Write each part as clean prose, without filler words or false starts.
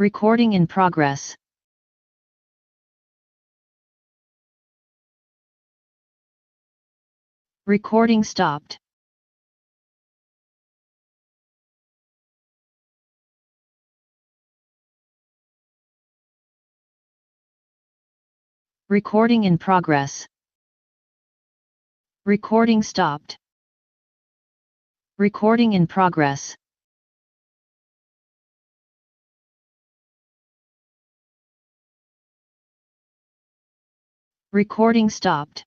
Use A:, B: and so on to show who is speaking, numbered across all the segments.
A: Recording in progress. Recording stopped. Recording in progress. Recording stopped. Recording in progress. Recording stopped.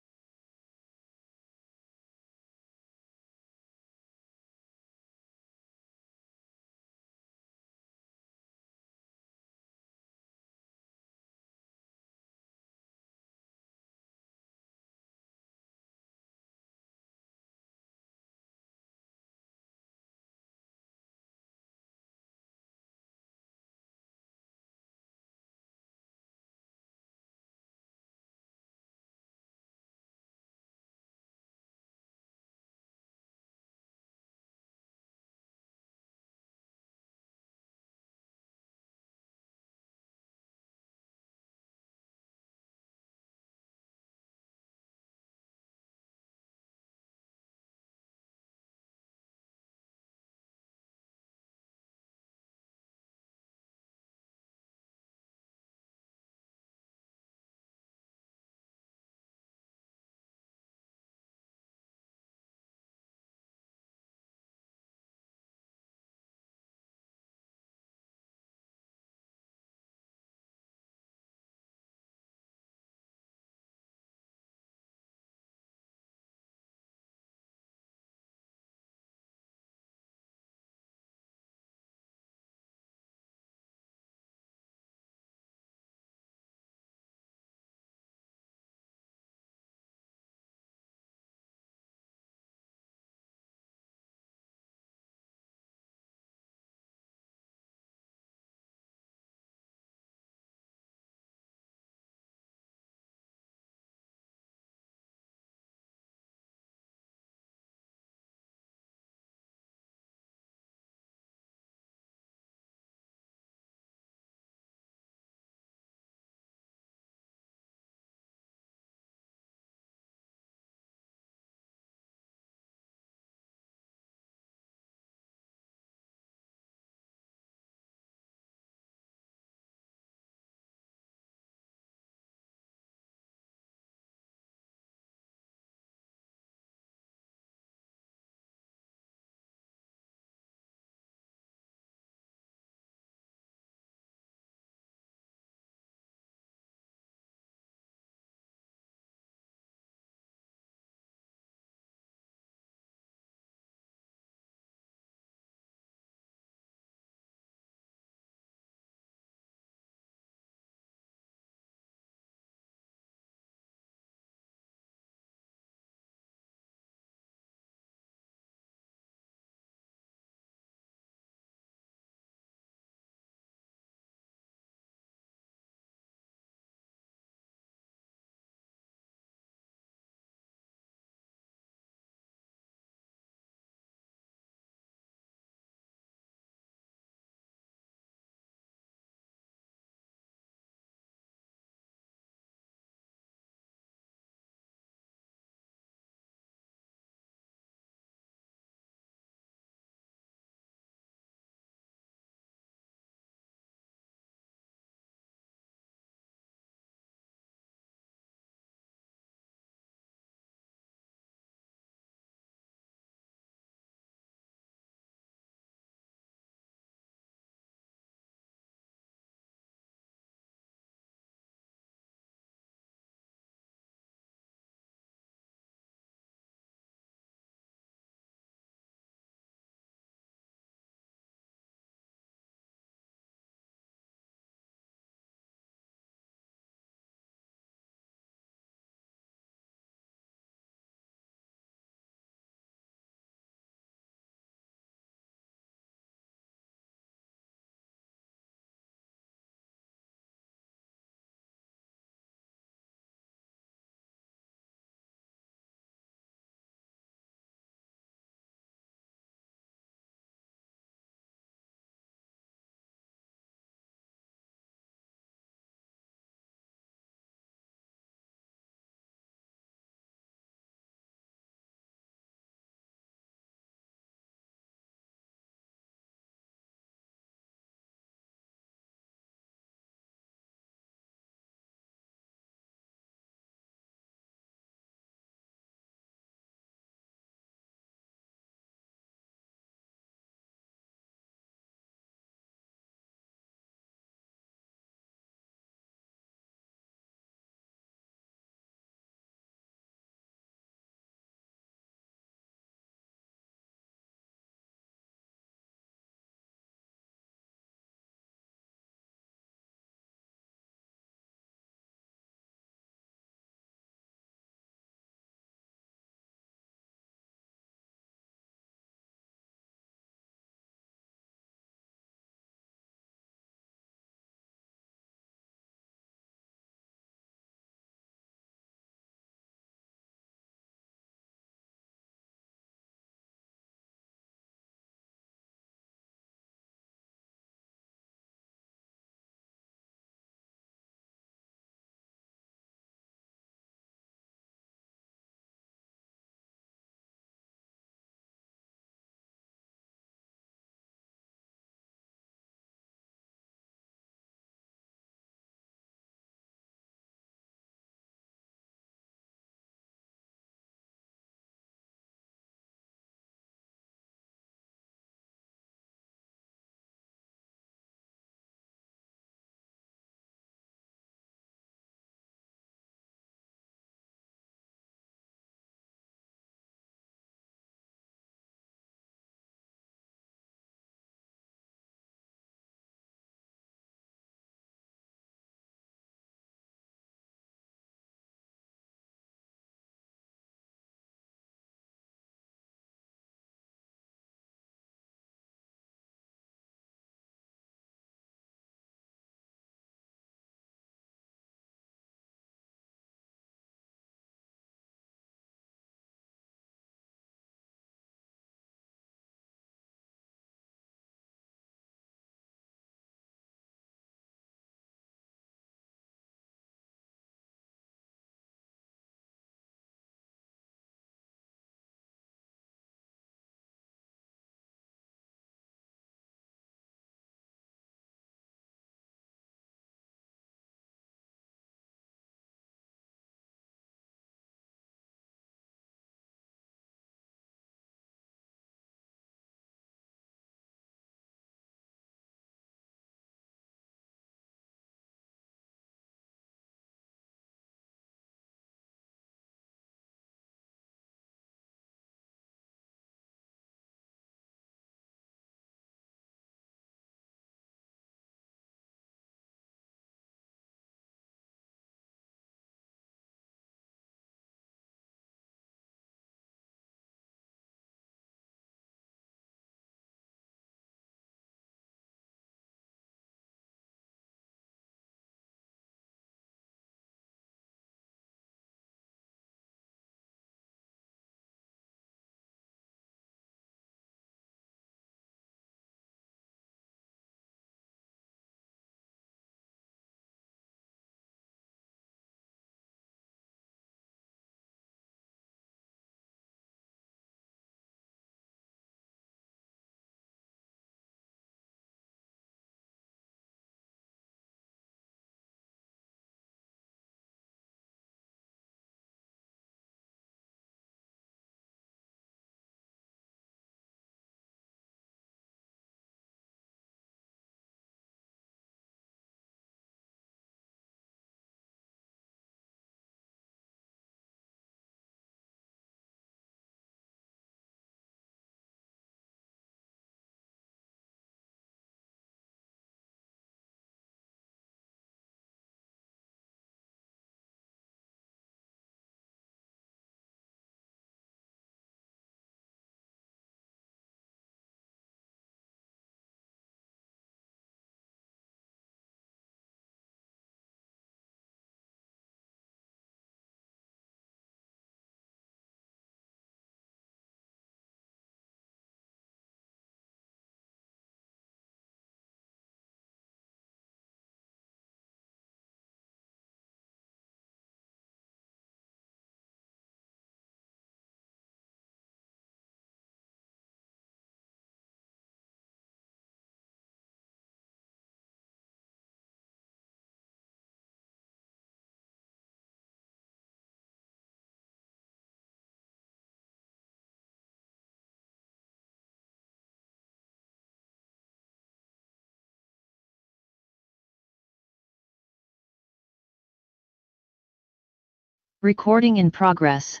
A: Recording in progress.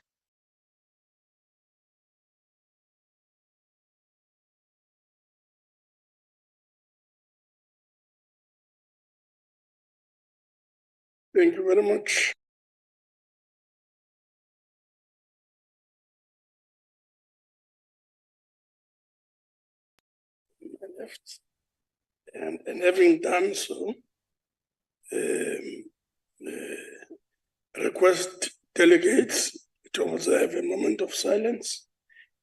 B: Thank you very much. And having done so, request delegates to observe a moment of silence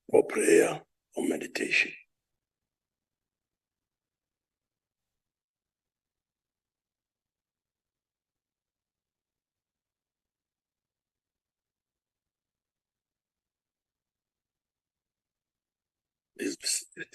B: for prayer or meditation. Please be seated.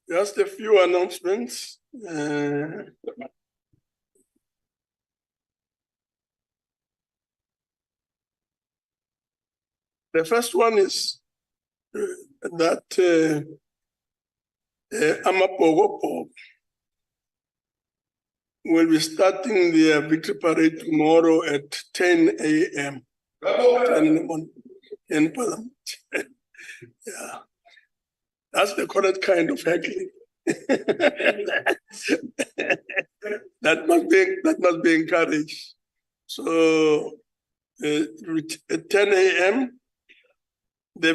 B: Just a few announcements. The first one is that Amapogo will be starting their victory parade tomorrow at 10 a.m. 10 in the morning in Parliament. Yeah. That's the correct kind of heckling. that must be encouraged. So at 10 a.m., the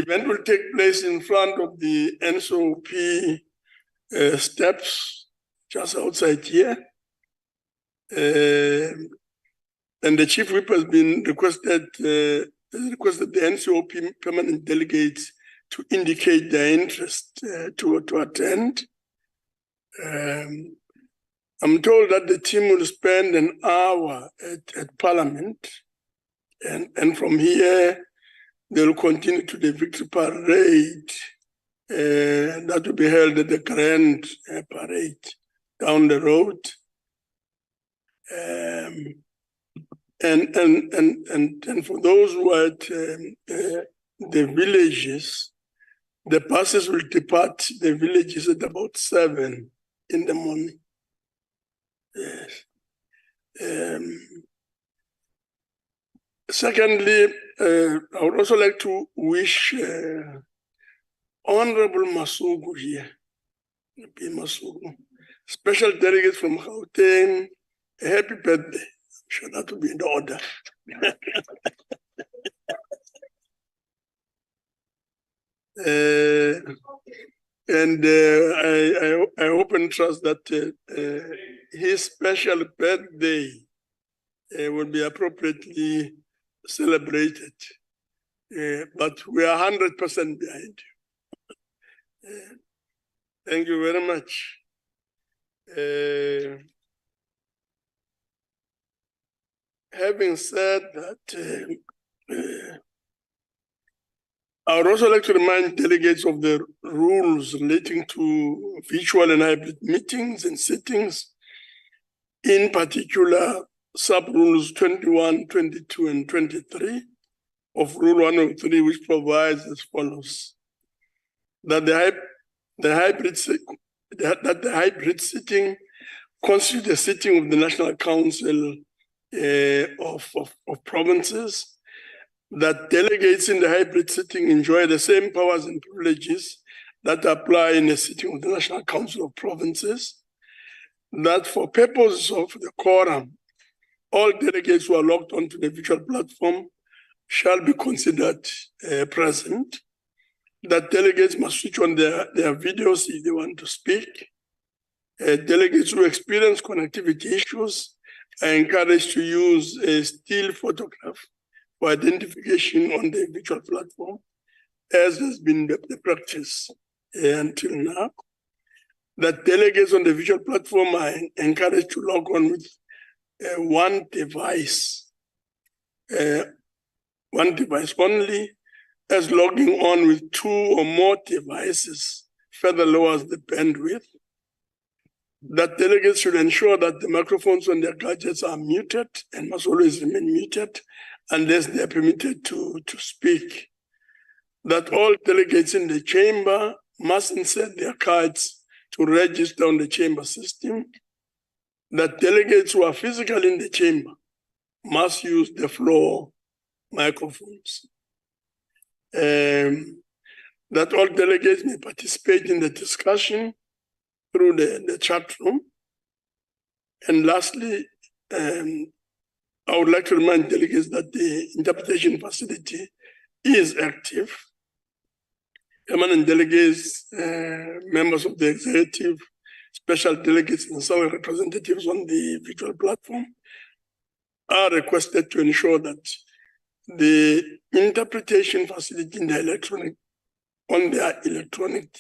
B: event will take place in front of the NCOP steps just outside here. And the chief whip has been requested the NCOP permanent delegates to indicate their interest to attend. I'm told that the team will spend an hour at Parliament, and from here they will continue to the victory parade that will be held at the Grand Parade down the road. And for those who are at the villages, the buses will depart the villages at about 7 in the morning. Yes. Secondly, I would also like to wish Honorable Masugu here, P. Masugu, special delegate from Gauteng, a happy birthday. I'm sure that will be in order. I hope and trust that his special birthday will be appropriately celebrated. But we are 100% behind you. Thank you very much. Having said that, I would also like to remind delegates of the rules relating to virtual and hybrid meetings and sittings, in particular, sub-rules 21, 22, and 23 of Rule 103, which provides as follows: that the hybrid sitting constitutes a sitting of the National Council of Provinces, that delegates in the hybrid sitting enjoy the same powers and privileges that apply in a sitting of the National Council of Provinces, that for purposes of the quorum, all delegates who are logged onto the virtual platform shall be considered present, that delegates must switch on their videos if they want to speak. Delegates who experience connectivity issues are encouraged to use a still photograph for identification on the virtual platform, as has been the practice until now. That delegates on the virtual platform are encouraged to log on with one device only, as logging on with 2 or more devices further lowers the bandwidth. That delegates should ensure that the microphones on their gadgets are muted and must always remain muted unless they are permitted to speak. That all delegates in the chamber must insert their cards to register on the chamber system. That delegates who are physically in the chamber must use the floor microphones. That all delegates may participate in the discussion through the chat room. And lastly, I would like to remind delegates that the interpretation facility is active. Permanent delegates, members of the executive, special delegates, and some representatives on the virtual platform are requested to ensure that the interpretation facility in the on their electronic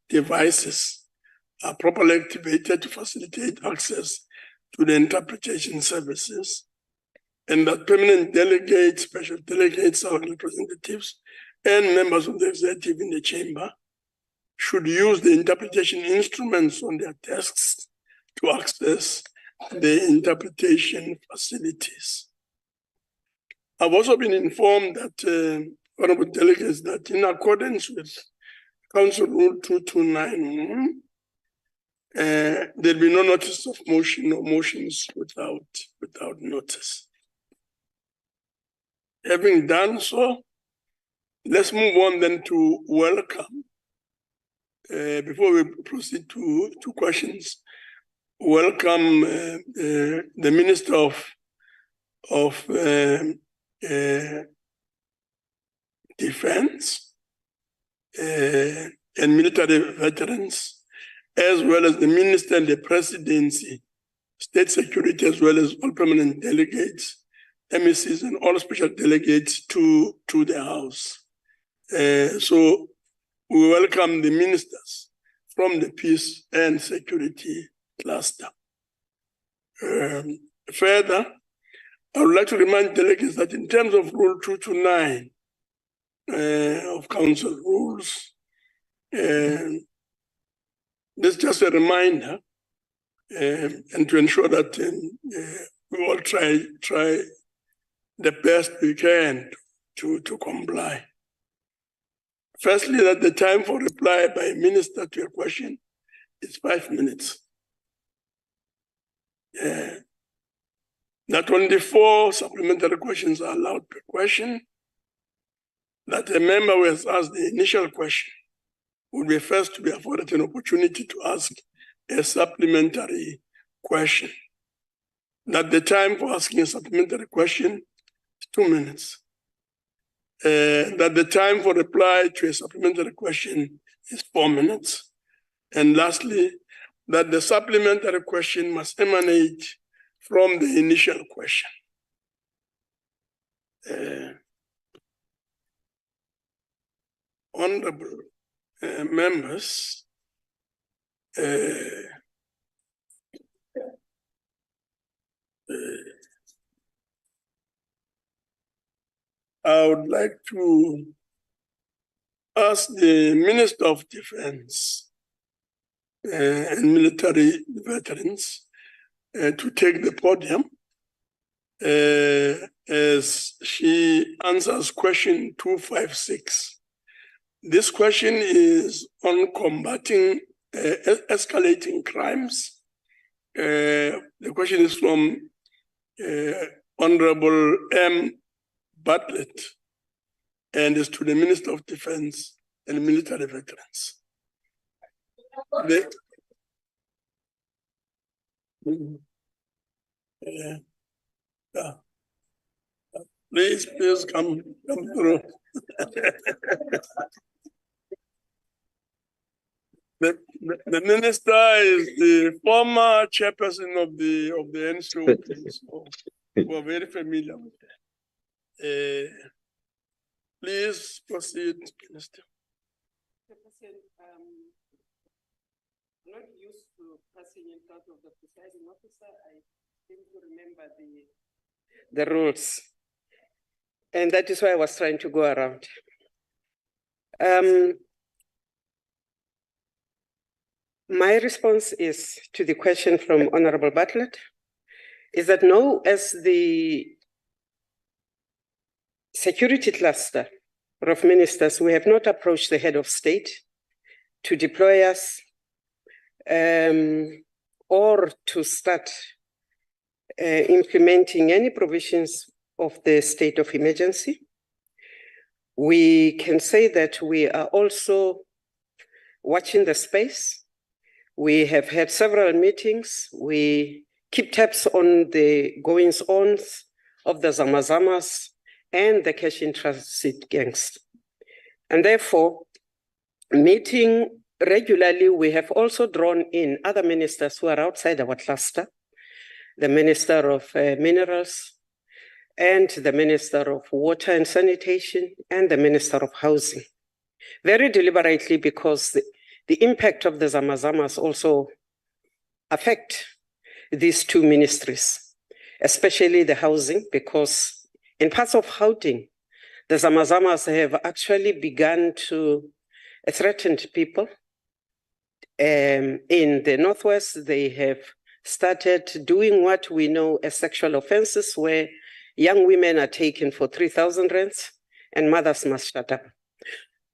B: devices are properly activated to facilitate access to the interpretation services, and that permanent delegates, special delegates, our representatives, and members of the executive in the chamber should use the interpretation instruments on their desks to access the interpretation facilities. I've also been informed that, honorable delegates, that in accordance with Council Rule 2291, there'll be no notice of motion or motions without notice. Having done so, let's move on then to welcome. Before we proceed to questions, welcome the Minister of Defense and Military Veterans, as well as the Minister and the Presidency, State Security, as well as all permanent delegates, MECs, and all special delegates to the House. So we welcome the ministers from the Peace and Security Cluster. Further, I would like to remind delegates that in terms of Rule 229 of Council Rules, this is just a reminder, and to ensure that we all try the best we can to comply. Firstly, that the time for reply by a minister to a question is 5 minutes. That only 4 supplementary questions are allowed per question. That a member who has asked the initial question will be first to be afforded an opportunity to ask a supplementary question. That the time for asking a supplementary question is 2 minutes. That the time for reply to a supplementary question is 4 minutes. And lastly, that the supplementary question must emanate from the initial question. Honorable members, I would like to ask the Minister of Defense and Military Veterans to take the podium as she answers question 256. This question is on combating escalating crimes. The question is from Honorable M. Bartlett, and is to the Minister of Defense and Military Veterans. Please come through. The minister is the former chairperson of the NCOP, so we're very familiar with that. Please proceed, Minister.
C: Not used to passing in front of the presiding officer. I seem to remember the rules. And that is why I was trying to go around. My response is to the question from Honorable Bartlett, is that no, as the security cluster of ministers, we have not approached the head of state to deploy us or to start implementing any provisions of the state of emergency. We can say that we are also watching the space. We have had several meetings. We keep tabs on the goings-ons of the Zamazamas and the cash in transit gangs. And therefore, meeting regularly, we have also drawn in other ministers who are outside our cluster, the Minister of Minerals, and the Minister of Water and Sanitation, and the Minister of Housing. Very deliberately, because the impact of the Zamazamas also affect these two ministries, especially the housing, because in parts of Gauteng, the Zamazamas have actually begun to threaten people. In the Northwest, they have started doing what we know as sexual offenses, where young women are taken for 3,000 rands and mothers must shut up.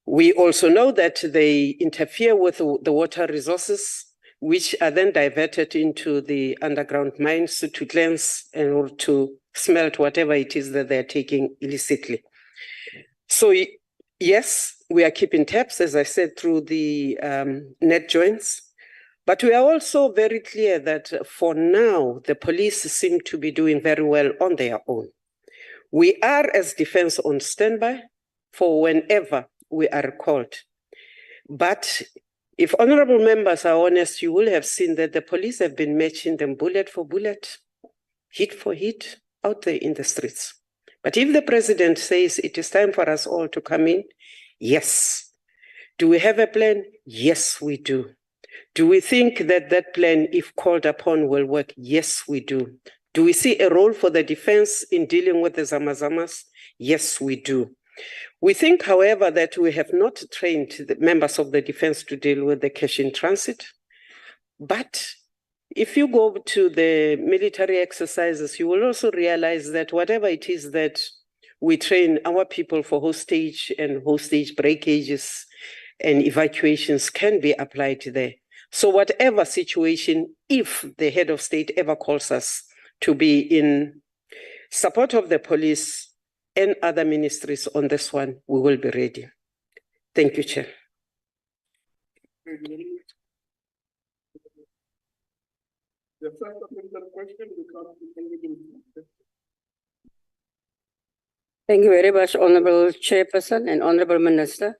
C: We also know that they interfere with the water resources, which are then diverted into the underground mines to cleanse and to smelt whatever it is that they're taking illicitly. So yes, we are keeping tabs, as I said, through the net joints, but we are also very clear that for now, the police seem to be doing very well on their own. We are, as defense, on standby for whenever we are called. But if honorable members are honest, you will have seen that the police have been matching them bullet for bullet, hit for hit, out there in the streets. But if the president says it is time for us all to come in, yes. Do we have a plan? Yes, we do. Do we think that that plan, if called upon, will work? Yes, we do. Do we see a role for the defense in dealing with the Zamazamas? Yes, we do. We think, however, that we have not trained the members of the defense to deal with the cash in transit. But if you go to the military exercises, you will also realize that whatever it is that we train our people for hostage and hostage breakages and evacuations can be applied there. So whatever situation, if the head of state ever calls us to be in support of the police and other ministries on this one, we will be ready. Thank you, Chair.
B: The first question will come to
D: Thank you very much, Honorable Chairperson and Honorable Minister.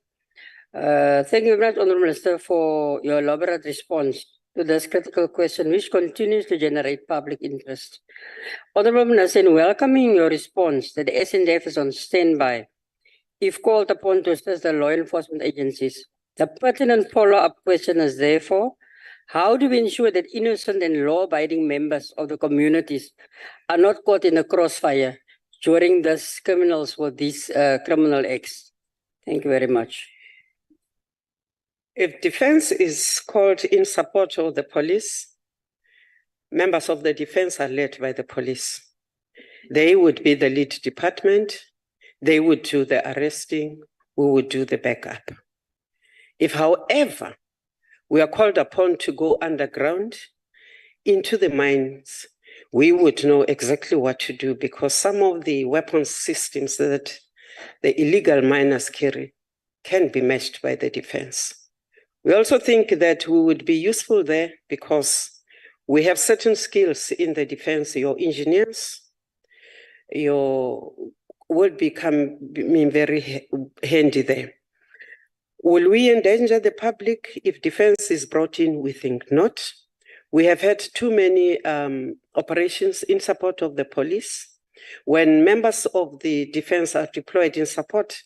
D: Thank you very much, Honorable Minister, for your elaborate response to this critical question, which continues to generate public interest. Honorable Minister, in welcoming your response that the SNDF is on standby, if called upon to assist the law enforcement agencies, the pertinent follow-up question is therefore, how do we ensure that innocent and law-abiding members of the communities are not caught in the crossfire during this criminals for these criminal acts? Thank you very much.
C: If defense is called in support of the police, members of the defense are led by the police. They would be the lead department. They would do the arresting. We would do the backup. If, however, we are called upon to go underground into the mines, we would know exactly what to do, because some of the weapons systems that the illegal miners carry can be matched by the defense. We also think that we would be useful there because we have certain skills in the defense. Your engineers, will become very handy there. Will we endanger the public if defense is brought in? We think not. We have had too many operations in support of the police. When members of the defense are deployed in support,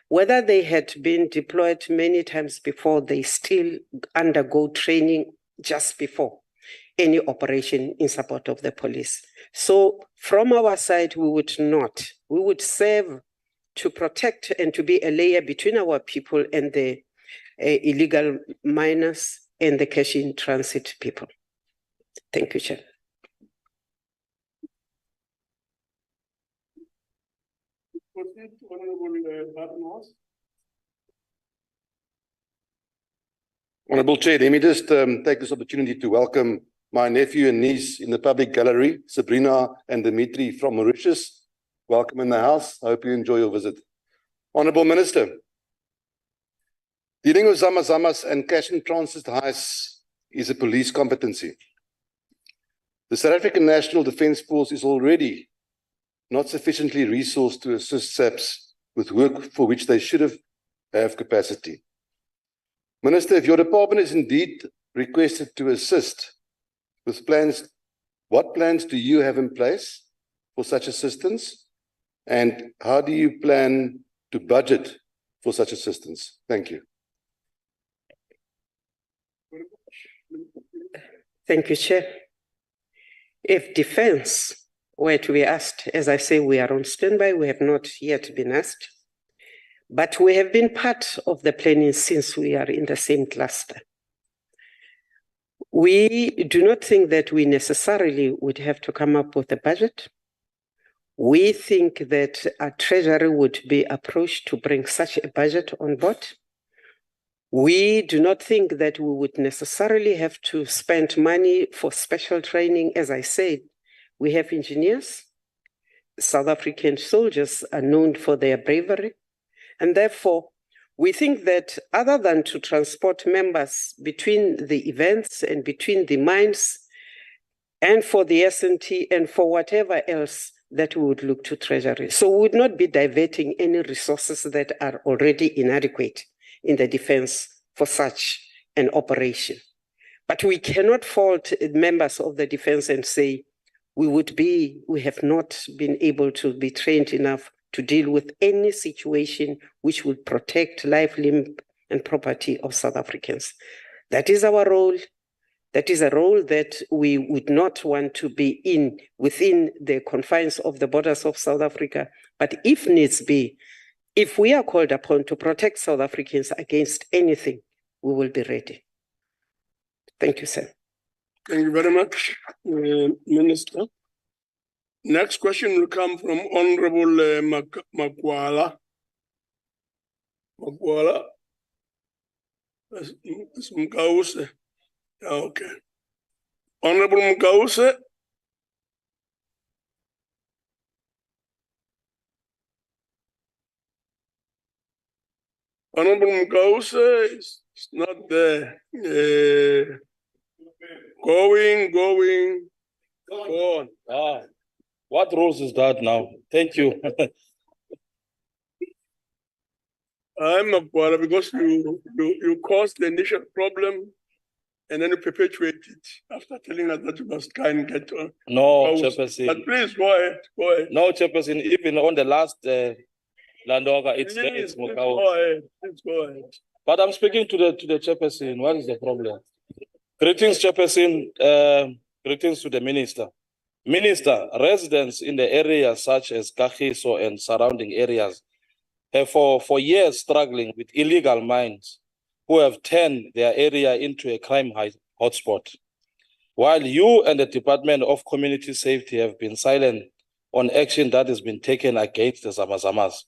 C: whether they had been deployed many times before, they still undergo training just before any operation in support of the police. So from our side, we would not. We would serve to protect and to be a layer between our people and the illegal miners and the cash in transit people. Thank you, Chair.
E: Honourable Chair, let me just take this opportunity to welcome my nephew and niece in the public gallery, Sabrina and Dimitri from Mauritius. Welcome in the house. I hope you enjoy your visit. Honourable Minister, dealing with zamazamas and cash in transit heists is a police competency. The South African National Defence Force is already not sufficiently resourced to assist SAPS with work for which they should have capacity. Minister, if your department is indeed requested to assist with plans, what plans do you have in place for such assistance? And how do you plan to budget for such assistance? Thank you.
C: Thank you, Chair. If defense were to be asked, as I say, we are on standby, we have not yet been asked, but we have been part of the planning since we are in the same cluster. We do not think that we necessarily would have to come up with a budget. We think that a treasury would be approached to bring such a budget on board. We do not think that we would necessarily have to spend money for special training. As I said, we have engineers. South African soldiers are known for their bravery. And therefore, we think that other than to transport members between the events and between the mines and for the S&T and for whatever else, that we would look to Treasury. So we would not be diverting any resources that are already inadequate in the defense for such an operation. But we cannot fault members of the defense and say we have not been able to be trained enough to deal with any situation which would protect life, limb, and property of South Africans. That is our role. That is a role that we would not want to be in within the confines of the borders of South Africa. But if needs be, if we are called upon to protect South Africans against anything, we will be ready. Thank you, sir.
B: Thank you very much, Minister. Next question will come from Honorable Magwala. Magwala. That's Mkause. Okay. Honorable Mkause. Honorable Mkause is not there. Going on.
F: What rules is that now? Thank you.
B: I'm not bothered because you caused the initial problem and then you perpetuate it after telling us that you must try and get on.
F: No, Chairperson.
B: But please go ahead. Go ahead.
F: No, Chairperson. Even on the last Landoga, it's
B: Please go ahead. Please go ahead.
F: But I'm speaking to the Chairperson. What is the problem? Greetings, Chairperson. Greetings to the Minister. Minister, residents in the areas such as Kagiso and surrounding areas have for years struggling with illegal mines who have turned their area into a crime hotspot. While you and the Department of Community Safety have been silent on action that has been taken against the Zamazamas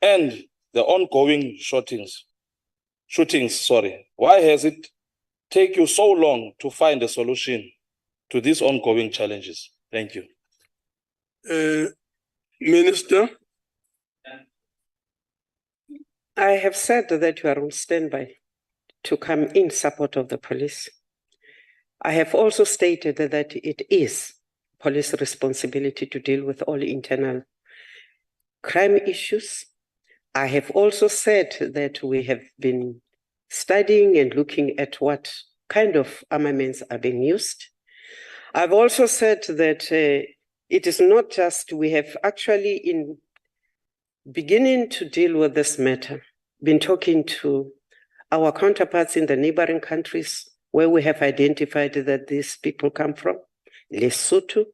F: and the ongoing shootings, why has it taken you so long to find a solution to these ongoing challenges? Thank you.
B: Minister.
C: I have said that you are on standby to come in support of the police. I have also stated that it is police responsibility to deal with all internal crime issues. I have also said that we have been studying and looking at what kind of armaments are being used. I've also said that it is not just, we have actually in beginning to deal with this matter, been talking to our counterparts in the neighboring countries where we have identified that these people come from, Lesotho,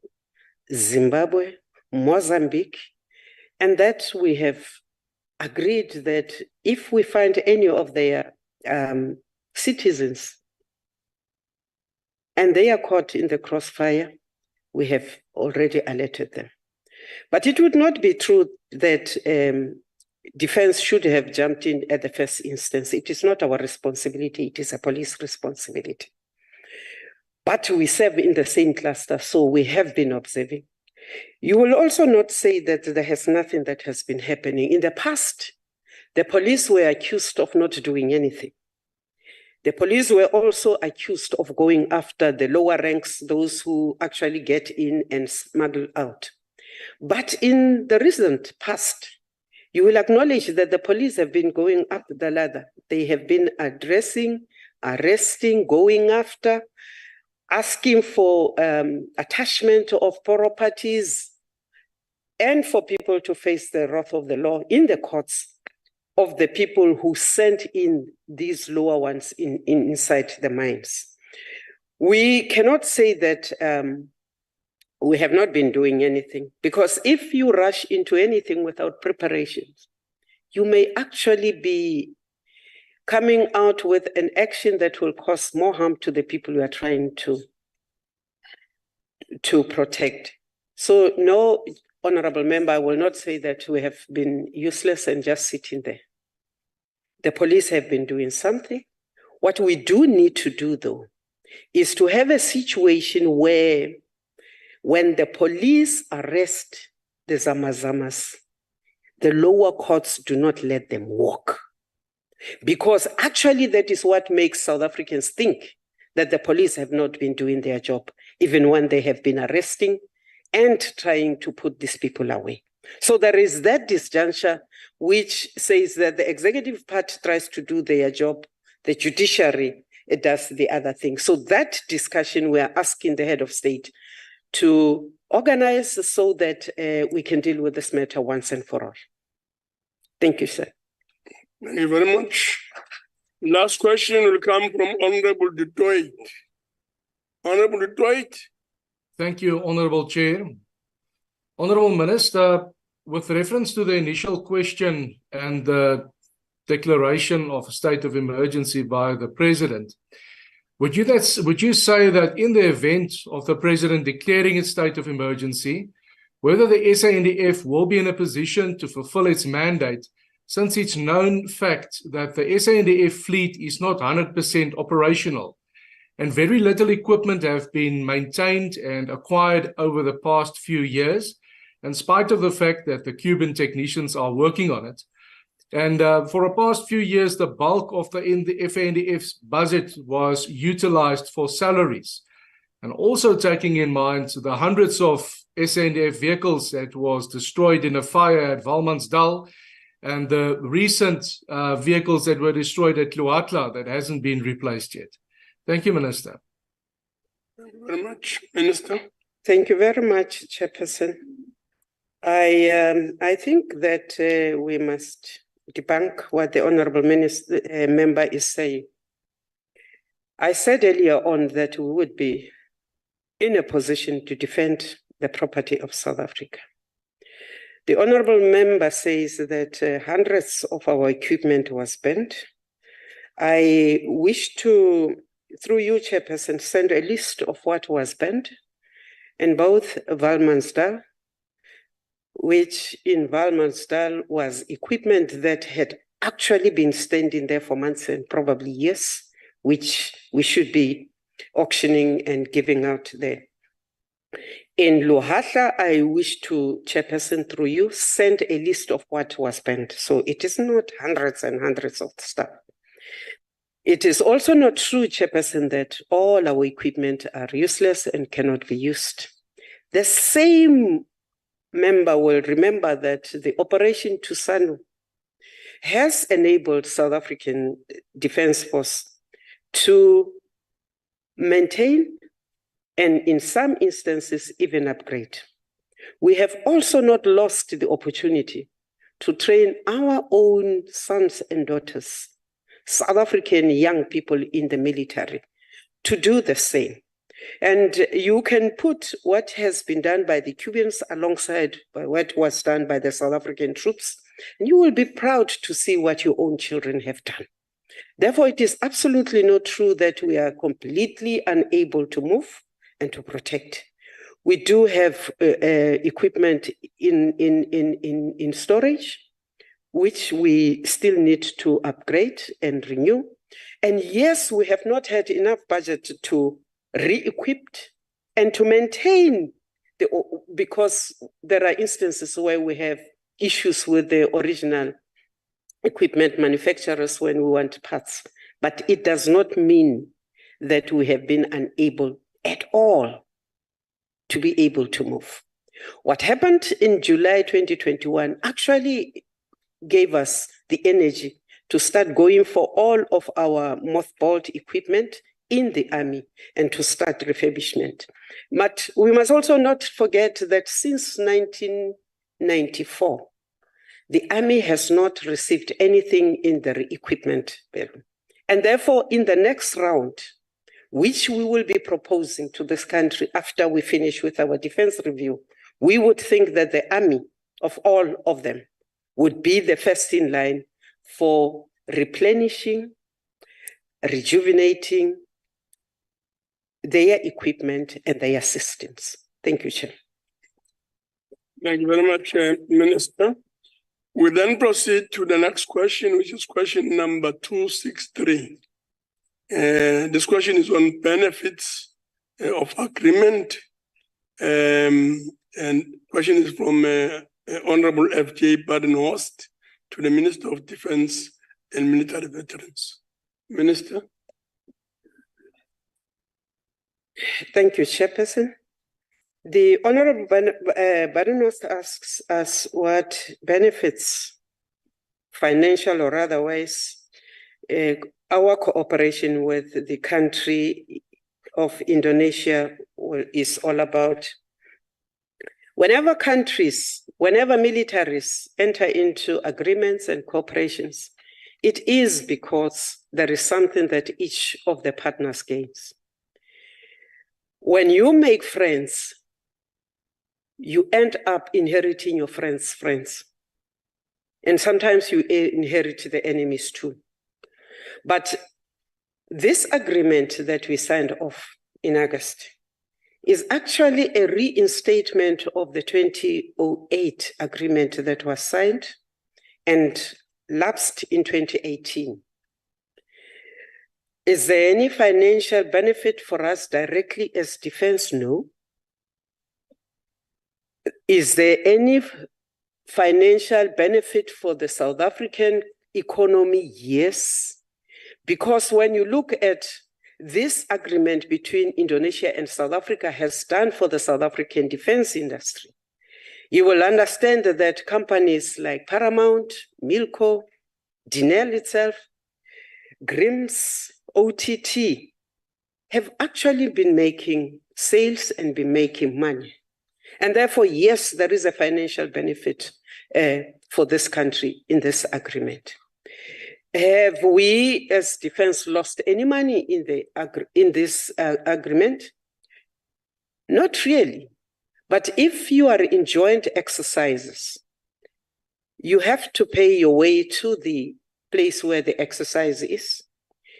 C: Zimbabwe, Mozambique, and that we have agreed that if we find any of their citizens and they are caught in the crossfire, we have already alerted them. But it would not be true that defense should have jumped in at the first instance. It is not our responsibility, it is a police responsibility. But we serve in the same cluster, so we have been observing. You will also not say that there has nothing that has been happening. In the past, the police were accused of not doing anything. The police were also accused of going after the lower ranks, those who actually get in and smuggle out. But in the recent past, you will acknowledge that the police have been going up the ladder. They have been addressing, arresting, going after, asking for attachment of properties, and for people to face the wrath of the law in the courts of the people who sent in these lower ones inside the mines. We cannot say that we have not been doing anything, because if you rush into anything without preparations, you may actually be coming out with an action that will cause more harm to the people you are trying to protect. So no, honorable member, I will not say that we have been useless and just sitting there. The police have been doing something. What we do need to do, though, is to have a situation where when the police arrest the Zamazamas, the lower courts do not let them walk. Because actually that is what makes South Africans think that the police have not been doing their job, even when they have been arresting and trying to put these people away. So there is that disjuncture which says that the executive part tries to do their job, the judiciary does the other thing. So that discussion we are asking the head of state to organize so that we can deal with this matter once and for all. Thank you, sir.
B: Thank you very much. Last question will come from Honorable Detroit. Honorable Detroit.
G: Thank you, Honorable Chair. Honorable Minister, with reference to the initial question and the declaration of a state of emergency by the President, would you say that in the event of the President declaring a state of emergency, whether the SANDF will be in a position to fulfill its mandate, since it's known fact that the SANDF fleet is not 100% operational and very little equipment have been maintained and acquired over the past few years, in spite of the fact that the Cuban technicians are working on it. And for the past few years, the bulk of the FANDF's budget was utilized for salaries. And also taking in mind the hundreds of SANDF vehicles that was destroyed in a fire at Walmansdal, and the recent vehicles that were destroyed at Luatla that hasn't been replaced yet. Thank you, Minister.
B: Thank you very much, Minister.
C: Thank you very much, Chairperson. I think that we must debunk what the Honourable Member is saying. I said earlier on that we would be in a position to defend the property of South Africa. The Honourable Member says that hundreds of our equipment was burnt. I wish to, through you, Chairperson, send a list of what was burnt in both Walmansdal, which in Walmansdal was equipment that had actually been standing there for months and probably years, which we should be auctioning and giving out there. In Luatla, I wish to, Chairperson, through you, send a list of what was burnt. So it is not hundreds and hundreds of stuff. It is also not true, Chairperson, that all our equipment are useless and cannot be used. The same member will remember that the Operation Tusano has enabled South African Defence Force to maintain and in some instances even upgrade. We have also not lost the opportunity to train our own sons and daughters, South African young people in the military, to do the same. And you can put what has been done by the Cubans alongside by what was done by the South African troops, and you will be proud to see what your own children have done. Therefore, it is absolutely not true that we are completely unable to move and to protect. We do have equipment in storage, which we still need to upgrade and renew. And yes, we have not had enough budget to re-equip and to maintain, because there are instances where we have issues with the original equipment manufacturers when we want parts. But it does not mean that we have been unable at all to be able to move. What happened in July 2021 actually gave us the energy to start going for all of our mothballed equipment in the army and to start refurbishment. But we must also not forget that since 1994, the army has not received anything in the re-equipment bill. And therefore, in the next round, which we will be proposing to this country after we finish with our defense review, we would think that the army, of all of them, would be the first in line for replenishing, rejuvenating their equipment and their systems. Thank you, Chair.
B: Thank you very much, Minister. We then proceed to the next question, which is question number 263. This question is on benefits of agreement. And question is from Honorable F.J. Badenhorst to the Minister of Defense and Military Veterans. Minister.
C: Thank you, Chairperson. The Honorable Badenhorst asks us what benefits, financial or otherwise, our cooperation with the country of Indonesia is all about. Whenever militaries enter into agreements and cooperations, it is because there is something that each of the partners gains. When you make friends, you end up inheriting your friends' friends. And sometimes you inherit the enemies too. But this agreement that we signed off in August is actually a reinstatement of the 2008 agreement that was signed and lapsed in 2018. Is there any financial benefit for us directly as defense? No. Is there any financial benefit for the South African economy? Yes. Because when you look at this agreement between Indonesia and South Africa has done for the South African defense industry, you will understand that companies like Paramount, Milco, Dinel itself, Grims, OTT have actually been making sales and been making money. And therefore, yes, there is a financial benefit for this country in this agreement. Have we, as defense, lost any money in this agreement? Not really. But if you are in joint exercises, you have to pay your way to the place where the exercise is.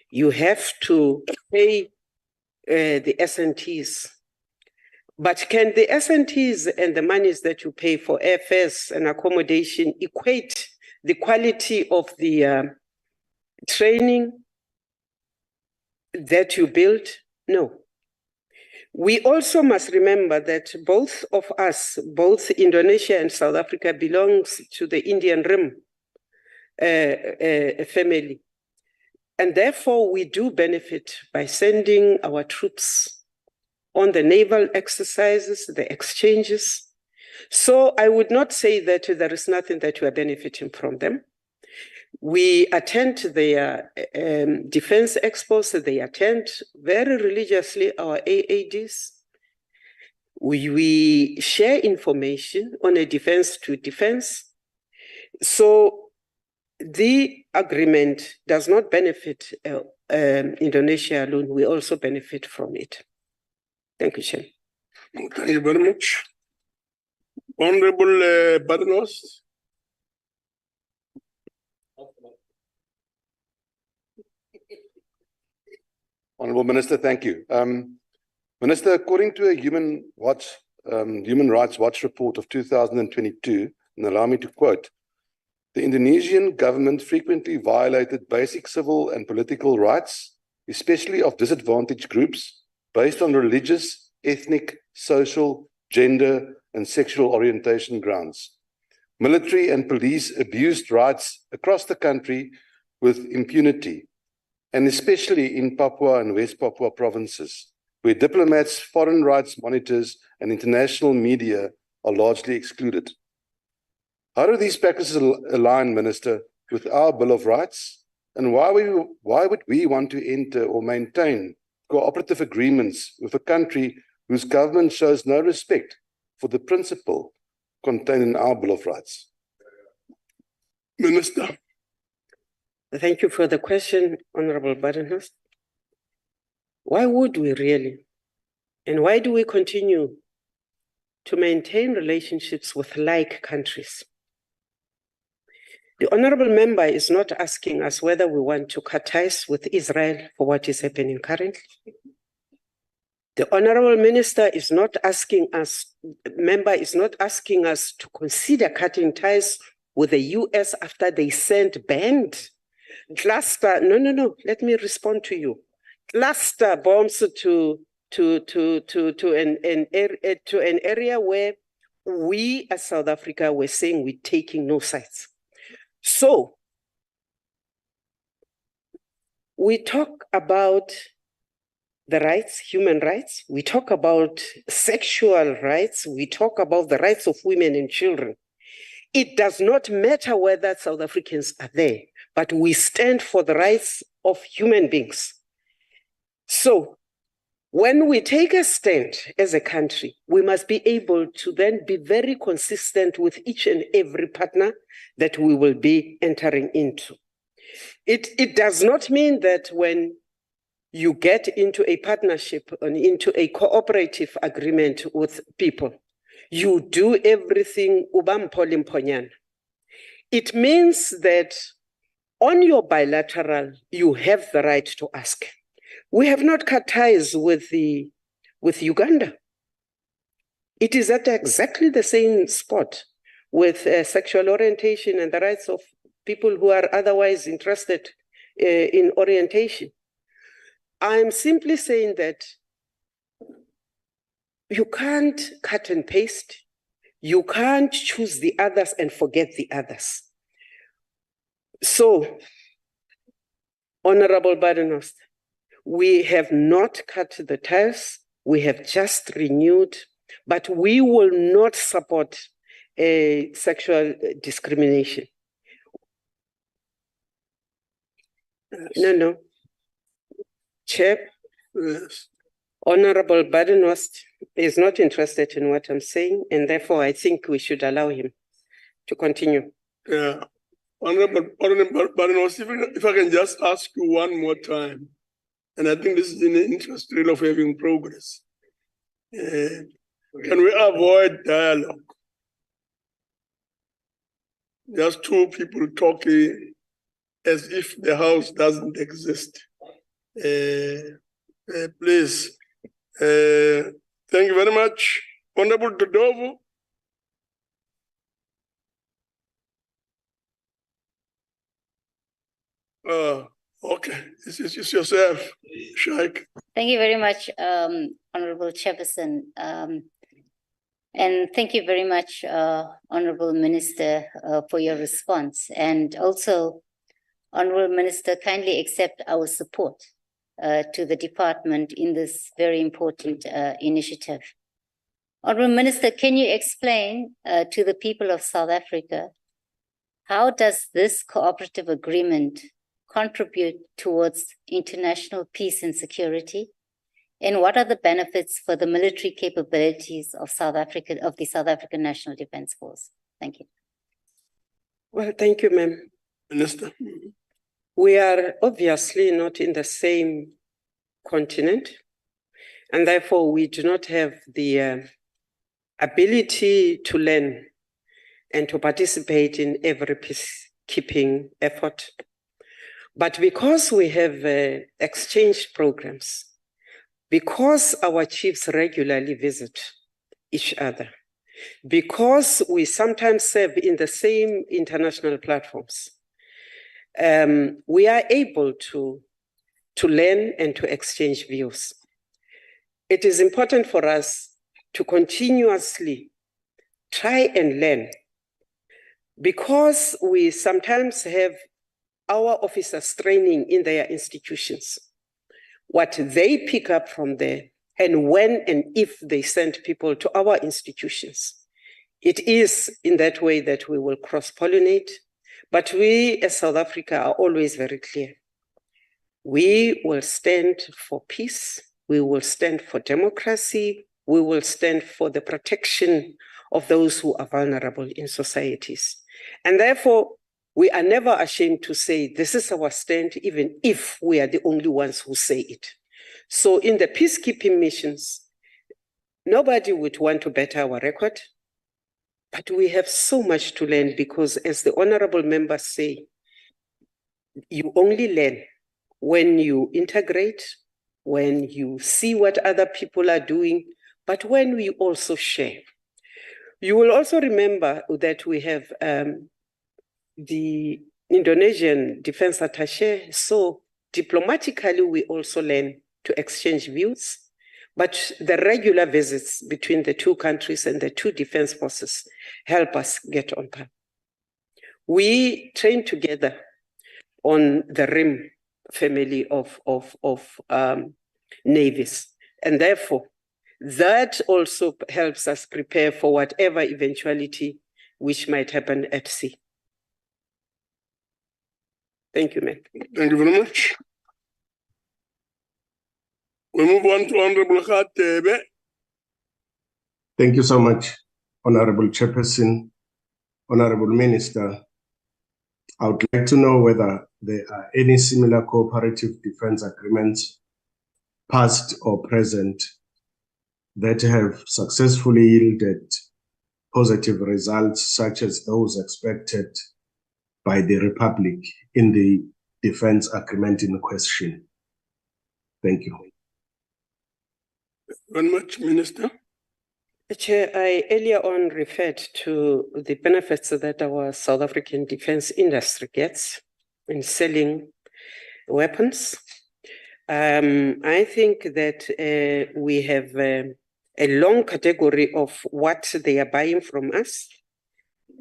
C: You have to pay the S&Ts. But can the S&Ts and the monies that you pay for airfares and accommodation equate the quality of the training that you build? No. We also must remember that both of us, both Indonesia and South Africa, belongs to the Indian Rim family. And therefore, we do benefit by sending our troops on the naval exercises, the exchanges. So I would not say that there is nothing that we are benefiting from them. We attend their defense expos, they attend very religiously our AADs. We share information on a defense to defense. So the agreement does not benefit Indonesia alone, we also benefit from it. Thank you, Chair.
B: Thank you very much. Honorable Barnos.
E: Honorable Minister, thank you. Minister, according to a Human Rights Watch report of 2022, and allow me to quote, the Indonesian government frequently violated basic civil and political rights, especially of disadvantaged groups, based on religious, ethnic, social, gender, and sexual orientation grounds. Military and police abused rights across the country with impunity, and especially in Papua and West Papua provinces, where diplomats, foreign rights monitors, and international media are largely excluded. How do these practices align, Minister, with our Bill of Rights? And why would we want to enter or maintain cooperative agreements with a country whose government shows no respect for the principle contained in our Bill of Rights?
B: Minister.
C: Thank you for the question, Honorable Badenhurst. Why would we really? And why do we continue to maintain relationships with like countries? The Honorable Member is not asking us whether we want to cut ties with Israel for what is happening currently. The Honorable Minister is not asking us, Member is not asking us to consider cutting ties with the US after they sent banned cluster, no, let me respond to you. Cluster bombs to an area where we as South Africa were saying we're taking no sides. So we talk about the rights, human rights, we talk about sexual rights, we talk about the rights of women and children. It does not matter whether South Africans are there, but we stand for the rights of human beings. So when we take a stand as a country, we must be able to then be very consistent with each and every partner that we will be entering into. It does not mean that when you get into a partnership and into a cooperative agreement with people, you do everything ubampolimponyan. It means that on your bilateral, you have the right to ask. We have not cut ties with Uganda. It is at exactly the same spot with sexual orientation and the rights of people who are otherwise interested in orientation. I'm simply saying that you can't cut and paste. You can't choose the others and forget the others. So, Honorable Badenhurst, we have not cut the ties, we have just renewed, but we will not support sexual discrimination. Yes. No. Chair, yes. Honorable Badenhurst is not interested in what I'm saying, and therefore I think we should allow him to continue.
B: Yeah. Honorable Badenhurst, if I can just ask you one more time, and I think this is in the interest really of having progress. Can we avoid dialogue? Just two people talking as if the house doesn't exist. Please. Thank you very much. Honorable Dodovo. Okay, it's yourself, Shaik.
H: Thank you very much, Honorable Chairperson. And thank you very much, Honorable Minister, for your response. And also, Honorable Minister, kindly accept our support to the department in this very important initiative. Honorable Minister, can you explain to the people of South Africa, how does this cooperative agreement contribute towards international peace and security? And what are the benefits for the military capabilities of South Africa, of the South African National Defence Force? Thank you.
C: Well, thank you, ma'am.
B: Minister.
C: We are obviously not in the same continent, And therefore, we do not have the ability to learn and to participate in every peacekeeping effort. But because we have exchange programs, because our chiefs regularly visit each other, because we sometimes serve in the same international platforms, we are able to learn and to exchange views. It is important for us to continuously try and learn, because we sometimes have our officers training in their institutions, what they pick up from there, and when and if they send people to our institutions. It is in that way that we will cross-pollinate, but we as South Africa are always very clear. We will stand for peace, we will stand for democracy, we will stand for the protection of those who are vulnerable in societies. And therefore, we are never ashamed to say this is our stand, even if we are the only ones who say it. So in the peacekeeping missions, nobody would want to better our record, but we have so much to learn, because as the honorable members say, you only learn when you integrate, when you see what other people are doing, but when we also share. You will also remember that we have the Indonesian defense attaché, so diplomatically we also learn to exchange views, but the regular visits between the two countries and the two defense forces help us get on par. We train together on the RIM family of navies, and therefore that also helps us prepare for whatever eventuality which might happen at sea. Thank you, ma'am.
B: Thank you very much. We move on to Honorable Khatebe.
I: Thank you so much, Honorable Chairperson, Honorable Minister. I would like to know whether there are any similar cooperative defense agreements, past or present, that have successfully yielded positive results, such as those expected by the Republic in the defense agreement in question. Thank you.
B: Very much, Minister.
C: Chair, I earlier on referred to the benefits that our South African defense industry gets in selling weapons. I think that we have a long category of what they are buying from us.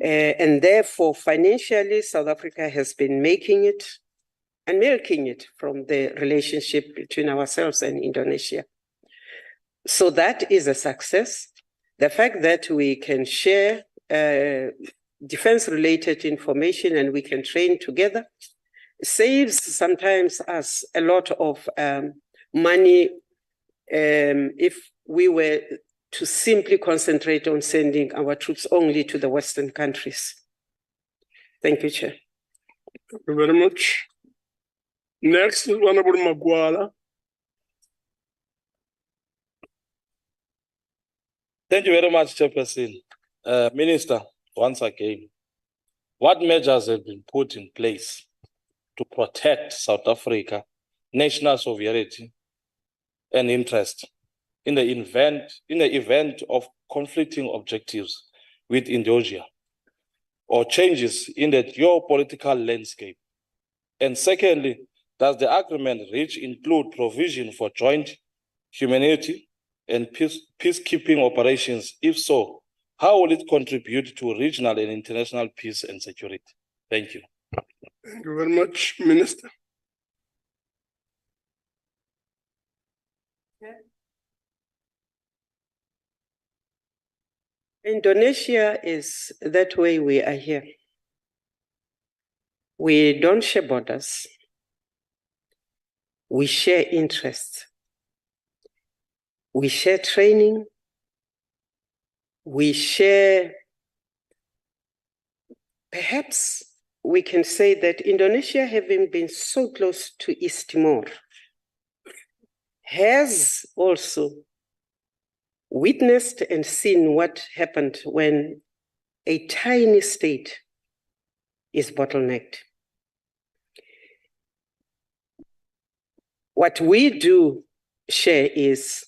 C: And therefore, financially, South Africa has been making it and milking it from the relationship between ourselves and Indonesia. So that is a success. The fact that we can share defense-related information and we can train together saves sometimes us a lot of money if we were to simply concentrate on sending our troops only to the Western countries. Thank you, Chair.
B: Thank you very much. Next is Honorable Magwala.
F: Thank you very much, Chairperson. Minister, once again, what measures have been put in place to protect South Africa, national sovereignty and interest in the event of conflicting objectives with Indonesia or changes in the geopolitical landscape? And secondly, does the agreement reach include provision for joint humanity and peacekeeping operations? If so, how will it contribute to regional and international peace and security? Thank you.
B: Thank you very much, Minister.
C: Indonesia is that way we are here. We don't share borders. We share interests. We share training. We share, perhaps we can say that Indonesia, having been so close to East Timor, has also witnessed and seen what happened when a tiny state is bottlenecked. What we do share is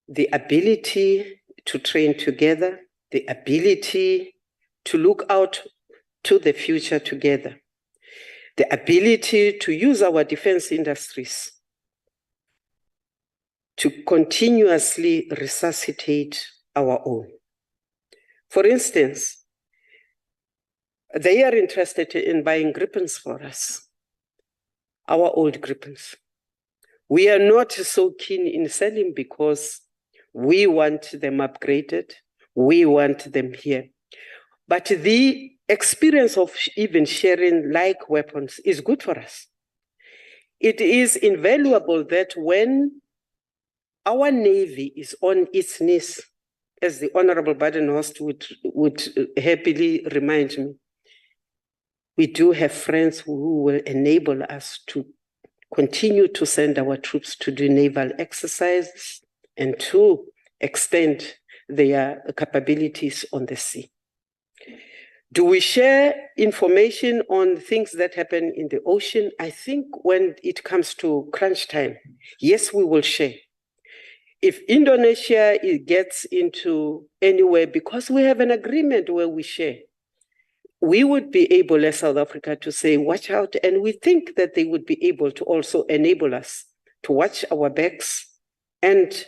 C: the ability to train together, the ability to look out to the future together, the ability to use our defense industries to continuously resuscitate our own. For instance, they are interested in buying grippins for us, our old grippins. We are not so keen in selling because we want them upgraded, we want them here. But the experience of even sharing like weapons is good for us. It is invaluable that when our Navy is on its knees, as the Honorable Badenhorst would happily remind me, we do have friends who will enable us to continue to send our troops to do naval exercises and to extend their capabilities on the sea. Do we share information on things that happen in the ocean? I think when it comes to crunch time, yes, we will share. If Indonesia gets into anywhere, because we have an agreement where we share, we would be able as South Africa to say, watch out. And we think that they would be able to also enable us to watch our backs and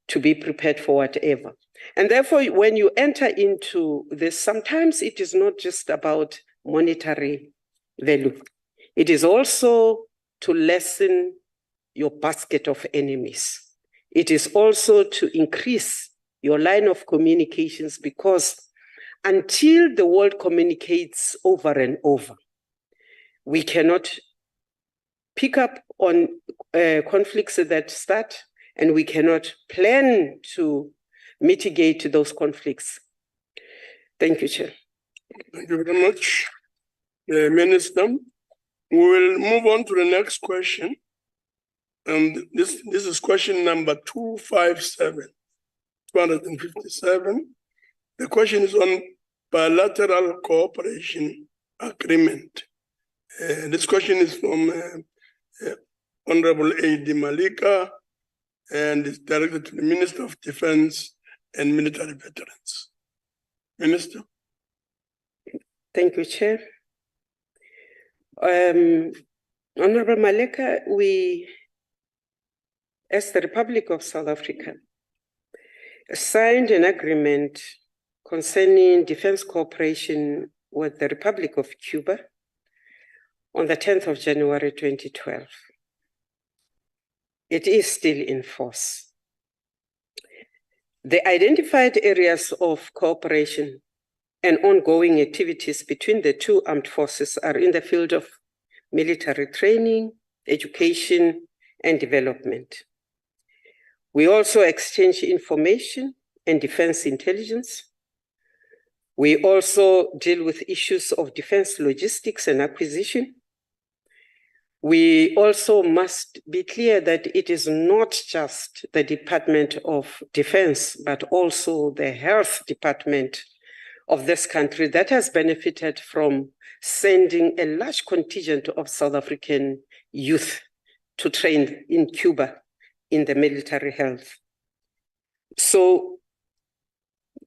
C: to be prepared for whatever. And therefore, when you enter into this, sometimes it is not just about monetary value. It is also to lessen your basket of enemies. It is also to increase your line of communications, because until the world communicates over and over, we cannot pick up on conflicts that start, and we cannot plan to mitigate those conflicts. Thank you, Chair.
B: Thank you very much, Minister. We will move on to the next question. And this is question number 257. The question is on bilateral cooperation agreement. This question is from Honorable A.D. Malika, and is directed to the Minister of Defense and Military Veterans. Minister.
C: Thank you, Chair. Honorable Malika, we, as the Republic of South Africa, signed an agreement concerning defense cooperation with the Republic of Cuba on the 10th of January 2012. It is still in force. The identified areas of cooperation and ongoing activities between the two armed forces are in the field of military training, education, and development. We also exchange information and defense intelligence. We also deal with issues of defense logistics and acquisition. We also must be clear that it is not just the Department of Defense, but also the health department of this country that has benefited from sending a large contingent of South African youth to train in Cuba in the military health. So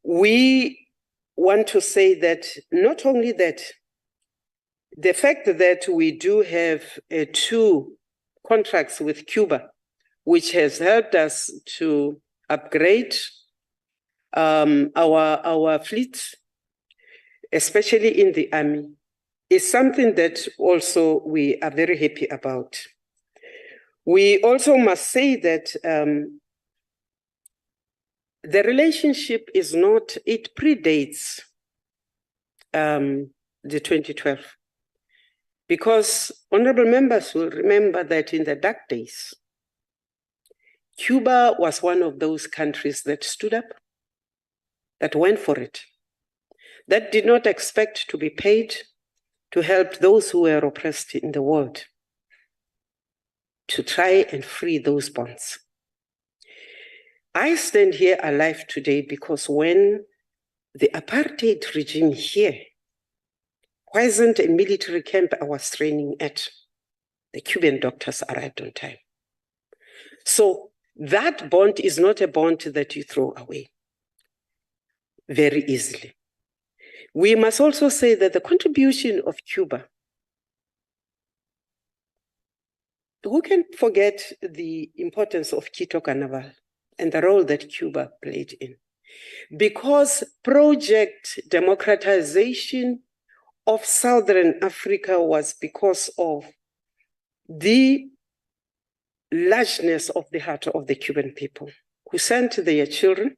C: we want to say that not only that, the fact that we do have 2 contracts with Cuba, which has helped us to upgrade our fleet, especially in the Army, is something that also we are very happy about. We also must say that the relationship is not, it predates the 2012. Because honorable members will remember that in the dark days, Cuba was one of those countries that stood up, that went for it, that did not expect to be paid to help those who were oppressed in the world, to try and free those bonds. I stand here alive today because when the apartheid regime here wasn't a military camp I was training at, the Cuban doctors arrived on time. So that bond is not a bond that you throw away very easily. We must also say that the contribution of Cuba, who can forget the importance of Quito Carnival and the role that Cuba played in? Because project democratization of Southern Africa was because of the largeness of the heart of the Cuban people who sent their children,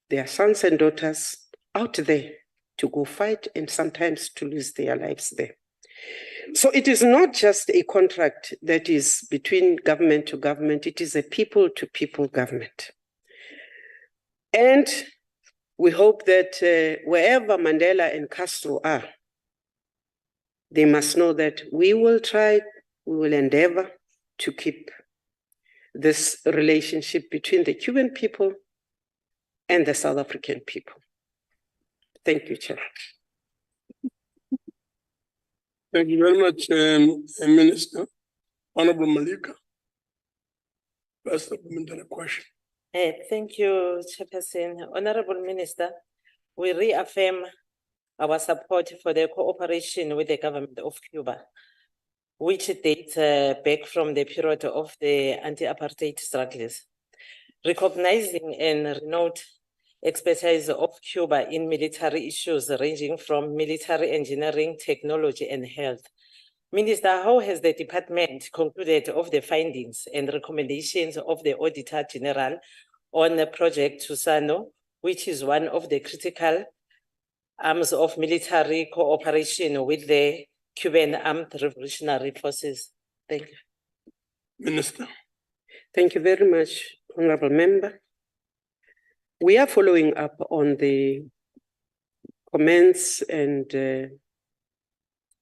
C: their sons and daughters out there to go fight and sometimes to lose their lives there. So it is not just a contract that is between government to government, it is a people-to-people government. And we hope that wherever Mandela and Castro are, they must know that we will endeavor to keep this relationship between the Cuban people and the South African people. Thank you, Chair.
B: Thank you very much, Minister. Honorable Malika. First supplementary question.
J: Thank you, Chairperson. Honorable Minister, we reaffirm our support for the cooperation with the government of Cuba, which dates back from the period of the anti-apartheid struggles. Recognizing and renowned expertise of Cuba in military issues ranging from military engineering, technology, and health. Minister, how has the department concluded of the findings and recommendations of the Auditor General on the Project Tusano, which is one of the critical arms of military cooperation with the Cuban Armed Revolutionary Forces? Thank you.
B: Minister.
C: Thank you very much, Honorable Member. We are following up on the comments and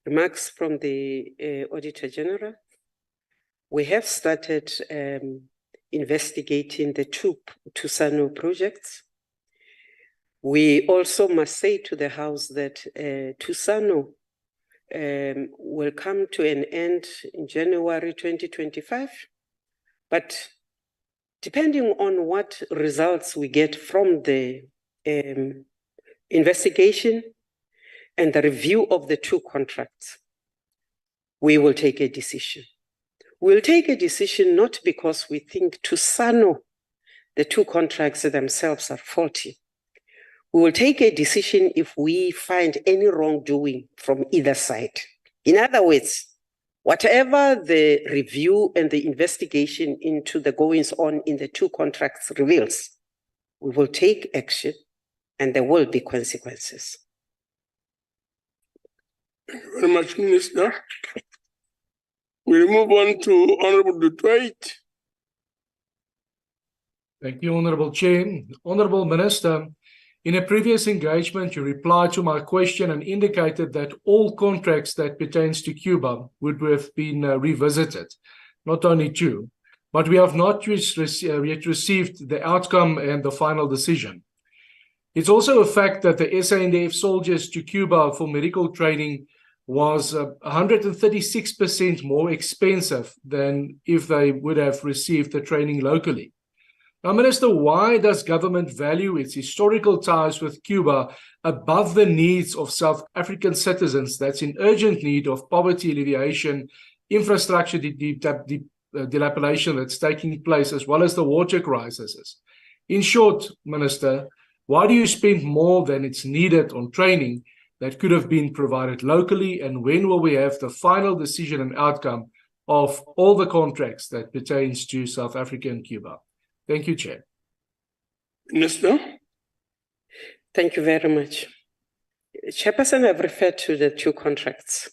C: remarks from the Auditor General. We have started investigating the two Tusano projects. We also must say to the House that Tusano will come to an end in January 2025, but depending on what results we get from the investigation and the review of the two contracts, we will take a decision. We'll take a decision not because we think Tusano, the two contracts themselves, are faulty. We will take a decision if we find any wrongdoing from either side. In other words, whatever the review and the investigation into the goings on in the two contracts reveals, we will take action and there will be consequences.
B: Thank you very much, Minister. We move on to Honorable Dutwait.
G: Thank you, Honorable Chair. Honorable Minister, in a previous engagement, you replied to my question and indicated that all contracts that pertains to Cuba would have been revisited, not only two, but we have not yet received the outcome and the final decision. It's also a fact that the SANDF soldiers to Cuba for medical training was 136% more expensive than if they would have received the training locally. Now, Minister, why does government value its historical ties with Cuba above the needs of South African citizens that's in urgent need of poverty alleviation, infrastructure dilapidation that's taking place, as well as the water crises? In short, Minister, why do you spend more than it's needed on training that could have been provided locally, and when will we have the final decision and outcome of all the contracts that pertains to South Africa and Cuba? Thank you, Chair.
B: Minister.
C: Thank you very much. Chairperson, I've referred to the two contracts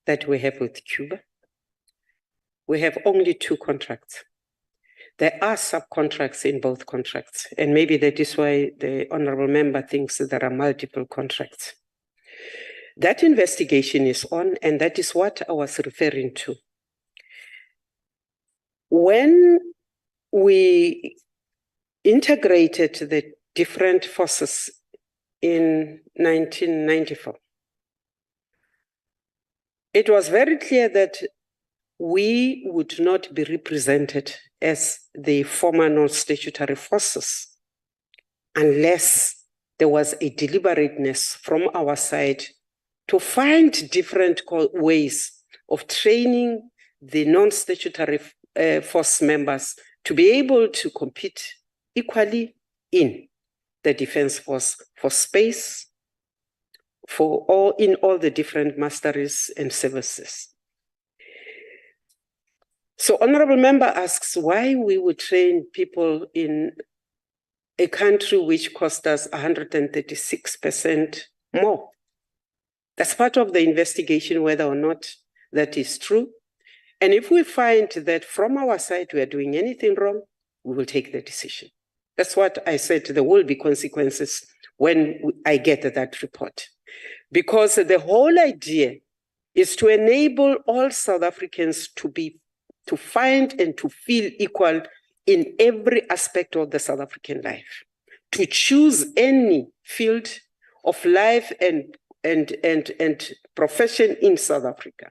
C: that we have with Cuba. We have only two contracts. There are subcontracts in both contracts, and maybe that is why the Honorable Member thinks that there are multiple contracts. That investigation is on, and that is what I was referring to. When we integrated the different forces in 1994, it was very clear that we would not be represented as the former non-statutory forces unless there was a deliberateness from our side to find different ways of training the non-statutory force members to be able to compete equally in the defense force for space, in all the different masteries and services. So honorable member asks why we would train people in a country which cost us 136% more. That's part of the investigation, whether or not that is true. And if we find that from our side we are doing anything wrong, we will take the decision. That's what I said, there will be consequences when I get that report. Because the whole idea is to enable all South Africans to find and to feel equal in every aspect of the South African life, to choose any field of life and profession in South Africa.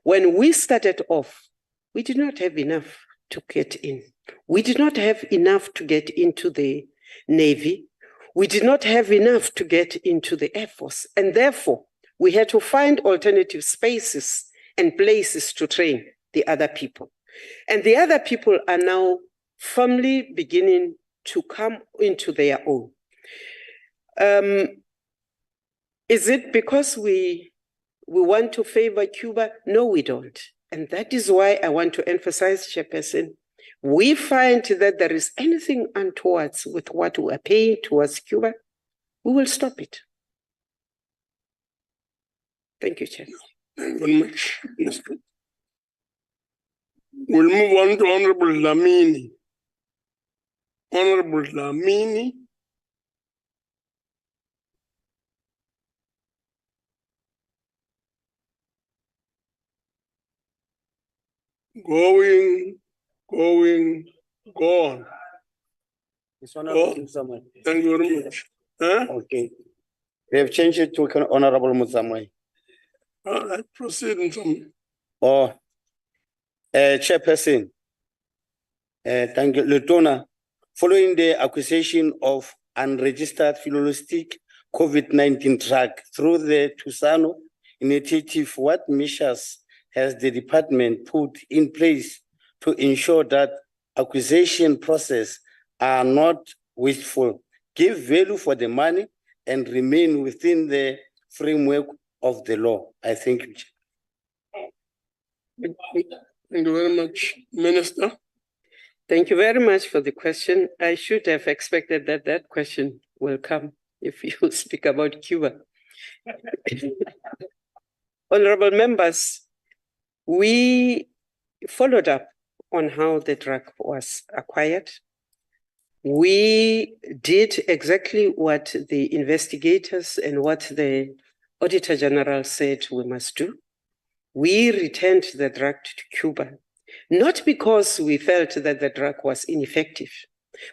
C: When we started off, we did not have enough to get in. We did not have enough to get into the Navy. We did not have enough to get into the Air Force. And therefore, we had to find alternative spaces and places to train the other people. And the other people are now firmly beginning to come into their own. Is it because we want to favor Cuba? No, we don't. And that is why I want to emphasize, Chairperson, we find that there is anything untoward with what we are paying towards Cuba, we will stop it. Thank you, Chair.
B: Thank you very much, Minister. We'll move on to Honorable Lamini. Honorable Lamini. Going, go on.
K: It's Honorable Mutsamai.
B: Thank you very much. Huh?
K: Okay. We have changed it to Honorable Mutsamai.
B: All right, proceed in some.
K: Oh, Chairperson, thank you, Lieutenant. Following the acquisition of unregistered philosophic COVID-19 drug through the Tusano initiative, what measures has the department put in place to ensure that acquisition process are not wasteful, give value for the money, and remain within the framework of the law? I thank you.
B: Thank you very much, Minister.
C: Thank you very much for the question. I should have expected that that question will come if you speak about Cuba. Honorable members, we followed up on how the drug was acquired. We did exactly what the investigators and what the Auditor General said we must do. We returned the drug to Cuba, not because we felt that the drug was ineffective,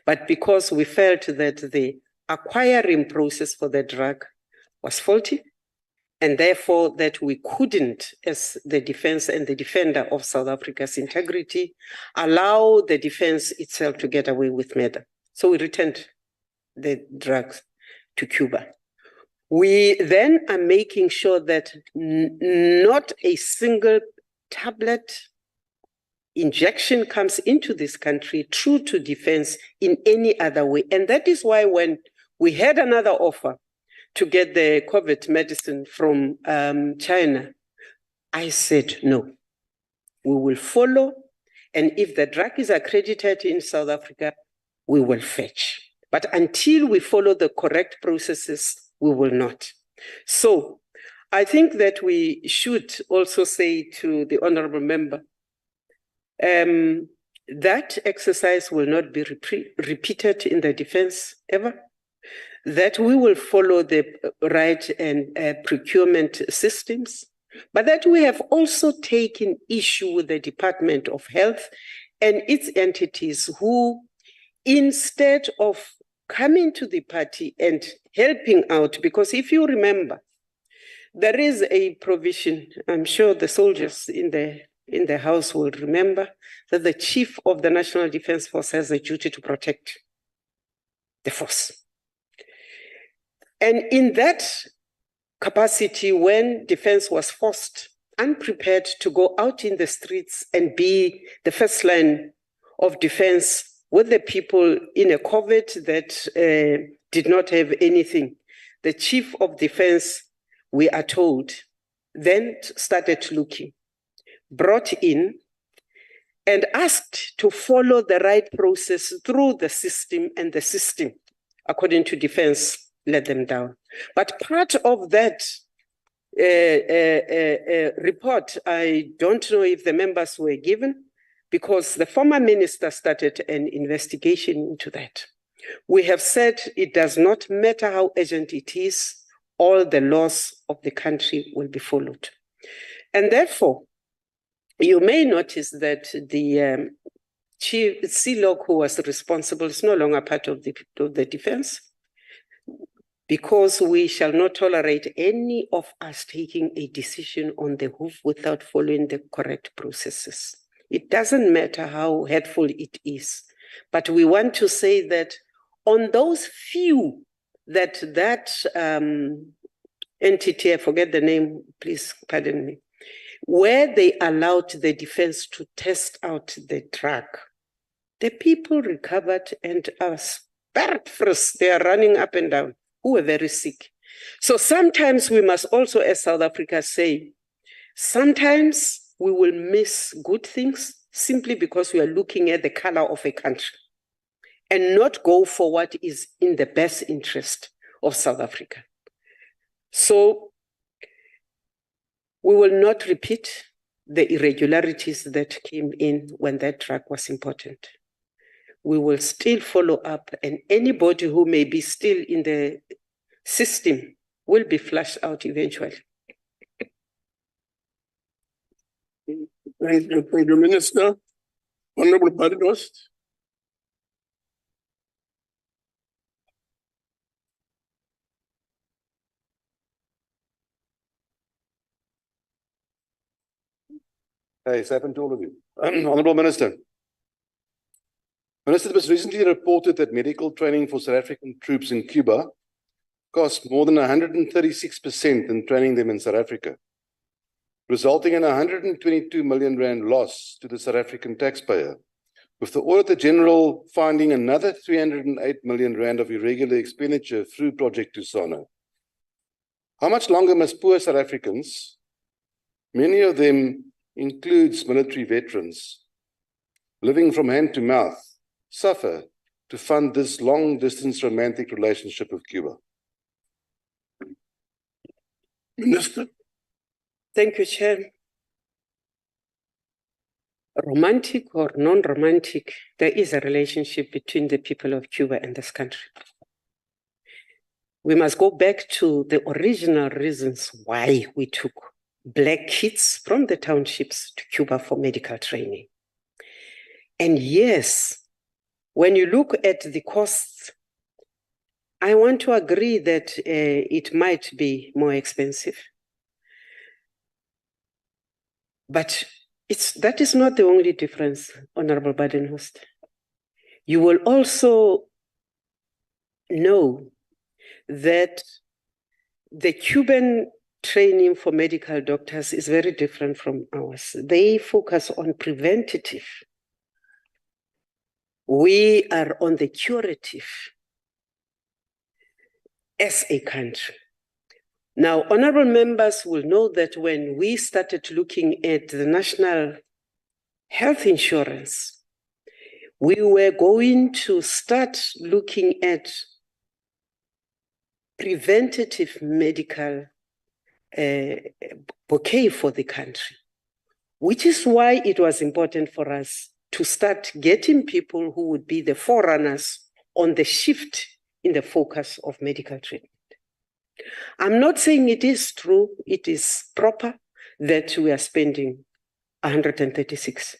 C: but because we felt that the acquiring process for the drug was faulty, and therefore that we couldn't, as the defense and the defender of South Africa's integrity, allow the defense itself to get away with murder. So we returned the drugs to Cuba. We then are making sure that not a single tablet injection comes into this country true to defense in any other way. And that is why when we had another offer to get the COVID medicine from China, I said, no, we will follow. And if the drug is accredited in South Africa, we will fetch. But until we follow the correct processes, we will not. So I think that we should also say to the honorable member, that exercise will not be repeated in the defense ever, that we will follow the right and procurement systems, but that we have also taken issue with the Department of Health and its entities who instead of coming to the party and helping out, because if you remember, there is a provision, I'm sure the soldiers in the House will remember, that the Chief of the National Defence Force has a duty to protect the force. And in that capacity, when defense was forced, unprepared to go out in the streets and be the first line of defense with the people in a COVID that did not have anything, the Chief of Defense, we are told, then started looking, brought in, and asked to follow the right process through the system, and the system, according to defense, let them down. But part of that report, I don't know if the members were given, because the former minister started an investigation into that. We have said it does not matter how urgent it is, all the laws of the country will be followed. And therefore, you may notice that the Chief CLOC, who was responsible, is no longer part of the defense, because we shall not tolerate any of us taking a decision on the hoof without following the correct processes. It doesn't matter how hurtful it is, but we want to say that on those few that entity, I forget the name, please pardon me, where they allowed the defense to test out the drug, the people recovered and are spared first. They are running up and down, who were very sick. So sometimes we must also, as South Africa, say, sometimes we will miss good things simply because we are looking at the color of a country and not go for what is in the best interest of South Africa. So we will not repeat the irregularities that came in when that drug was important. We will still follow up, and anybody who may be still in the system will be flushed out eventually.
B: Thank you, Minister. Honorable Pardos.
E: Hey, it's happened to all of you. Honorable Minister. Minister, it was recently reported that medical training for South African troops in Cuba cost more than 136% in training them in South Africa, resulting in 122 million rand loss to the South African taxpayer, with the Auditor General finding another 308 million rand of irregular expenditure through Project Tusano. How much longer must poor South Africans, many of them includes military veterans, living from hand to mouth, suffer to fund this long-distance romantic relationship with Cuba?
B: Minister.
C: Thank you, Chair. Romantic or non-romantic, there is a relationship between the people of Cuba and this country. We must go back to the original reasons why we took Black kids from the townships to Cuba for medical training. And yes, when you look at the costs, I want to agree that it might be more expensive. But that is not the only difference, Honorable Badenhorst. You will also know that the Cuban training for medical doctors is very different from ours. They focus on preventative. We are on the curative as a country. Now, honorable members will know that when we started looking at the national health insurance, we were going to start looking at preventative medical bouquet for the country, which is why it was important for us to start getting people who would be the forerunners on the shift in the focus of medical treatment. I'm not saying it is true, it is proper that we are spending 136%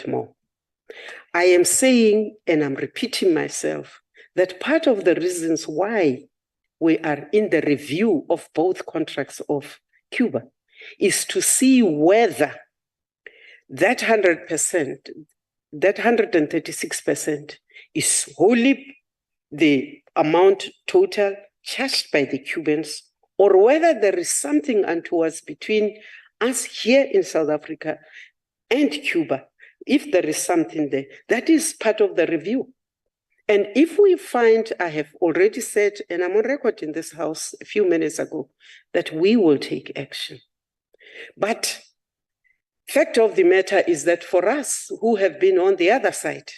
C: more. I am saying, and I'm repeating myself, that part of the reasons why we are in the review of both contracts of Cuba is to see whether that 100%, that 136% is wholly the amount total charged by the Cubans, or whether there is something untoward between us here in South Africa and Cuba. If there is something there, that is part of the review. And if we find, I have already said, and I'm on record in this house a few minutes ago, that we will take action. But fact of the matter is that for us who have been on the other side,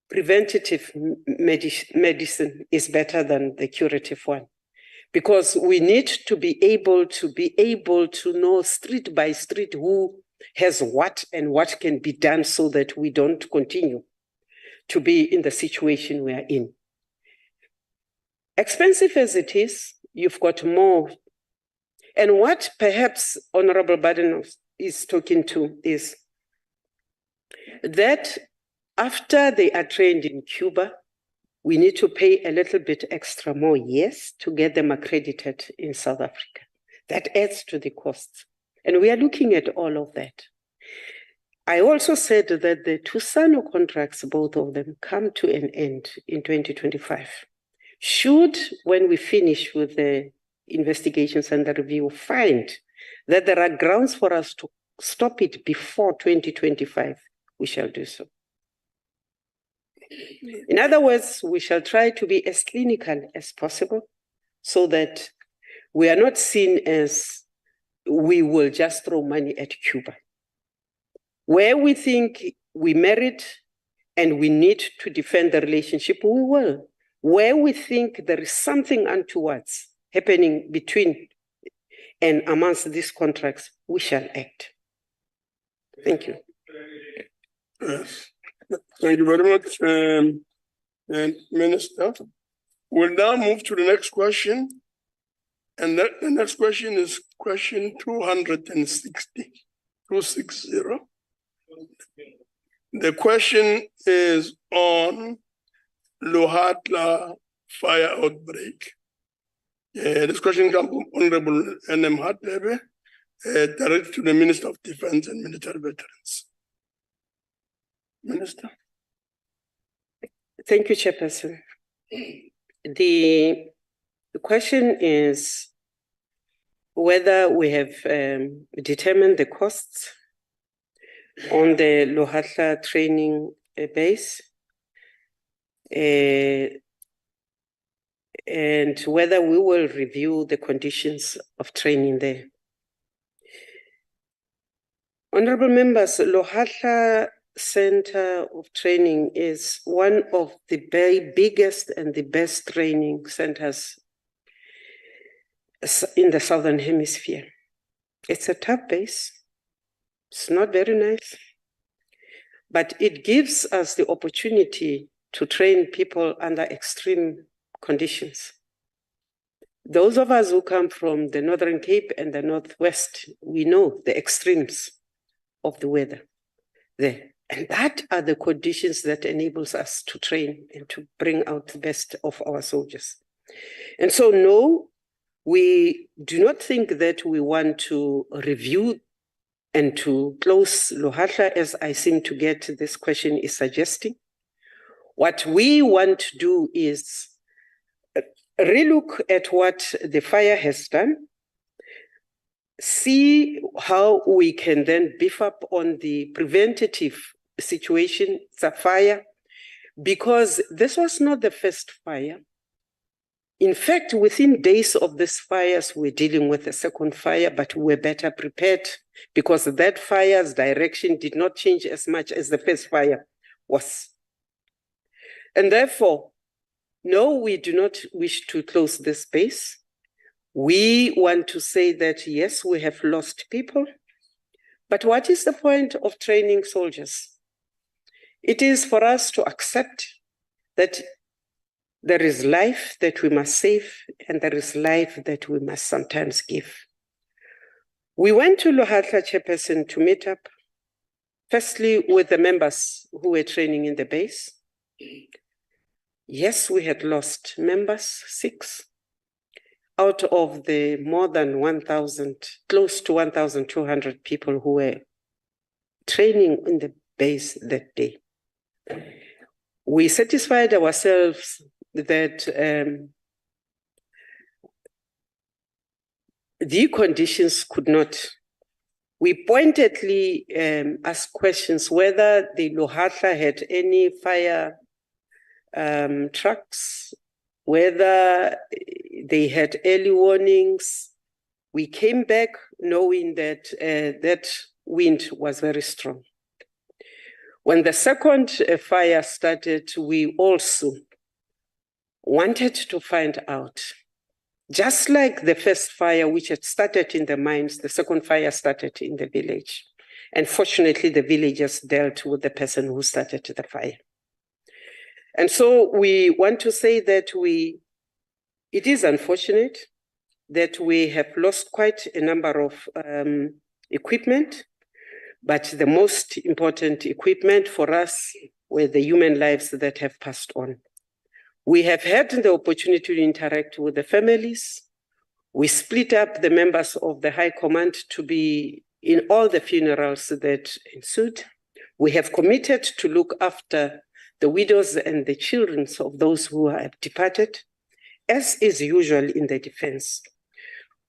C: preventative medicine is better than the curative one, because we need to be able to know street by street who has what and what can be done so that we don't continue to be in the situation we are in. Expensive as it is, you've got more. And what perhaps Honorable Baden is talking to is that after they are trained in Cuba, we need to pay a little bit extra more, yes, to get them accredited in South Africa. That adds to the costs. And we are looking at all of that. I also said that the Tusano contracts, both of them, come to an end in 2025. Should, when we finish with the investigations and the review, find that there are grounds for us to stop it before 2025, we shall do so. In other words, we shall try to be as clinical as possible so that we are not seen as we will just throw money at Cuba. Where we think we merit and we need to defend the relationship, we will. Where we think there is something untoward happening between and amongst these contracts, we shall act. Thank you.
B: Yes. Thank you very much, and Minister. We'll now move to the next question. And the next question is question 260. The question is on Lohatla fire outbreak. This question comes from Honorable N.M. Hatebe, directed to the Minister of Defense and Military Veterans. Minister.
C: Thank you, Chairperson. The question is whether we have determined the costs on the Lohatla training base and whether we will review the conditions of training there. Honorable members, Lohatla Center of Training is one of the very biggest and the best training centers in the Southern Hemisphere. It's a tough base. It's not very nice, but it gives us the opportunity to train people under extreme conditions. Those of us who come from the Northern Cape and the Northwest, we know the extremes of the weather there. And that are the conditions that enables us to train and to bring out the best of our soldiers. And so, no, we do not think that we want to review and to close Lohatla, as I seem to get this question is suggesting. What we want to do is relook at what the fire has done, see how we can then beef up on the preventative situation, it's a fire, because this was not the first fire. In fact, within days of this fires, we're dealing with a second fire, but we were better prepared because that fire's direction did not change as much as the first fire was. And therefore, no, we do not wish to close this base. We want to say that, yes, we have lost people, but what is the point of training soldiers? It is for us to accept that there is life that we must save and there is life that we must sometimes give. We went to Lohatla, Chairperson, to meet up Firstly, with the members who were training in the base. Yes, we had lost members, 6, out of the more than 1,000, close to 1,200 people who were training in the base that day. We satisfied ourselves that the conditions could not. We pointedly asked questions whether the Lohahla had any fire trucks, whether they had early warnings. We came back knowing that that wind was very strong. When the second fire started, we also wanted to find out, just like the first fire, which had started in the mines, the second fire started in the village. And fortunately, the villagers dealt with the person who started the fire. And so we want to say that it is unfortunate that we have lost quite a number of equipment, but the most important equipment for us were the human lives that have passed on. We have had the opportunity to interact with the families. We split up the members of the High Command to be in all the funerals that ensued. We have committed to look after the widows and the children of those who have departed, as is usual in the defense.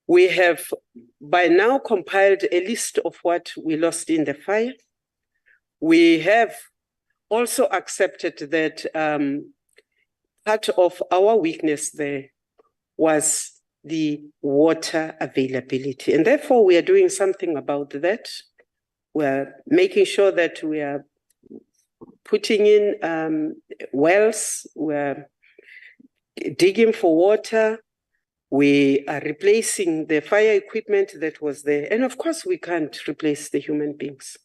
C: We have by now compiled a list of what we lost in the fire. We have also accepted that part of our weakness there was the water availability. And therefore, we are doing something about that. We're making sure that we are putting in wells, we're digging for water, we are replacing the fire equipment that was there. And of course, we can't replace the human beings,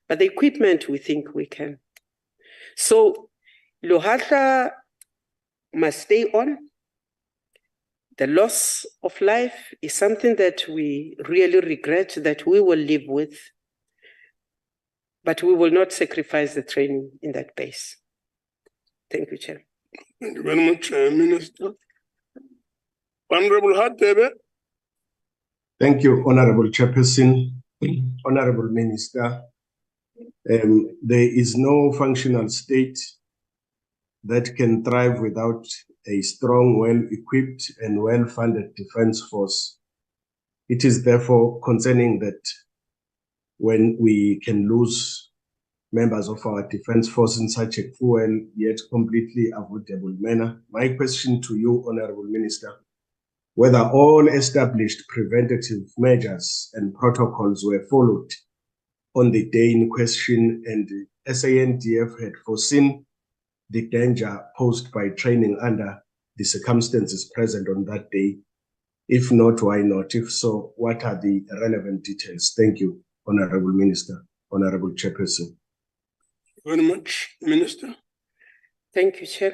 C: but the equipment we think we can. So Lohahla must stay on. The loss of life is something that we really regret, that we will live with, but we will not sacrifice the training in that base. Thank you, Chair.
B: Thank you very much, Minister. Honorable Hadebe.
I: Thank you, Honorable Chairperson. Honorable Minister, there is no functional state that can thrive without a strong, well-equipped and well-funded defense force. It is therefore concerning that when we can lose members of our defense force in such a cruel yet completely avoidable manner. My question to you, Honorable Minister, whether all established preventative measures and protocols were followed on the day in question, and SANDF had foreseen the danger posed by training under the circumstances present on that day. If not, why not? If so, what are the relevant details? Thank you, Honorable Minister, Honorable Chairperson.
B: Very much, Minister.
C: Thank you, Chair.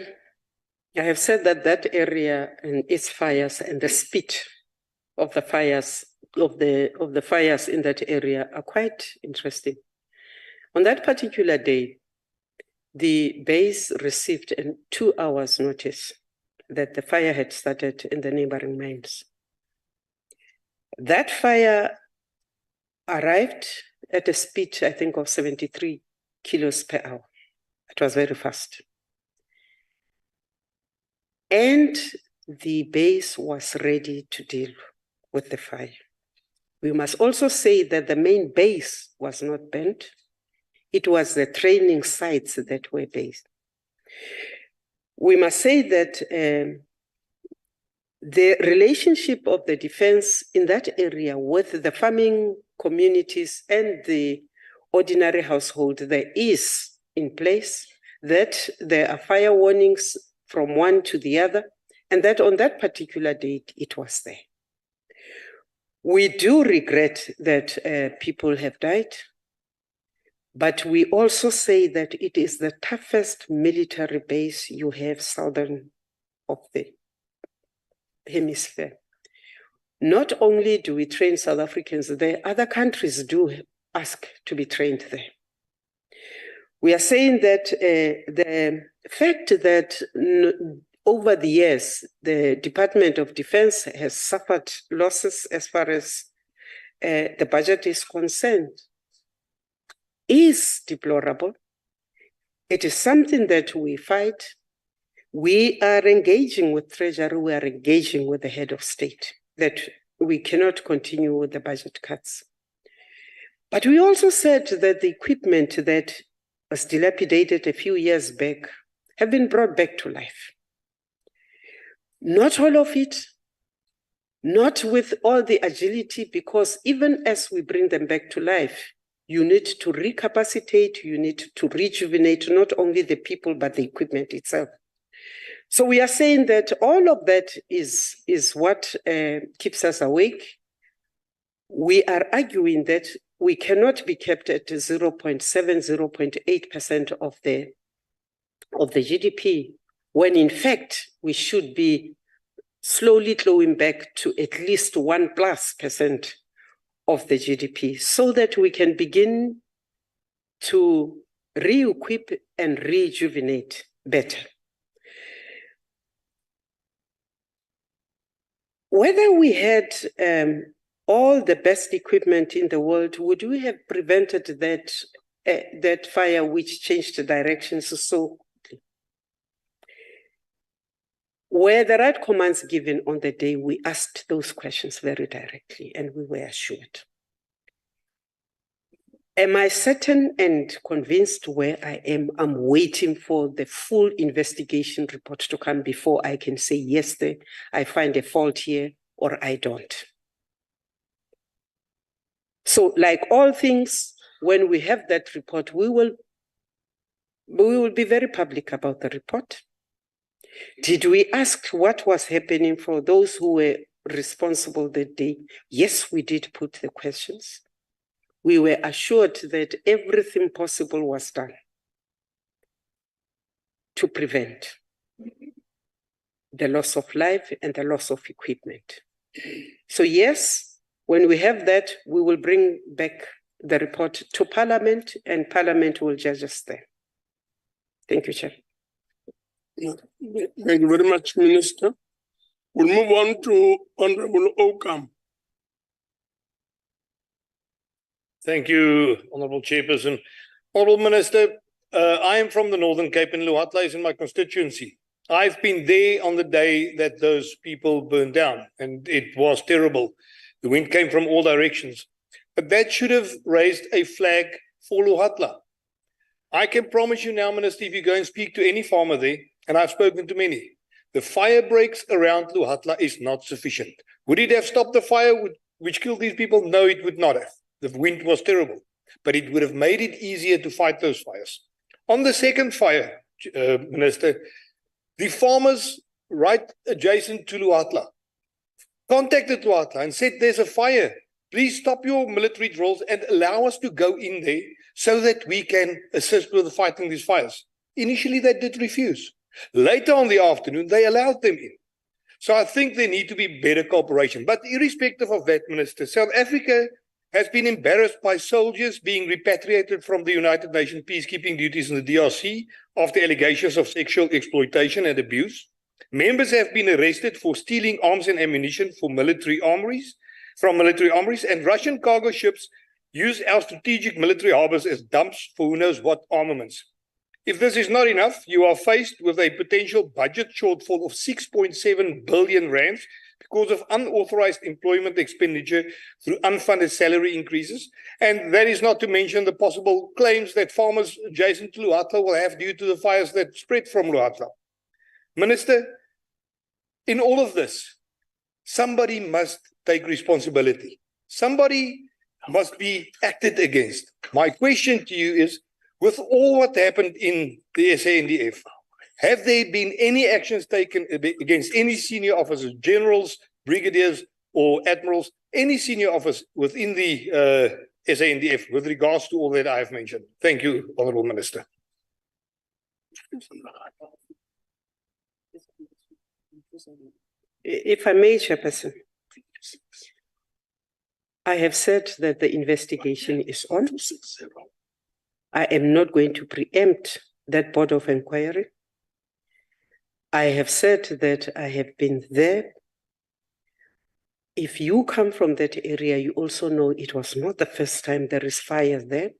C: I have said that that area and its fires and the speed of the fires of the fires in that area are quite interesting. On that particular day, the base received a 2 hours notice that the fire had started in the neighboring mines. That fire arrived at a speed, I think, of 73 kilos per hour. It was very fast. And the base was ready to deal with the fire. We must also say that the main base was not burnt. It was the training sites that were based. We must say that the relationship of the defense in that area with the farming communities and the ordinary household there is in place, that there are fire warnings from one to the other, and that on that particular date, it was there. We do regret that people have died, but we also say that it is the toughest military base you have southern of the hemisphere. Not only do we train South Africans there, other countries do ask to be trained there. We are saying that the fact that over the years, the Department of Defense has suffered losses as far as the budget is concerned is deplorable. It is something that we fight. We are engaging with Treasury, we are engaging with the head of state that we cannot continue with the budget cuts. But we also said that the equipment that was dilapidated a few years back have been brought back to life. Not all of it, not with all the agility, because even as we bring them back to life, you need to recapacitate, you need to rejuvenate not only the people, but the equipment itself. So we are saying that all of that is what keeps us awake. We are arguing that we cannot be kept at 0.7, 0.8% of the GDP, when in fact we should be slowly clawing back to at least 1+% of the GDP, so that we can begin to re-equip and rejuvenate better. Whether we had all the best equipment in the world, would we have prevented that fire which changed the directions so quickly? Were the right commands given on the day? We asked those questions very directly and we were assured. Am I certain and convinced where I am? I'm waiting for the full investigation report to come before I can say, yes, I find a fault here or I don't. So like all things, when we have that report, we will be very public about the report. Did we ask what was happening for those who were responsible that day? Yes, we did put the questions. We were assured that everything possible was done to prevent the loss of life and the loss of equipment. So yes, when we have that, we will bring back the report to Parliament and Parliament will judge us there. Thank you, Chair.
B: Thank you very much, Minister. We'll move on to Honorable Okam.
L: Thank you, Honorable Chairperson. Honorable Minister, I am from the Northern Cape and Luhatla is in my constituency. I've been there on the day that those people burned down and it was terrible. The wind came from all directions. But that should have raised a flag for Luhatla. I can promise you now, Minister, if you go and speak to any farmer there, and I've spoken to many, the fire breaks around Luhatla is not sufficient. Would it have stopped the fire which killed these people? No, it would not have. The wind was terrible, but it would have made it easier to fight those fires. On the second fire, Minister, the farmers right adjacent to Luhatla contacted Luhatla and said, there's a fire. Please stop your military drills and allow us to go in there so that we can assist with fighting these fires. Initially, they did refuse. Later on the afternoon, they allowed them in. So I think there need to be better cooperation. But irrespective of that, Minister, South Africa has been embarrassed by soldiers being repatriated from the United Nations peacekeeping duties in the DRC after allegations of sexual exploitation and abuse. Members have been arrested for stealing arms and ammunition from military armories, and Russian cargo ships use our strategic military harbors as dumps for who knows what armaments. If this is not enough, you are faced with a potential budget shortfall of 6.7 billion rands because of unauthorized employment expenditure through unfunded salary increases. And that is not to mention the possible claims that farmers adjacent to Luhatla will have due to the fires that spread from Luhatla. Minister, in all of this, somebody must take responsibility. Somebody must be acted against. My question to you is, with all what happened in the SANDF, have there been any actions taken against any senior officers, generals, brigadiers, or admirals, any senior officer within the SANDF with regards to all that I have mentioned? Thank you, Honourable Minister.
C: If I may, Chairperson, I have said that the investigation is on. I am not going to preempt that board of inquiry. I have said that I have been there. If you come from that area, you also know it was not the first time there is fire there.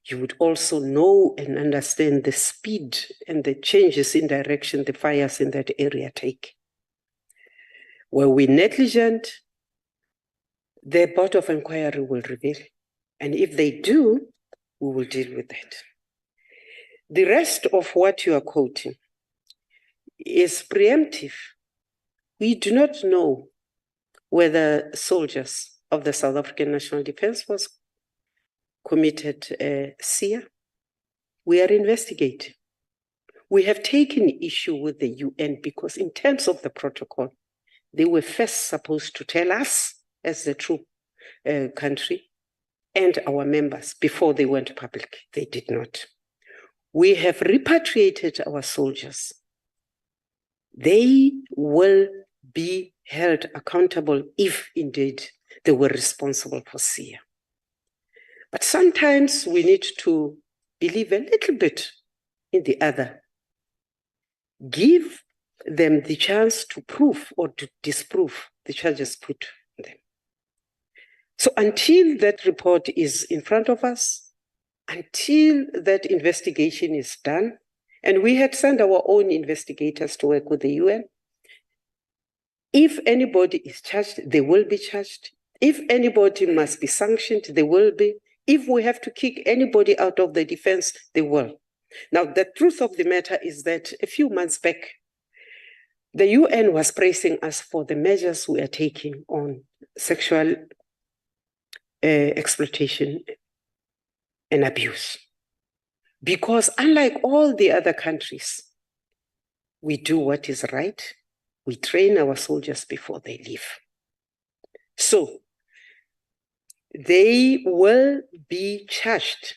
C: You would also know and understand the speed and the changes in direction the fires in that area take. Were we negligent, the board of inquiry will reveal. And if they do, we will deal with that. The rest of what you are quoting is preemptive. We do not know whether soldiers of the South African National Defence Force committed SIA. We are investigating. We have taken issue with the UN because in terms of the protocol, they were first supposed to tell us as the true country and our members before they went public. They did not. We have repatriated our soldiers. They will be held accountable if indeed they were responsible for SIA. But sometimes we need to believe a little bit in the other. Give them the chance to prove or to disprove the charges put on them. So until that report is in front of us, until that investigation is done, and we had sent our own investigators to work with the UN, if anybody is charged, they will be charged. If anybody must be sanctioned, they will be. If we have to kick anybody out of the defense, they will. Now, the truth of the matter is that a few months back, the UN was praising us for the measures we are taking on sexual exploitation and abuse. Because unlike all the other countries, we do what is right. We train our soldiers before they leave. So they will be charged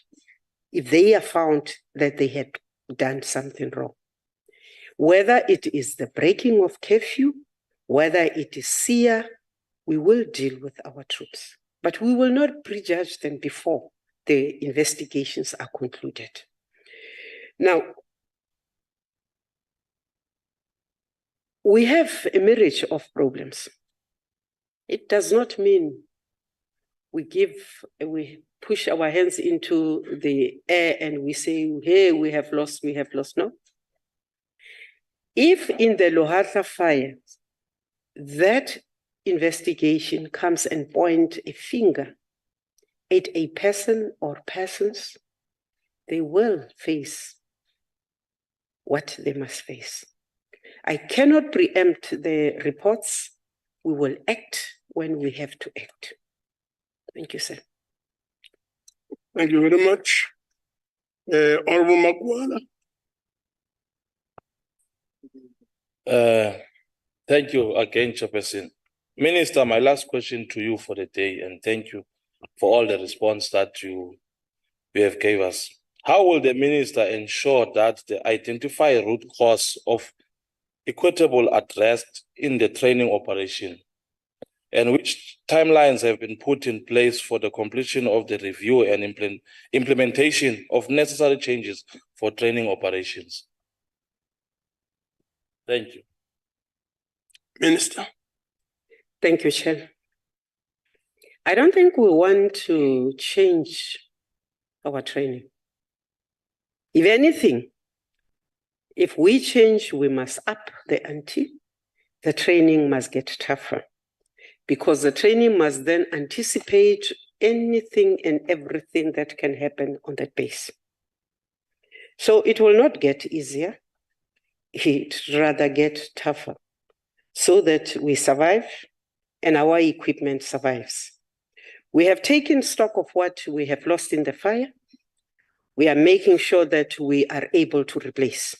C: if they are found that they had done something wrong. Whether it is the breaking of curfew, whether it is SIA, we will deal with our troops. But we will not prejudge them before the investigations are concluded. Now, we have a myriad of problems. It does not mean we push our hands into the air and we say, hey, we have lost. No. If in the Lohata fire, that investigation comes and point a finger at a person or persons, they will face what they must face. I cannot preempt the reports. We will act when we have to act. Thank you, sir.
B: Thank you very much. Honorable Magwala.
F: Thank you again, Chairperson. Minister, my last question to you for the day, and thank you for all the response that you have gave us. How will the minister ensure that the identified root cause of equitable address in the training operation, and which timelines have been put in place for the completion of the review and implementation of necessary changes for training operations? Thank you.
B: Minister.
C: Thank you, Chair. I don't think we want to change our training. If anything, if we change, we must up the ante. The training must get tougher because the training must then anticipate anything and everything that can happen on that base. So it will not get easier. It rather get tougher so that we survive and our equipment survives. We have taken stock of what we have lost in the fire. We are making sure that we are able to replace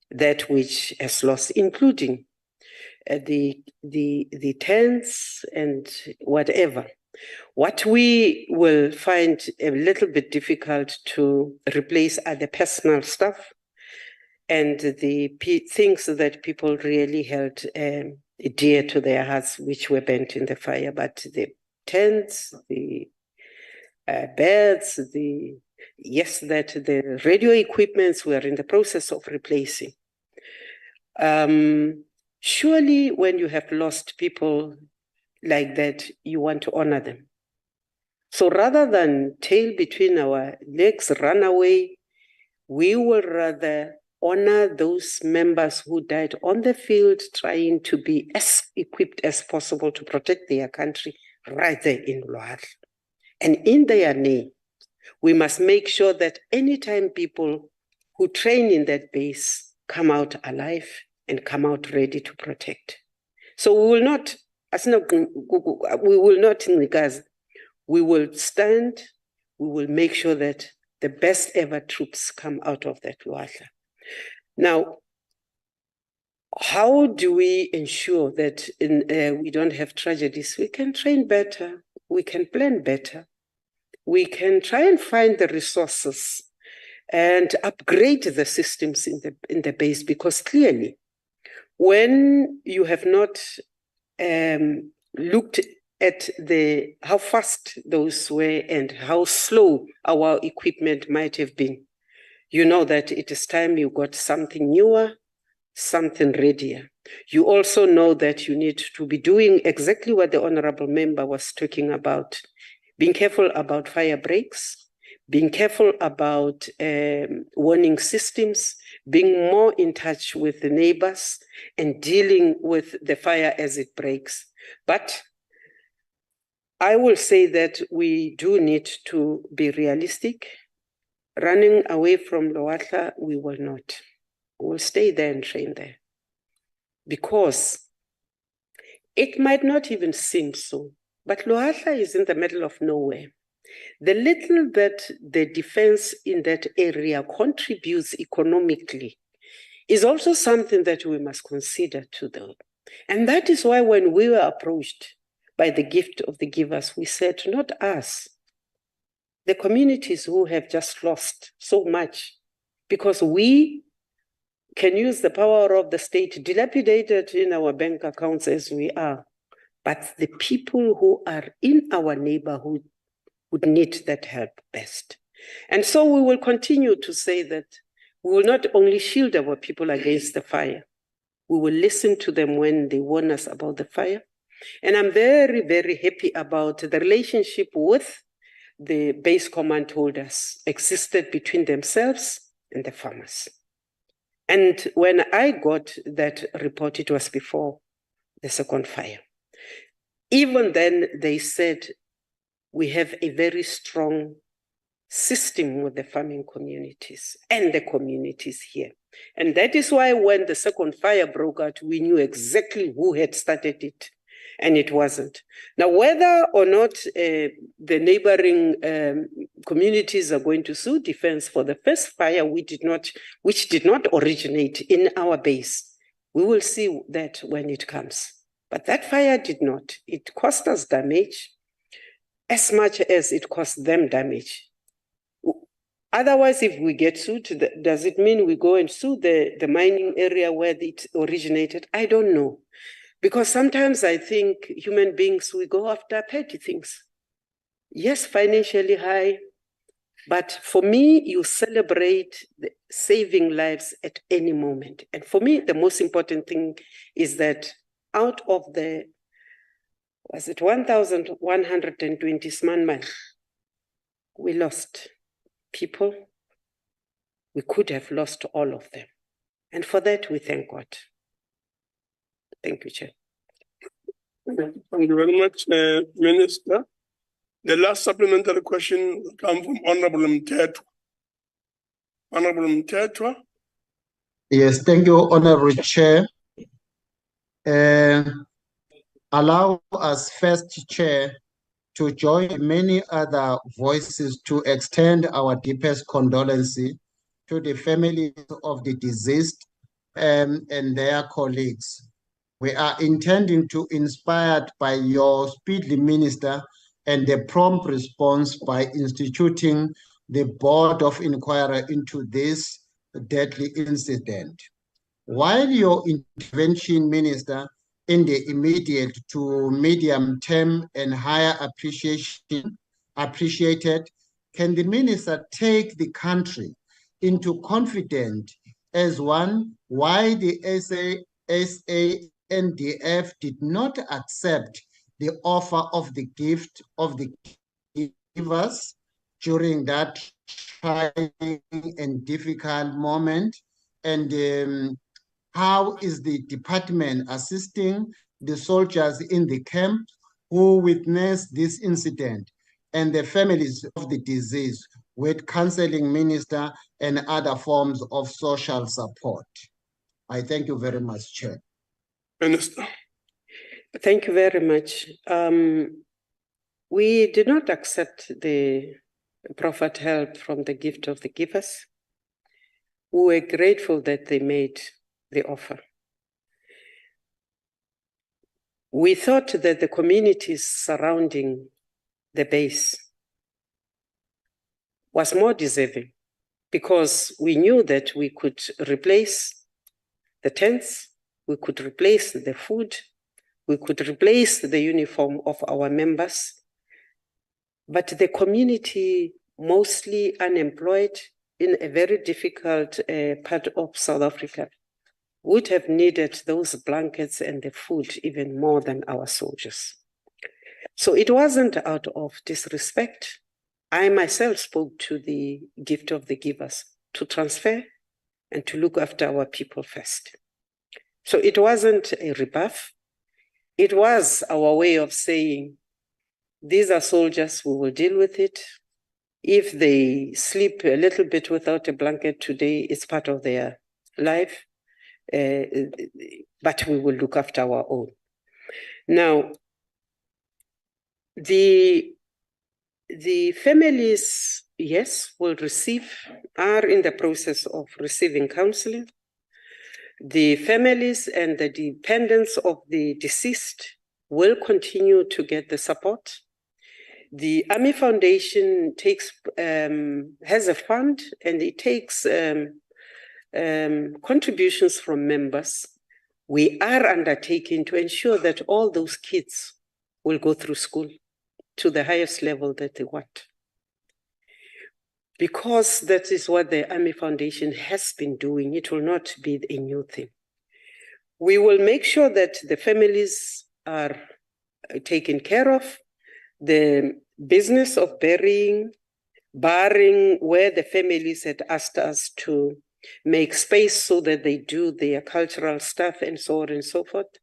C: that which has lost, including the tents and whatever. What we will find a little bit difficult to replace are the personal stuff and the things that people really held dear to their hearts, which were burnt in the fire. But the tents, the beds, the yes, that the radio equipments were in the process of replacing. Surely when you have lost people like that, you want to honor them. So rather than tail between our legs, run away, we will rather honor those members who died on the field trying to be as equipped as possible to protect their country right there in Loadla. And in their name, we must make sure that anytime people who train in that base come out alive and come out ready to protect. So we will not, we will stand, we will make sure that the best ever troops come out of that Loadla. Now, how do we ensure that we don't have tragedies? We can train better, we can plan better, we can try and find the resources and upgrade the systems in the base, because clearly, when you have not looked at how fast those were and how slow our equipment might have been, you know that it is time you got something newer, something readier. You also know that you need to be doing exactly what the honorable member was talking about, being careful about fire breaks, being careful about warning systems, being more in touch with the neighbors and dealing with the fire as it breaks. But I will say that we do need to be realistic. Running away from Loadla, we will not. We'll stay there and train there. Because it might not even seem so, but Loadla is in the middle of nowhere. The little that the defense in that area contributes economically is also something that we must consider to them. And that is why when we were approached by the gift of the givers, we said, not us, the communities who have just lost so much, because we can use the power of the state, dilapidated in our bank accounts as we are, but the people who are in our neighborhood would need that help best. And so we will continue to say that we will not only shield our people against the fire, we will listen to them when they warn us about the fire. And I'm very, very happy about the relationship with the base command holders existed between themselves and the farmers. And when I got that report, it was before the second fire. Even then, they said, we have a very strong system with the farming communities and the communities here. And that is why when the second fire broke out, we knew exactly who had started it, and it wasn't. Now, whether or not the neighboring communities are going to sue defense for the first fire, which did not originate in our base, we will see that when it comes. But that fire did not. It cost us damage as much as it cost them damage. Otherwise, if we get sued, does it mean we go and sue the mining area where it originated? I don't know. Because sometimes I think human beings, we go after petty things. Yes, financially high, but for me, you celebrate saving lives at any moment. And for me, the most important thing is that out of the, was it 1,120 Smanman, we lost people. We could have lost all of them. And for that, we thank God. Thank you, Chair.
B: Thank you very much, Minister. The last supplementary question will come from Honorable Mtetwa. Honorable Mtetwa.
M: Yes, thank you, Honorable Chair. Allow us first, Chair, to join many other voices to extend our deepest condolences to the families of the deceased and their colleagues. We are intending to, inspired by your speedily, Minister, and the prompt response by instituting the Board of Inquiry into this deadly incident. While your intervention, Minister, in the immediate to medium term and higher appreciated, can the minister take the country into confidence as one why the SANDF did not accept the offer of the gift of the givers during that trying and difficult moment? And how is the department assisting the soldiers in the camp who witnessed this incident and the families of the deceased with counseling minister and other forms of social support? I thank you very much, Chair.
B: Minister.
C: Thank you very much. We did not accept the proffered help from the gift of the givers. We were grateful that they made the offer. We thought that the communities surrounding the base was more deserving because we knew that we could replace the tents, we could replace the food, we could replace the uniform of our members. But the community, mostly unemployed in a very difficult part of South Africa, would have needed those blankets and the food even more than our soldiers. So it wasn't out of disrespect. I myself spoke to the gift of the givers to transfer and to look after our people first. So it wasn't a rebuff. It was our way of saying, these are soldiers, we will deal with it. If they sleep a little bit without a blanket today, it's part of their life. But we will look after our own. Now, the families, yes, are in the process of receiving counseling. The families and the dependents of the deceased will continue to get the support. The Army Foundation has a fund, and it takes contributions from members. We are undertaking to ensure that all those kids will go through school to the highest level that they want. Because that is what the Army Foundation has been doing, it will not be a new thing. We will make sure that the families are taken care of. The business of burying, barring where the families had asked us to make space so that they do their cultural stuff and so on and so forth,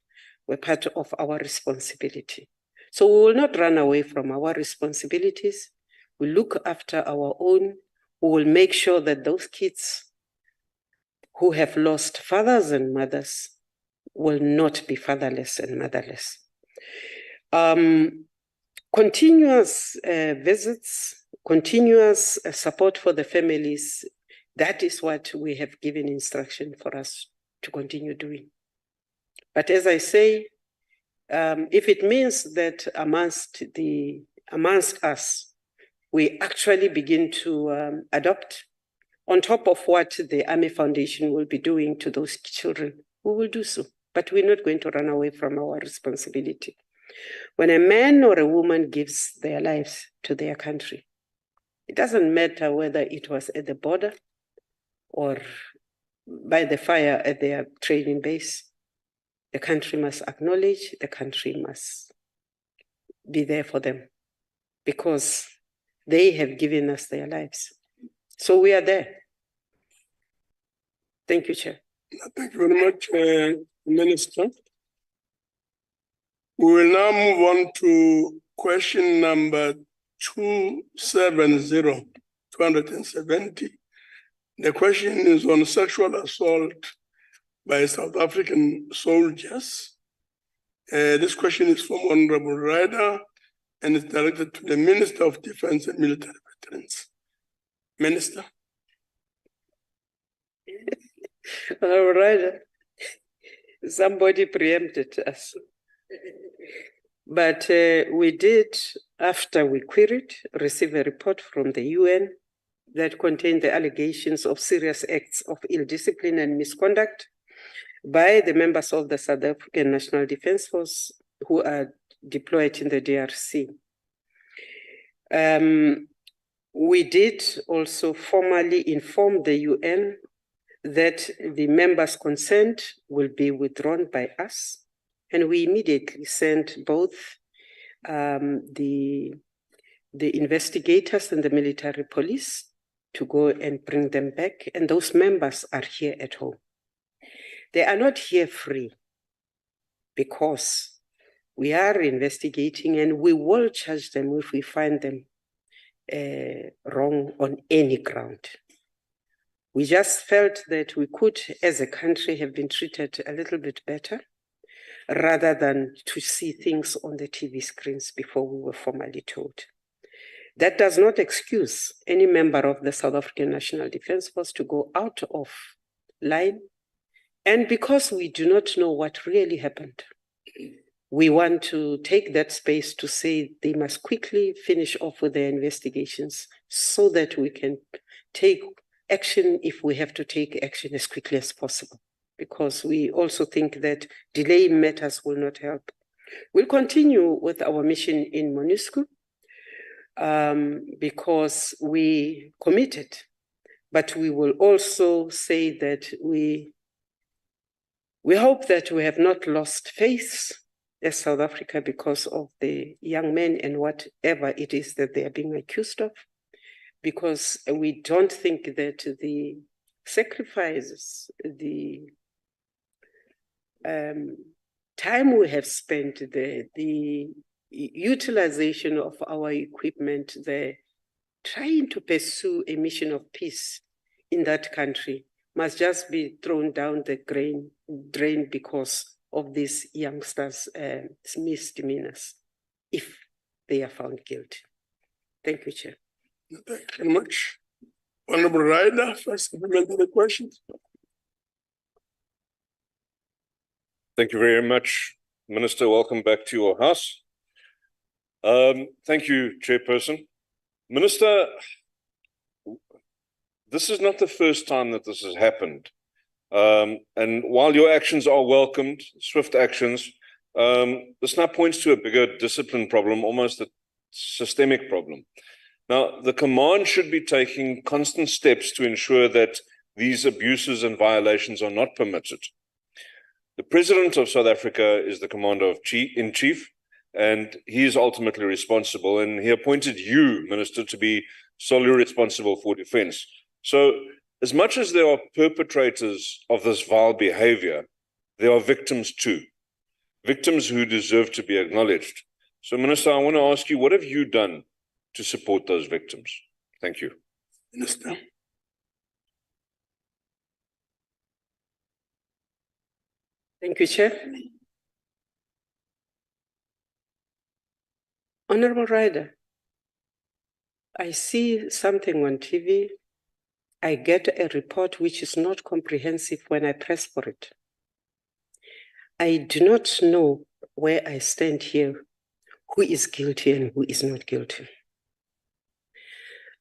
C: were part of our responsibility. So we will not run away from our responsibilities. We look after our own. We will make sure that those kids who have lost fathers and mothers will not be fatherless and motherless. Continuous visits, continuous support for the families, that is what we have given instruction for us to continue doing. But as I say, if it means that amongst us, we actually begin to adopt on top of what the Army Foundation will be doing to those children, we will do so. But we're not going to run away from our responsibility. When a man or a woman gives their lives to their country, it doesn't matter whether it was at the border or by the fire at their training base. The country must acknowledge, the country must be there for them because they have given us their lives. So we are there. Thank you, Chair.
B: Thank you very much, Minister. We will now move on to question number 270. The question is on sexual assault by South African soldiers. This question is from Honorable Ryder and is directed to the Minister of Defense and Military Veterans. Minister.
C: Honorable Ryder, somebody preempted us. But we did, after we queried, receive a report from the UN that contained the allegations of serious acts of ill discipline and misconduct by the members of the South African National Defence Force who are deployed in the DRC. We did also formally inform the UN that the members' consent will be withdrawn by us, and we immediately sent both the investigators and the military police to go and bring them back, and those members are here at home. They are not here free because we are investigating and we will charge them if we find them wrong on any ground. We just felt that we could, as a country, have been treated a little bit better rather than to see things on the TV screens before we were formally told. That does not excuse any member of the South African National Defence Force to go out of line. And because we do not know what really happened, we want to take that space to say they must quickly finish off with their investigations so that we can take action if we have to take action as quickly as possible, because we also think that delaying matters will not help. We'll continue with our mission in MONUSCO because we committed, but we will also say that we hope that we have not lost faith as South Africa because of the young men and whatever it is that they are being accused of, because we don't think that the sacrifices, the time we have spent, the utilization of our equipment, the trying to pursue a mission of peace in that country must just be thrown down the drain because of these youngsters' misdemeanors, if they are found guilty. Thank you, Chair.
B: Thank you very much. Honorable Ryder, first supplementary questions.
N: Thank you very much, Minister. Welcome back to your house. Thank you, Chairperson. Minister, this is not the first time that this has happened. And while your actions are welcomed, swift actions, this now points to a bigger discipline problem, almost a systemic problem. Now, the command should be taking constant steps to ensure that these abuses and violations are not permitted. The President of South Africa is the Commander-in-Chief, and he is ultimately responsible, and he appointed you, Minister, to be solely responsible for defense. So, as much as there are perpetrators of this vile behavior, there are victims too, victims who deserve to be acknowledged. So, Minister, I want to ask you, what have you done to support those victims? Thank you.
B: Minister.
C: Thank you, Chair. Honorable Ryder, I see something on TV. I get a report which is not comprehensive when I press for it. I do not know where I stand here, who is guilty and who is not guilty.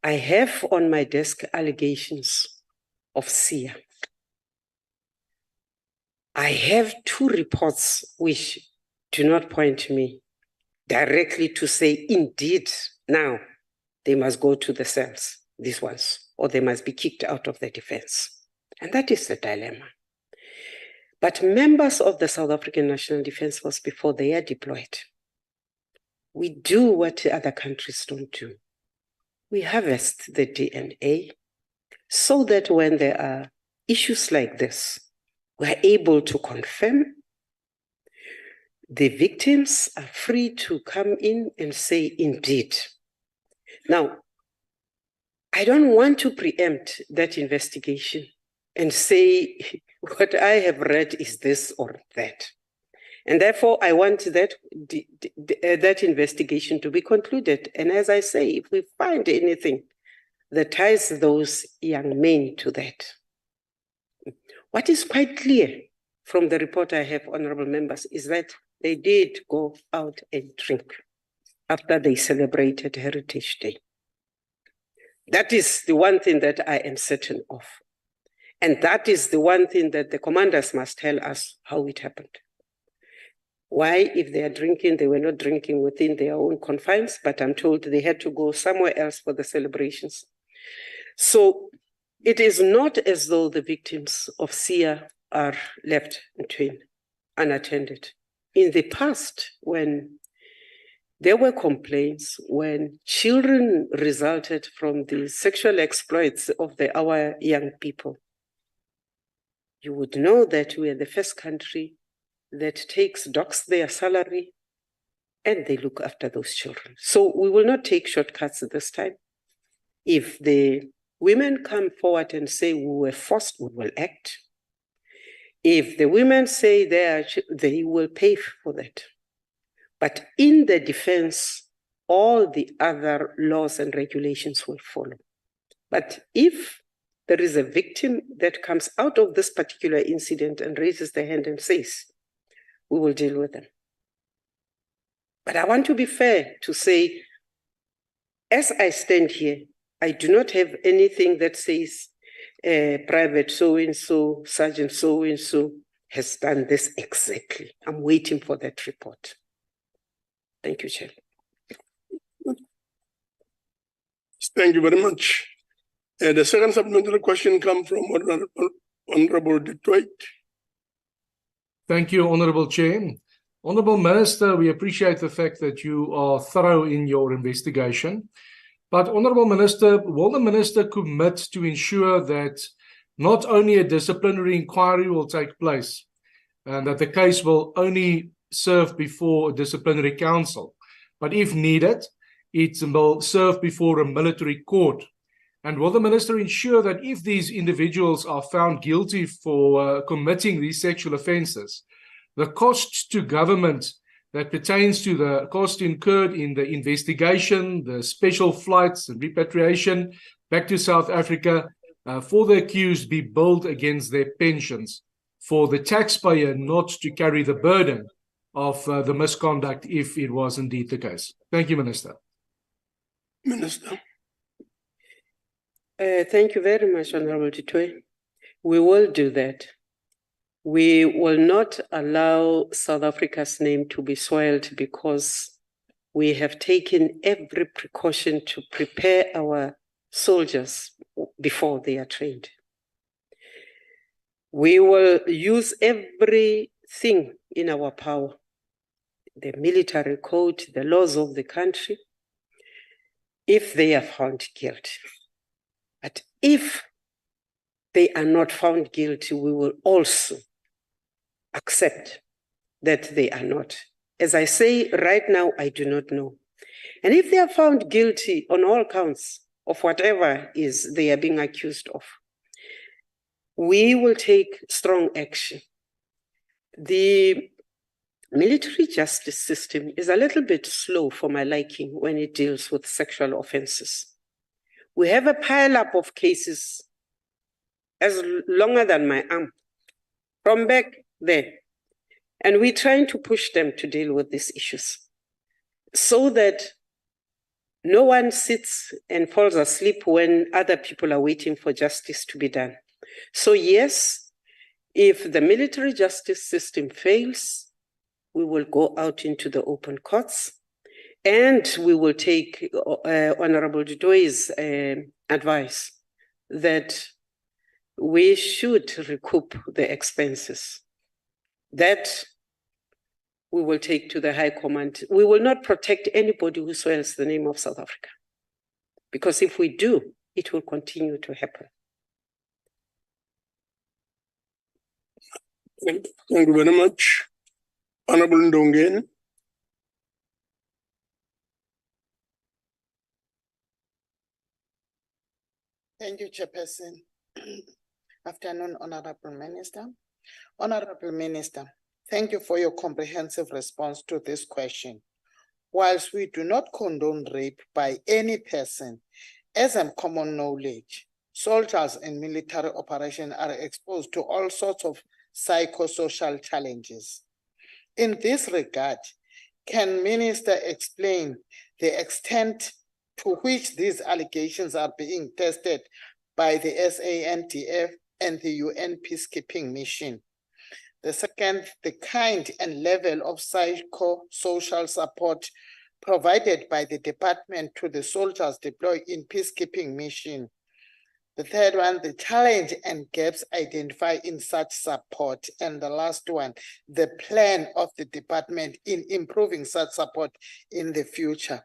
C: I have on my desk allegations of SIA. I have 2 reports which do not point me directly to say, indeed, now they must go to the cells, these ones, or they must be kicked out of the defense. And that is the dilemma. But members of the South African National Defence Force, before they are deployed, we do what other countries don't do. We harvest the DNA so that when there are issues like this, we are able to confirm. The victims are free to come in and say, indeed. Now, I don't want to preempt that investigation and say what I have read is this or that. And therefore, I want that, that investigation to be concluded. And as I say, if we find anything that ties those young men to that, what is quite clear from the report I have, honorable members, is that they did go out and drink after they celebrated Heritage Day. That is the one thing that I am certain of. And that is the one thing that the commanders must tell us how it happened. Why, if they are drinking, they were not drinking within their own confines, but I'm told they had to go somewhere else for the celebrations. So it is not as though the victims of SIA are left unattended. In the past, when there were complaints, when children resulted from the sexual exploits of our young people, you would know that we are the first country that docks their salary, and they look after those children. So we will not take shortcuts this time. If the women come forward and say we were forced, we will act. If the women say they will pay for that. But in the defense, all the other laws and regulations will follow. But if there is a victim that comes out of this particular incident and raises their hand and says, we will deal with them. But I want to be fair to say, as I stand here, I do not have anything that says Private so-and-so, Sergeant so-and-so has done this exactly. I'm waiting for that report. Thank you, Chair.
B: Thank you very much. The second supplementary question comes from Honorable Detroit.
G: Thank you, Honorable Chair. Honorable Minister, we appreciate the fact that you are thorough in your investigation. But Honorable Minister, will the Minister commit to ensure that not only a disciplinary inquiry will take place, and that the case will only serve before a disciplinary council, but if needed, it will serve before a military court? And will the Minister ensure that if these individuals are found guilty for committing these sexual offences, the costs to government that pertains to the cost incurred in the investigation, the special flights and repatriation back to South Africa for the accused be billed against their pensions, for the taxpayer not to carry the burden of the misconduct if it was indeed the case? Thank you, Minister.
B: Minister.
C: Thank you very much, Honorable Titoy. We will do that. We will not allow South Africa's name to be soiled because we have taken every precaution to prepare our soldiers before they are trained. We will use everything in our power, the military code, the laws of the country, if they are found guilty. But if they are not found guilty, we will also accept that they are not. As I say right now, I do not know. And if they are found guilty on all counts of whatever is they are being accused of, we will take strong action. The military justice system is a little bit slow for my liking when it deals with sexual offenses. We have a pile-up of cases as longer than my arm from back there. And we're trying to push them to deal with these issues so that no one sits and falls asleep when other people are waiting for justice to be done. So yes, if the military justice system fails, we will go out into the open courts and we will take Honorable Dudoy's advice that we should recoup the expenses. That we will take to the High Command. We will not protect anybody who soils the name of South Africa, because if we do, it will continue to happen.
B: Thank you very much. Honorable Ndongeni.
O: Thank you, Chairperson. Afternoon, Honorable Minister. Honorable Minister, thank you for your comprehensive response to this question. Whilst we do not condone rape by any person, as a common knowledge, soldiers in military operations are exposed to all sorts of psychosocial challenges. In this regard, can Minister explain the extent to which these allegations are being tested by the SANDF and the UN peacekeeping mission? The second, the kind and level of psychosocial support provided by the department to the soldiers deployed in peacekeeping mission. The third one, the challenge and gaps identified in such support. And the last one, the plan of the department in improving such support in the future.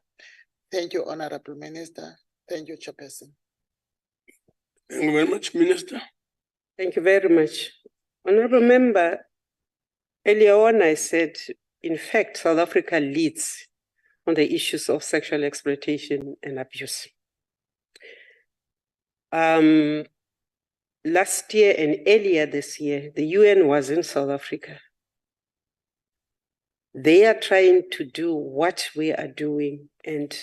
O: Thank you, Honorable Minister. Thank you, Chairperson.
B: Thank you very much, Minister.
C: Thank you very much. Honorable Member, earlier on I said, in fact, South Africa leads on the issues of sexual exploitation and abuse. Last year and earlier this year, the UN was in South Africa. They are trying to do what we are doing and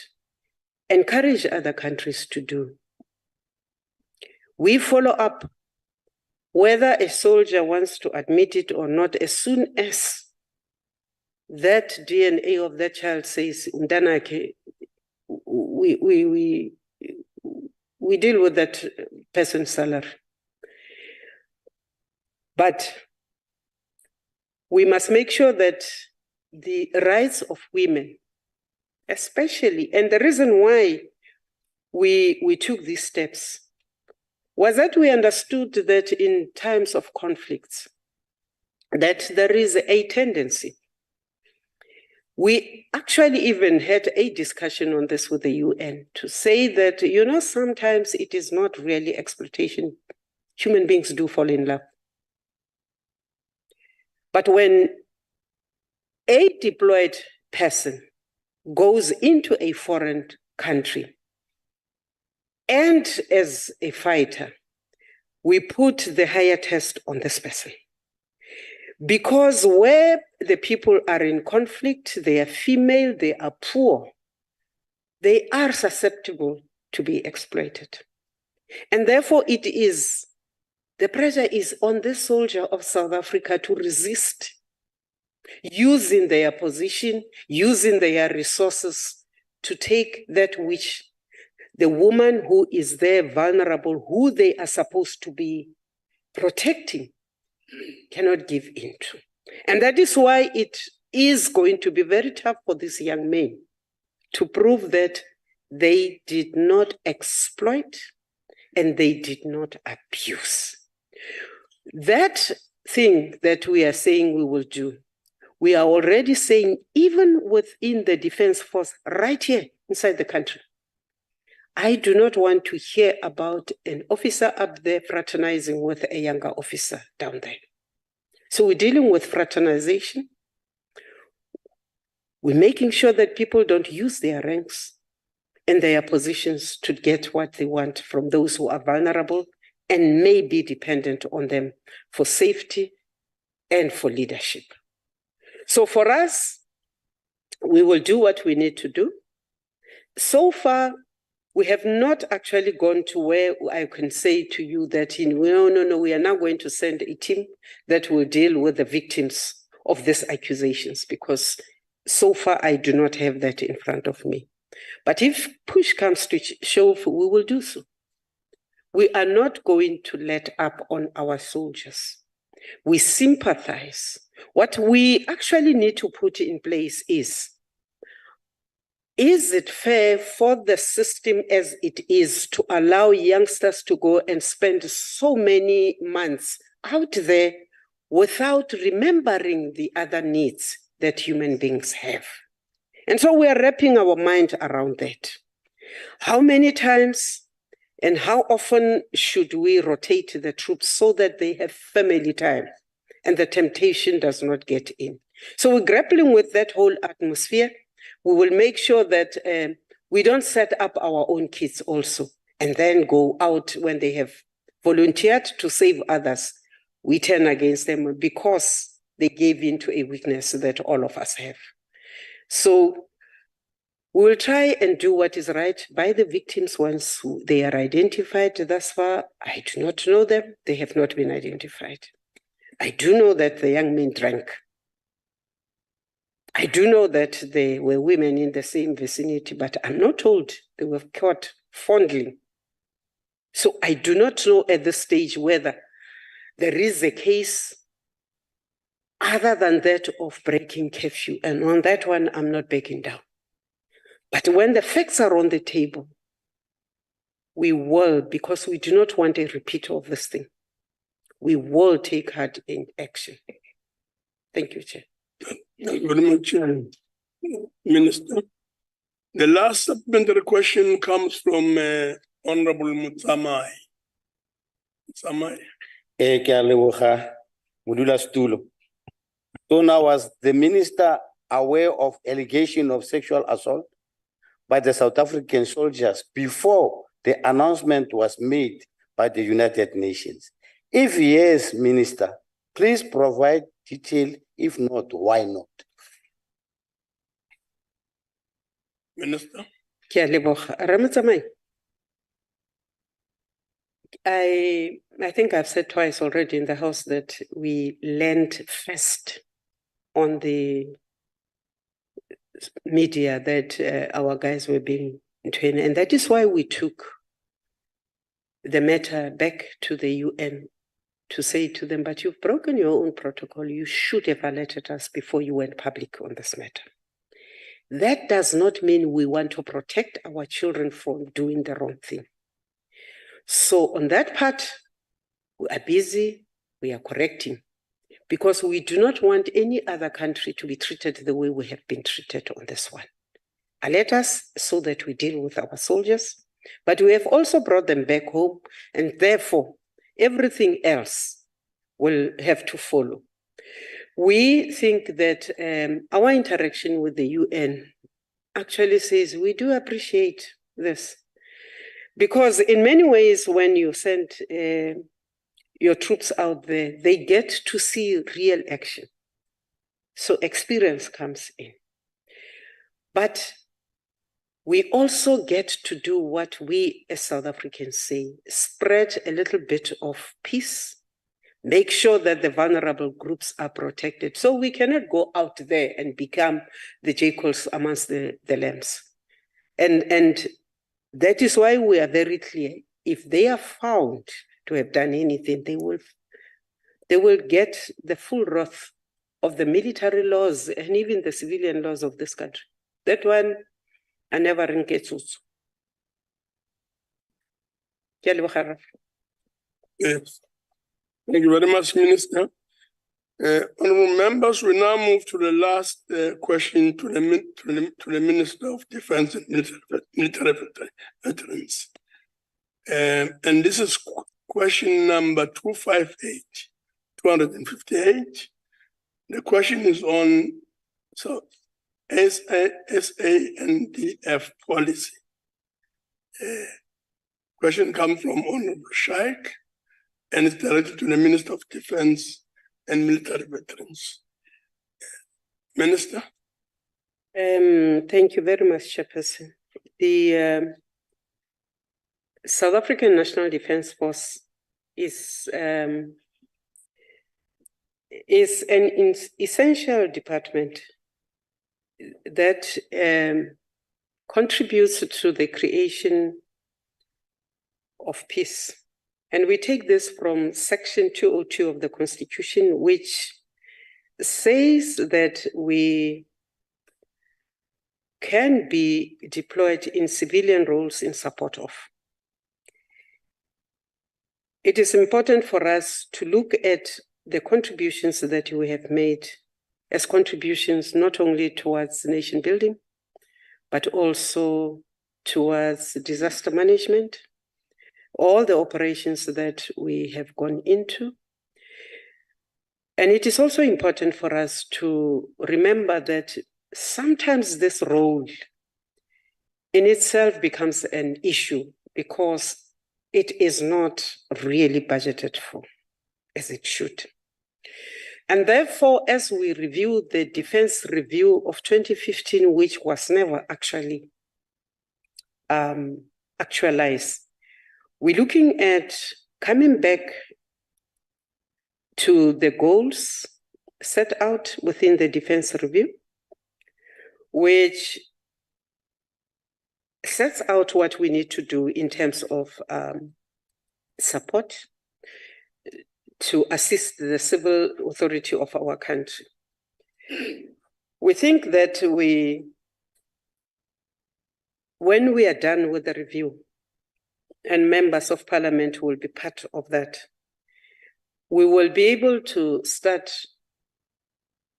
C: encourage other countries to do. We follow up whether a soldier wants to admit it or not. As soon as that DNA of that child says, we deal with that person's salary. But we must make sure that the rights of women, especially, and the reason why we took these steps was that we understood that in times of conflicts, that there is a tendency. We actually even had a discussion on this with the UN to say that, you know, sometimes it is not really exploitation. Human beings do fall in love. But when a deployed person goes into a foreign country, and as a fighter, we put the higher test on this person. Because where the people are in conflict, they are female, they are poor, they are susceptible to be exploited. And therefore the pressure is on the soldier of South Africa to resist, using their position, using their resources to take that which the woman who is there vulnerable, who they are supposed to be protecting, cannot give into. And that is why it is going to be very tough for these young men to prove that they did not exploit and they did not abuse. That thing that we are saying we will do, we are already saying even within the defense force right here inside the country. I do not want to hear about an officer up there fraternizing with a younger officer down there. So we're dealing with fraternization. We're making sure that people don't use their ranks and their positions to get what they want from those who are vulnerable and may be dependent on them for safety and for leadership. So for us, we will do what we need to do. So far, we have not actually gone to where I can say to you that, no, we are now going to send a team that will deal with the victims of these accusations, because so far I do not have that in front of me. But if push comes to shove, we will do so. We are not going to let up on our soldiers. We sympathize. What we actually need to put in place is it fair for the system as it is to allow youngsters to go and spend so many months out there without remembering the other needs that human beings have? And so we are wrapping our mind around that. How many times and how often should we rotate the troops so that they have family time and the temptation does not get in? So we're grappling with that whole atmosphere. We will make sure that we don't set up our own kids also and then go out when they have volunteered to save others. We turn against them because they gave in to a weakness that all of us have. So we will try and do what is right by the victims once they are identified. Thus far, I do not know them. They have not been identified. I do know that the young men drank. I do know that there were women in the same vicinity, but I'm not told they were caught fondling. So I do not know at this stage whether there is a case other than that of breaking curfew. And on that one, I'm not backing down. But when the facts are on the table, we will, because we do not want a repeat of this thing, we will take hard action. Thank you, Chair.
B: Thank you very much, Minister. The last supplementary question comes from Honorable Mutsamai. Mutsamai.
K: So now, was the minister aware of allegation of sexual assault by the South African soldiers before the announcement was made by the United Nations? If yes, Minister, please provide detail. If not, why not?
B: Minister.
C: I think I've said twice already in the House that we learned first on the media that our guys were being trained, and that is why we took the matter back to the UN to say to them, but you've broken your own protocol. You should have alerted us before you went public on this matter. That does not mean we want to protect our children from doing the wrong thing. So on that part, we are busy, we are correcting, because we do not want any other country to be treated the way we have been treated on this one. Alert us so that we deal with our soldiers, but we have also brought them back home, and therefore everything else will have to follow. We think that our interaction with the UN actually says we do appreciate this, because in many ways when you send your troops out there, they get to see real action. So experience comes in. But we also get to do what we as South Africans say, spread a little bit of peace, make sure that the vulnerable groups are protected. So we cannot go out there and become the jackals amongst the lambs. And that is why we are very clear. If they are found to have done anything, they will get the full wrath of the military laws and even the civilian laws of this country. That one, I never get.
B: Yes. Thank you very much, Minister. Honorable members, we now move to the last question to the Minister of Defense and Military Veterans. And this is question number 258. The question is on SANDF policy. Question comes from Honorable Shaik, and it's directed to the Minister of Defense and Military Veterans. Minister?
C: Thank you very much, Chairperson. The South African National Defence Force is an essential department that contributes to the creation of peace. And we take this from Section 202 of the Constitution, which says that we can be deployed in civilian roles in support of. It is important for us to look at the contributions that we have made as contributions not only towards nation building, but also towards disaster management, all the operations that we have gone into. And it is also important for us to remember that sometimes this role in itself becomes an issue because it is not really budgeted for as it should. And therefore, as we review the Defense Review of 2015, which was never actually actualized, we're looking at coming back to the goals set out within the Defense Review, which sets out what we need to do in terms of support, to assist the civil authority of our country. We think that when we are done with the review, and members of parliament will be part of that, we will be able to start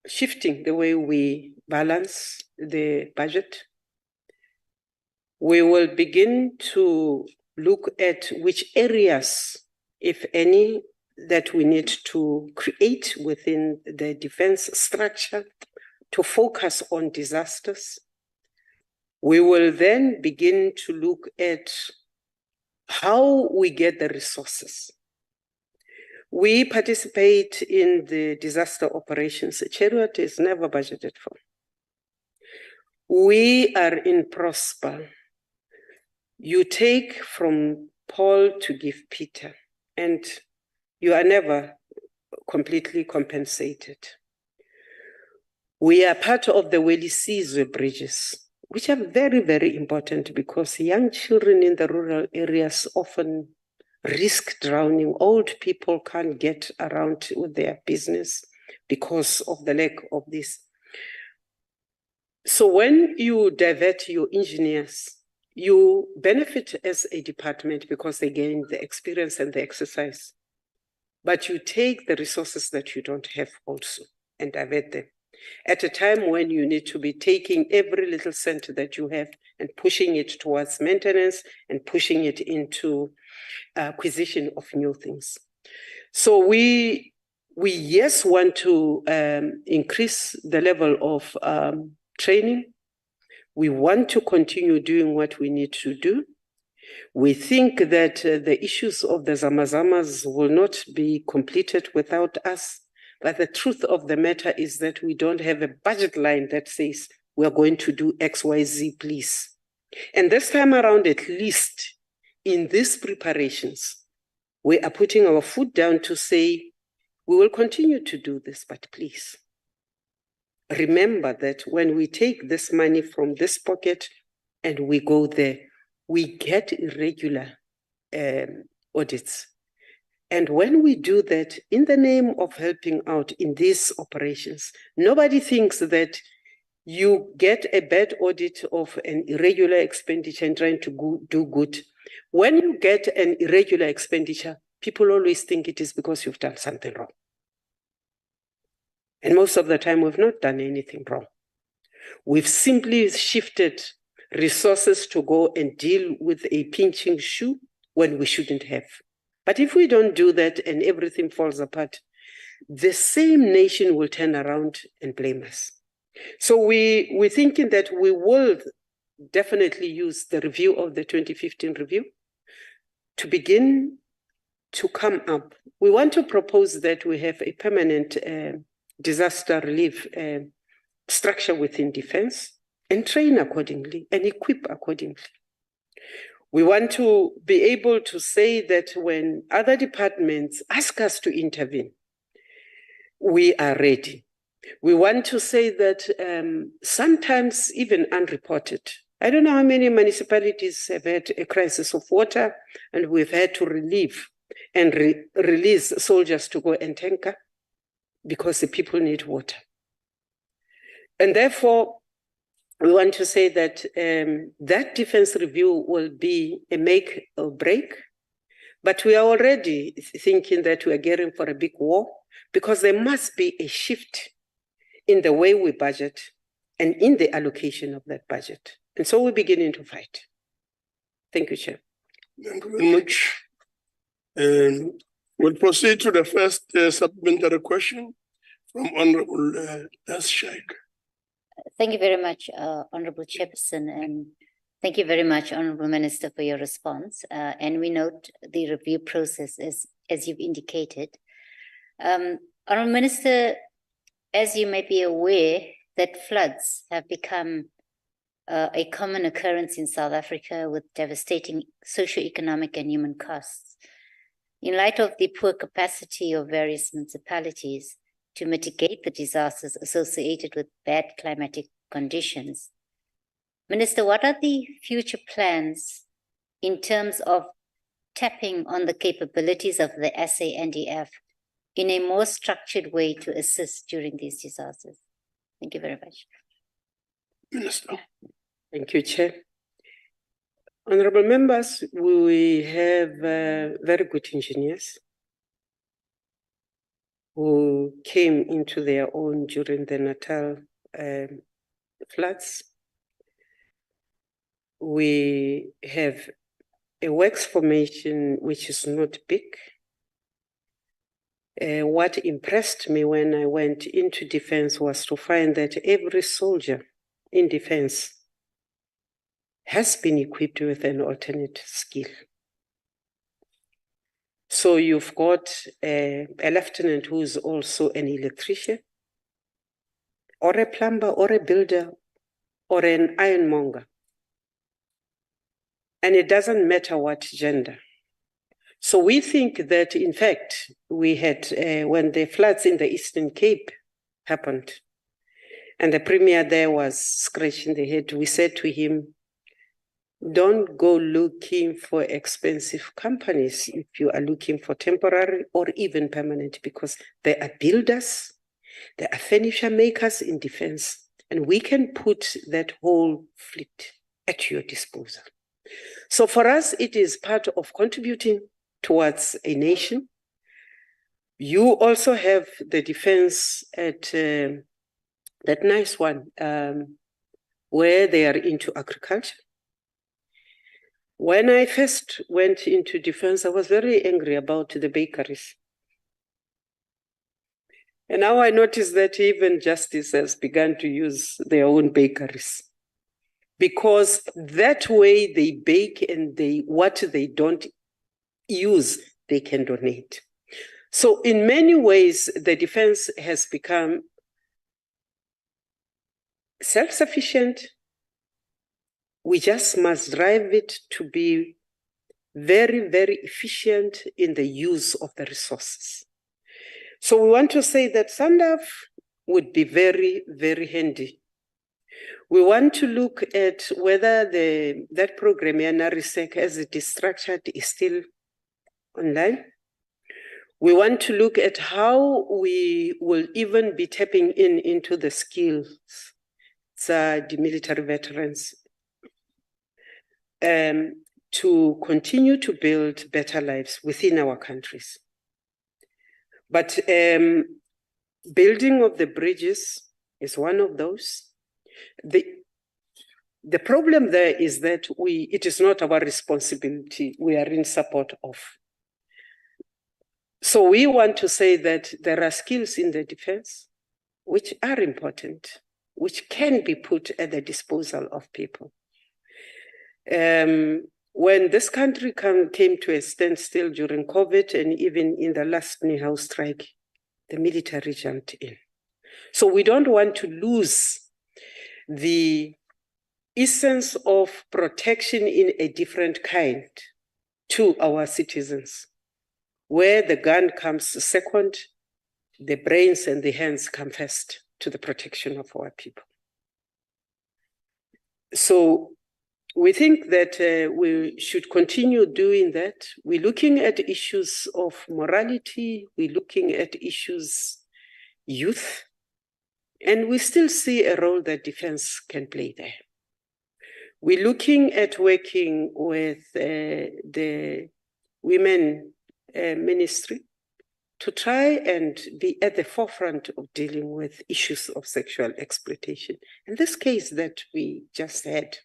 C: shifting the way we balance the budget. We will begin to look at which areas, if any, that we need to create within the defense structure to focus on disasters. We will then begin to look at how we get the resources. We participate in the disaster operations. Chariot is never budgeted for. We are in Prosper. You take from Paul to give Peter, and you are never completely compensated. We are part of the Welisizwe bridges, which are very, very important because young children in the rural areas often risk drowning. Old people can't get around with their business because of the lack of this. So when you divert your engineers, you benefit as a department because they gain the experience and the exercise. But you take the resources that you don't have also and divert them at a time when you need to be taking every little cent that you have and pushing it towards maintenance and pushing it into acquisition of new things. So we yes want to increase the level of training. We want to continue doing what we need to do. We think that the issues of the Zamazamas will not be completed without us. But the truth of the matter is that we don't have a budget line that says we're going to do X, Y, Z, please. And this time around, at least in these preparations, we are putting our foot down to say, we will continue to do this, but please remember that when we take this money from this pocket and we go there, we get irregular audits. And when we do that in the name of helping out in these operations, nobody thinks that you get a bad audit of an irregular expenditure and trying to do good. When you get an irregular expenditure, people always think it is because you've done something wrong. And most of the time, we've not done anything wrong. We've simply shifted resources to go and deal with a pinching shoe when we shouldn't have. But if we don't do that and everything falls apart, the same nation will turn around and blame us. So we're thinking that we will definitely use the review of the 2015 review to begin to come up. We want to propose that we have a permanent disaster relief structure within defense and train accordingly and equip accordingly. We want to be able to say that when other departments ask us to intervene, we are ready. We want to say that sometimes even unreported. I don't know how many municipalities have had a crisis of water and we've had to relieve and release soldiers to go and tanker because the people need water. And therefore, we want to say that that defense review will be a make or break, but we are already thinking that we are gearing for a big war because there must be a shift in the way we budget and in the allocation of that budget. And so we're beginning to fight. Thank you, Chair.
B: Thank you very much. We'll proceed to the first supplementary question from Honorable Das Sheikh.
H: Thank you very much, Honorable Chairperson, and thank you very much, Honorable Minister, for your response. And we note the review process as you've indicated. Honorable Minister, as you may be aware, that floods have become a common occurrence in South Africa with devastating socioeconomic and human costs. In light of the poor capacity of various municipalities to mitigate the disasters associated with bad climatic conditions, Minister, what are the future plans in terms of tapping on the capabilities of the SANDF in a more structured way to assist during these disasters? Thank you very much.
B: Minister.
C: Thank you, Chair. Honorable members, we have very good engineers who came into their own during the Natal floods. We have a works formation which is not big. What impressed me when I went into defense was to find that every soldier in defense has been equipped with an alternate skill. So you've got a lieutenant who's also an electrician, or a plumber, or a builder, or an ironmonger. And it doesn't matter what gender. So we think that, in fact, we had, when the floods in the Eastern Cape happened, and the premier there was scratching the head, we said to him, don't go looking for expensive companies if you are looking for temporary or even permanent, because there are builders, there are furniture makers in defense, and we can put that whole fleet at your disposal. So for us, it is part of contributing towards a nation. You also have the defense at that nice one, where they are into agriculture. When I first went into defense, I was very angry about the bakeries. And now I notice that even justice has begun to use their own bakeries, because that way they bake, and what they don't use, they can donate. So in many ways, the defense has become self-sufficient. We just must drive it to be very, very efficient in the use of the resources. So we want to say that SANDF would be very, very handy. We want to look at whether that program, NRSEC, as it is structured, is still online. We want to look at how we will even be tapping into the skills, the military veterans, to continue to build better lives within our countries. But building of the bridges is one of those. The problem there is that it is not our responsibility. We are in support of. So we want to say that there are skills in the defense which are important, which can be put at the disposal of people. When this country came to a standstill during COVID, and even in the last Nihao strike, the military jumped in. So we don't want to lose the essence of protection in a different kind to our citizens, where the gun comes second, the brains and the hands come first to the protection of our people. So we think that we should continue doing that. We're looking at issues of morality, we're looking at issues youth, and we still see a role that defense can play there. We're looking at working with the women ministry to try and be at the forefront of dealing with issues of sexual exploitation. And this case that we just had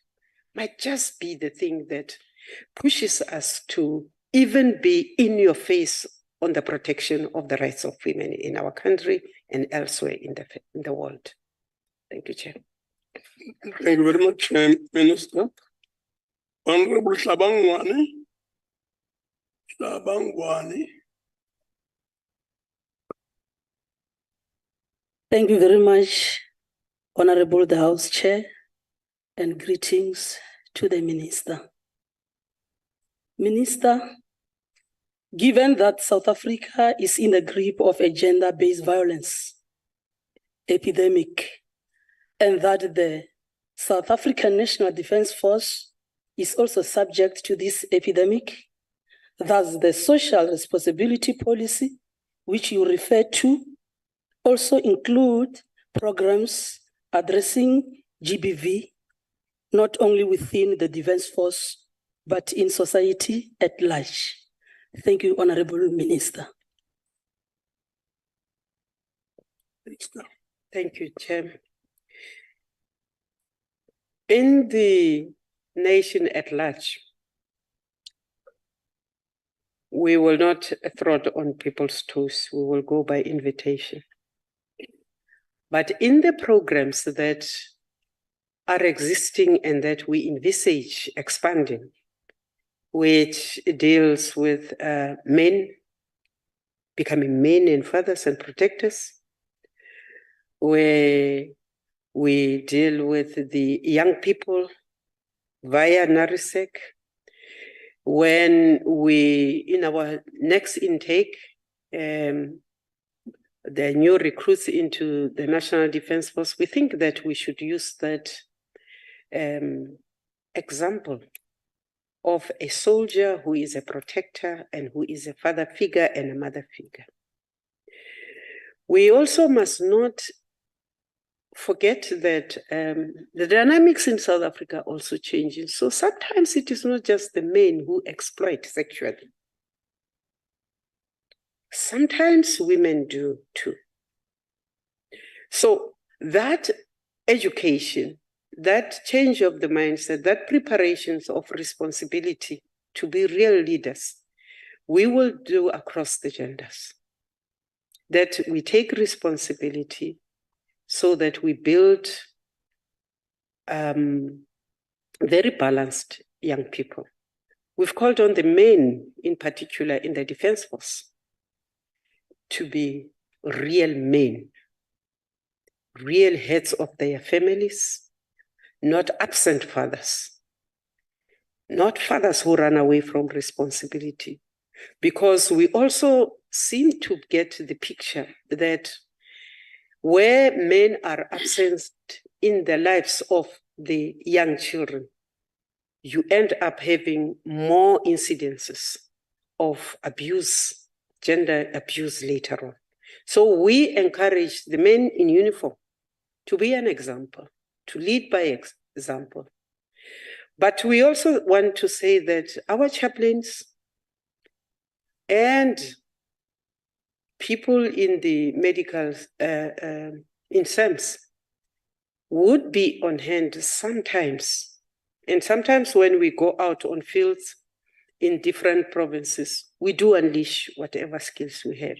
C: might just be the thing that pushes us to even be in your face on the protection of the rights of women in our country and elsewhere in the world. Thank you, Chair.
B: Thank you very much, Minister. Honorable Shabangwani.
P: Thank you very much, Honorable the House Chair, and greetings to the Minister. Minister, given that South Africa is in the grip of a gender-based violence epidemic, and that the South African National Defence Force is also subject to this epidemic, thus the social responsibility policy which you refer to, also include programs addressing GBV, not only within the Defence Force, but in society at large. Thank you, Honorable Minister.
C: Thank you, Chair. In the nation at large, we will not trot on people's toes. We will go by invitation. But in the programs that are existing and that we envisage expanding, which deals with men becoming men and fathers and protectors, where we deal with the young people via NARISEC. When we, in our next intake, the new recruits into the National Defence Force, we think that we should use that example of a soldier who is a protector and who is a father figure and a mother figure. We also must not forget that the dynamics in South Africa are also changing. So sometimes it is not just the men who exploit sexually. Sometimes women do too. So that education, that change of the mindset, that preparations of responsibility to be real leaders, we will do across the genders. That we take responsibility so that we build very balanced young people. We've called on the men, in particular in the Defence Force, to be real men, real heads of their families, not absent fathers, not fathers who run away from responsibility. Because we also seem to get the picture that where men are absent in the lives of the young children, you end up having more incidences of abuse, gender abuse later on. So we encourage the men in uniform to be an example, to lead by example. But we also want to say that our chaplains and people in the medical, in SAMS, would be on hand sometimes. And sometimes when we go out on fields in different provinces, we do unleash whatever skills we have.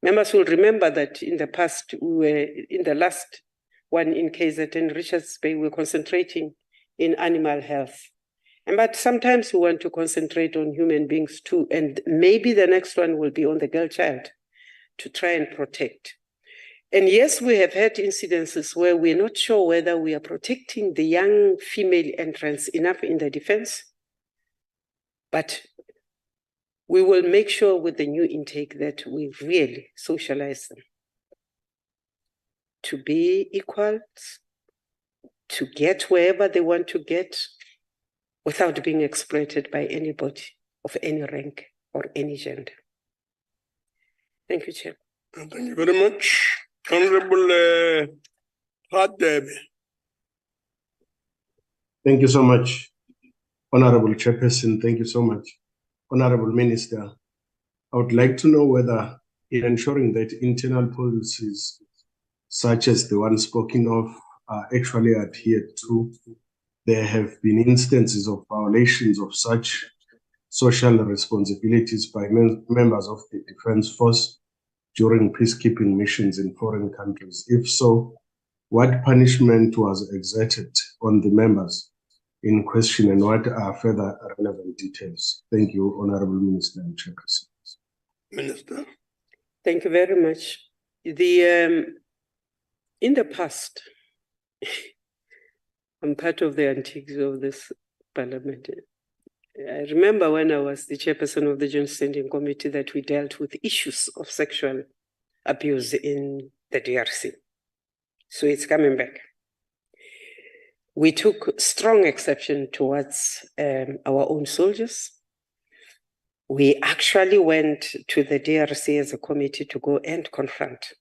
C: Members will remember that in the past, we were in the last one in KZN, Richards Bay, we were concentrating in animal health. But sometimes we want to concentrate on human beings too. And maybe the next one will be on the girl child to try and protect. And yes, we have had incidences where we're not sure whether we are protecting the young female entrants enough in the defense, but we will make sure with the new intake that we really socialize them to be equals, to get wherever they want to get without being exploited by anybody of any rank or any gender. Thank you, Chair.
B: Thank you very much. Honorable Radebe.
I: Thank you so much, Honorable Chairperson. Thank you so much, Honorable Minister. I would like to know whether in ensuring that internal policies such as the one spoken of are actually adhered to, there have been instances of violations of such social responsibilities by members of the Defence Force during peacekeeping missions in foreign countries. If so, what punishment was exerted on the members in question and what are further relevant details? Thank you, Honorable Minister and Chairperson.
B: Minister.
C: Thank you very much. In the past, I'm part of the antiques of this parliament. I remember when I was the chairperson of the Joint Standing Committee that we dealt with issues of sexual abuse in the DRC. So it's coming back. We took strong exception towards our own soldiers. We actually went to the DRC as a committee to go and confront.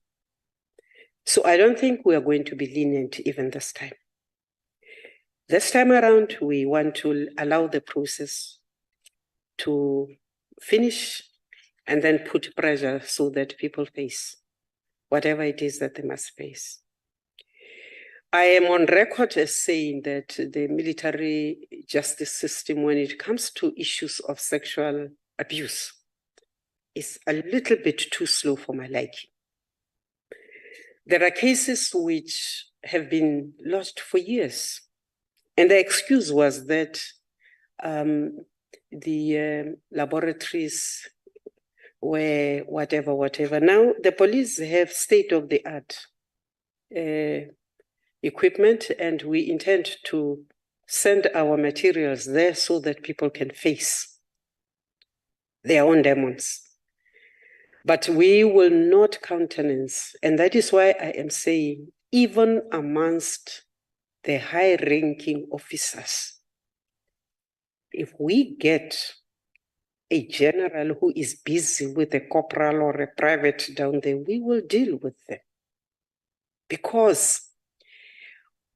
C: So I don't think we are going to be lenient even this time. This time around, we want to allow the process to finish and then put pressure so that people face whatever it is that they must face. I am on record as saying that the military justice system, when it comes to issues of sexual abuse, is a little bit too slow for my liking. There are cases which have been lost for years. And the excuse was that the laboratories were whatever. Now the police have state-of-the-art equipment, and we intend to send our materials there so that people can face their own demons. But we will not countenance, and that is why I am saying, even amongst the high-ranking officers, if we get a general who is busy with a corporal or a private down there, we will deal with them. Because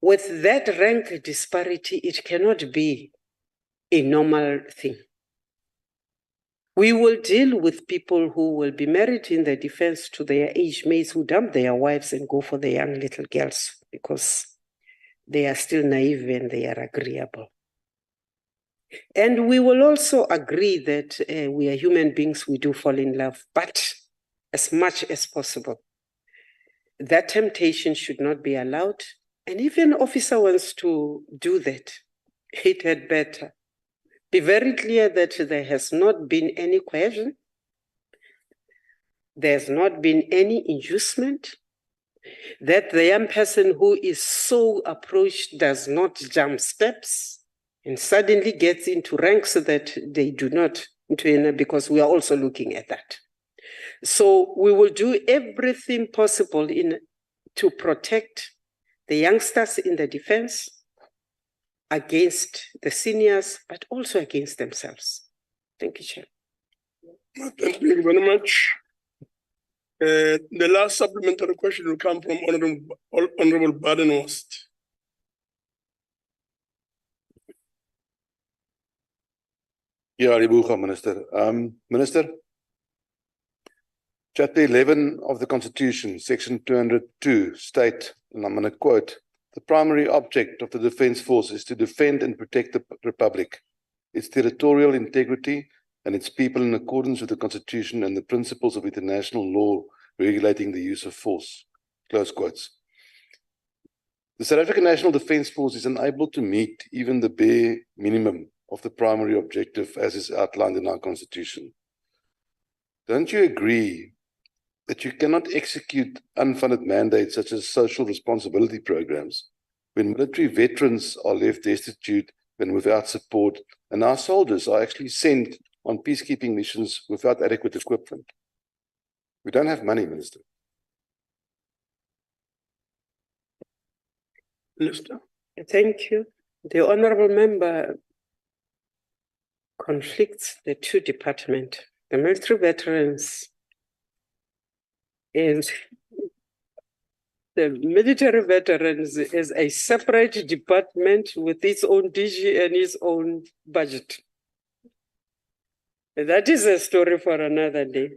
C: with that rank disparity, it cannot be a normal thing. We will deal with people who will be married in the defense to their age mates who dump their wives and go for the young little girls because they are still naive and they are agreeable. And we will also agree that we are human beings, we do fall in love, but as much as possible, that temptation should not be allowed. And if an officer wants to do that, it had better be very clear that there has not been any coercion, there's not been any inducement, that the young person who is so approached does not jump steps and suddenly gets into ranks that they do not, because we are also looking at that. So we will do everything possible to protect the youngsters in the defense against the seniors, but also against themselves. Thank you, Chair.
B: Thank you very much. The last supplementary question will come from Honorable Badenhorst.
E: Yeah, Ribuga, Minister. Minister, Chapter 11 of the Constitution, Section 202, state, and I'm going to quote, "The primary object of the Defence Force is to defend and protect the Republic, its territorial integrity, and its people in accordance with the Constitution and the principles of international law regulating the use of force." Close quotes. The South African National Defence Force is unable to meet even the bare minimum of the primary objective as is outlined in our Constitution. Don't you agree that you cannot execute unfunded mandates such as social responsibility programs when military veterans are left destitute and without support, and our soldiers are actually sent on peacekeeping missions without adequate equipment? We don't have money, Minister.
B: Minister.
C: Thank you. The honorable member conflicts the two departments. The military veterans is the military veterans is a separate department with its own DG and its own budget. That is a story for another day.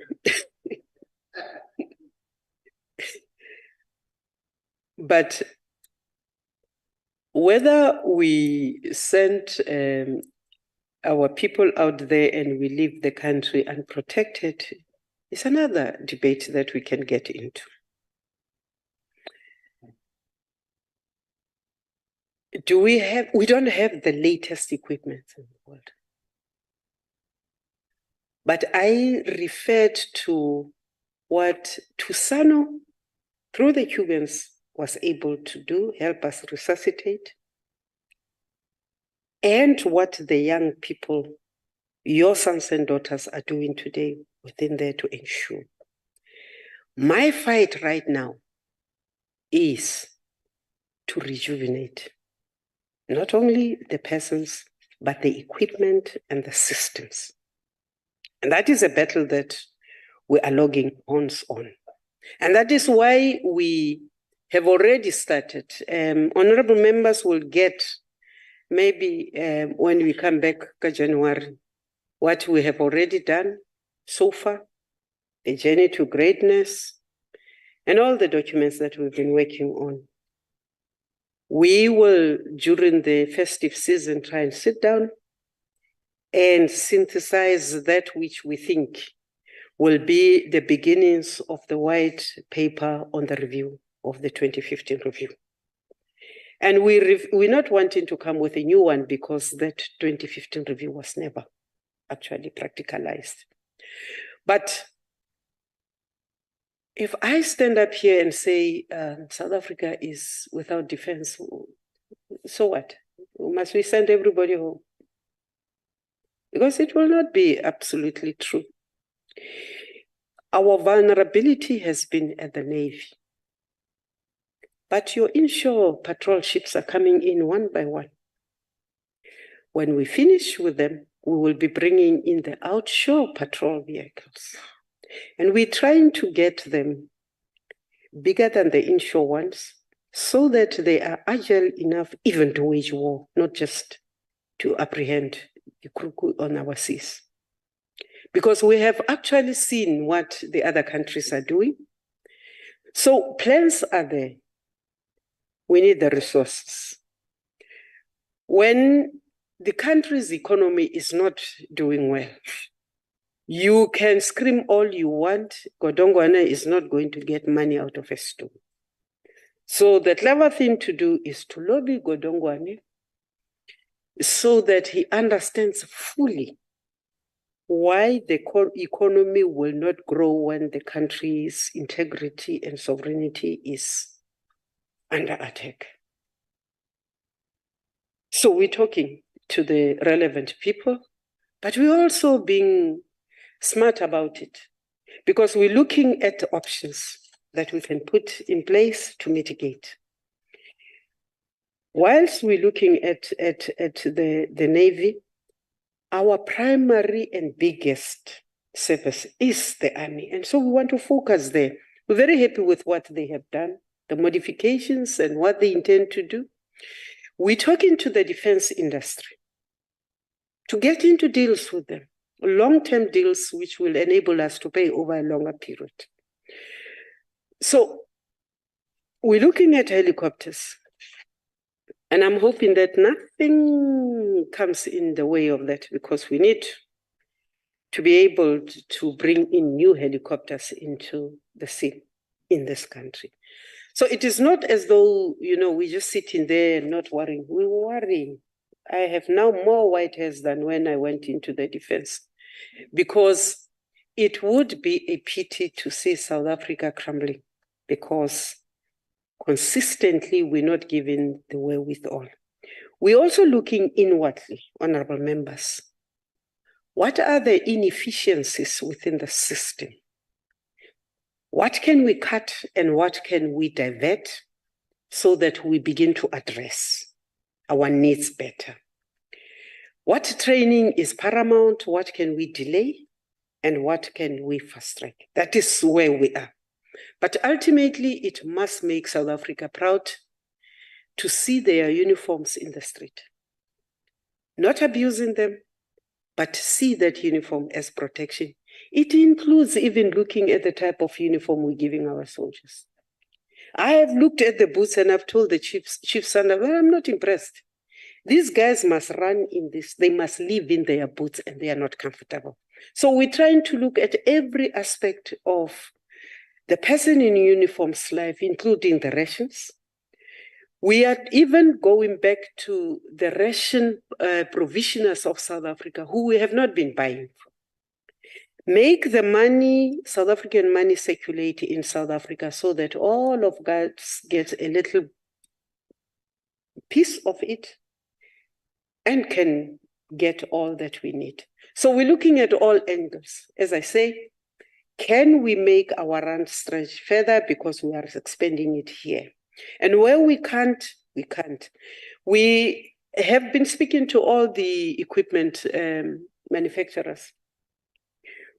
C: But whether we send our people out there and we leave the country unprotected is another debate that we can get into. We don't have the latest equipment in the world. But I referred to what Tusano, through the Cubans, was able to do, help us resuscitate, and what the young people, your sons and daughters, are doing today within there to ensure. My fight right now is to rejuvenate not only the persons, but the equipment and the systems. And that is a battle that we are logging horns on. And that is why we have already started. Honorable members will get maybe when we come back in January, what we have already done so far, the journey to greatness, and all the documents that we've been working on. We will, during the festive season, try and sit down and synthesize that which we think will be the beginnings of the white paper on the review of the 2015 review. And we're not wanting to come with a new one because that 2015 review was never actually practicalized. But if I stand up here and say South Africa is without defense, so what? Must we send everybody home? Because it will not be absolutely true. Our vulnerability has been at the Navy. But your inshore patrol ships are coming in one by one. When we finish with them, we will be bringing in the outshore patrol vehicles. And we're trying to get them bigger than the inshore ones so that they are agile enough even to wage war, not just to apprehend the Kruku on our seas. Because we have actually seen what the other countries are doing. So plans are there. We need the resources. When the country's economy is not doing well, you can scream all you want, Godongwana is not going to get money out of a stone. So the clever thing to do is to lobby Godongwana so that he understands fully why the economy will not grow when the country's integrity and sovereignty is under attack. So we're talking to the relevant people, but we're also being smart about it because we're looking at options that we can put in place to mitigate. Whilst we're looking at the Navy, our primary and biggest service is the Army. And so we want to focus there. We're very happy with what they have done, the modifications and what they intend to do. We're talking to the defense industry to get into deals with them, long-term deals which will enable us to pay over a longer period. So we're looking at helicopters, and I'm hoping that nothing comes in the way of that because we need to be able to bring in new helicopters into the scene in this country. So it is not as though, we're just sitting there and not worrying. We're worrying. I have now more white hairs than when I went into the defense because it would be a pity to see South Africa crumbling because consistently we're not given the wherewithal. We're also looking inwardly, honorable members. What are the inefficiencies within the system? What can we cut and what can we divert so that we begin to address our needs better? What training is paramount? What can we delay? And what can we fast track? That is where we are. But ultimately, it must make South Africa proud to see their uniforms in the street. Not abusing them, but see that uniform as protection. It includes even looking at the type of uniform we're giving our soldiers. I have looked at the boots and I've told the Chief Sander, well, I'm not impressed. These guys must run in this. They must live in their boots and they are not comfortable. So we're trying to look at every aspect of the person in uniform's life, including the rations. We are even going back to the ration provisioners of South Africa, who we have not been buying from. Make the money, South African money, circulate in South Africa so that all of us get a little piece of it and can get all that we need. So we're looking at all angles. As I say, can we make our rand stretch further because we are expanding it here? And where we can't, we can't. We have been speaking to all the equipment manufacturers.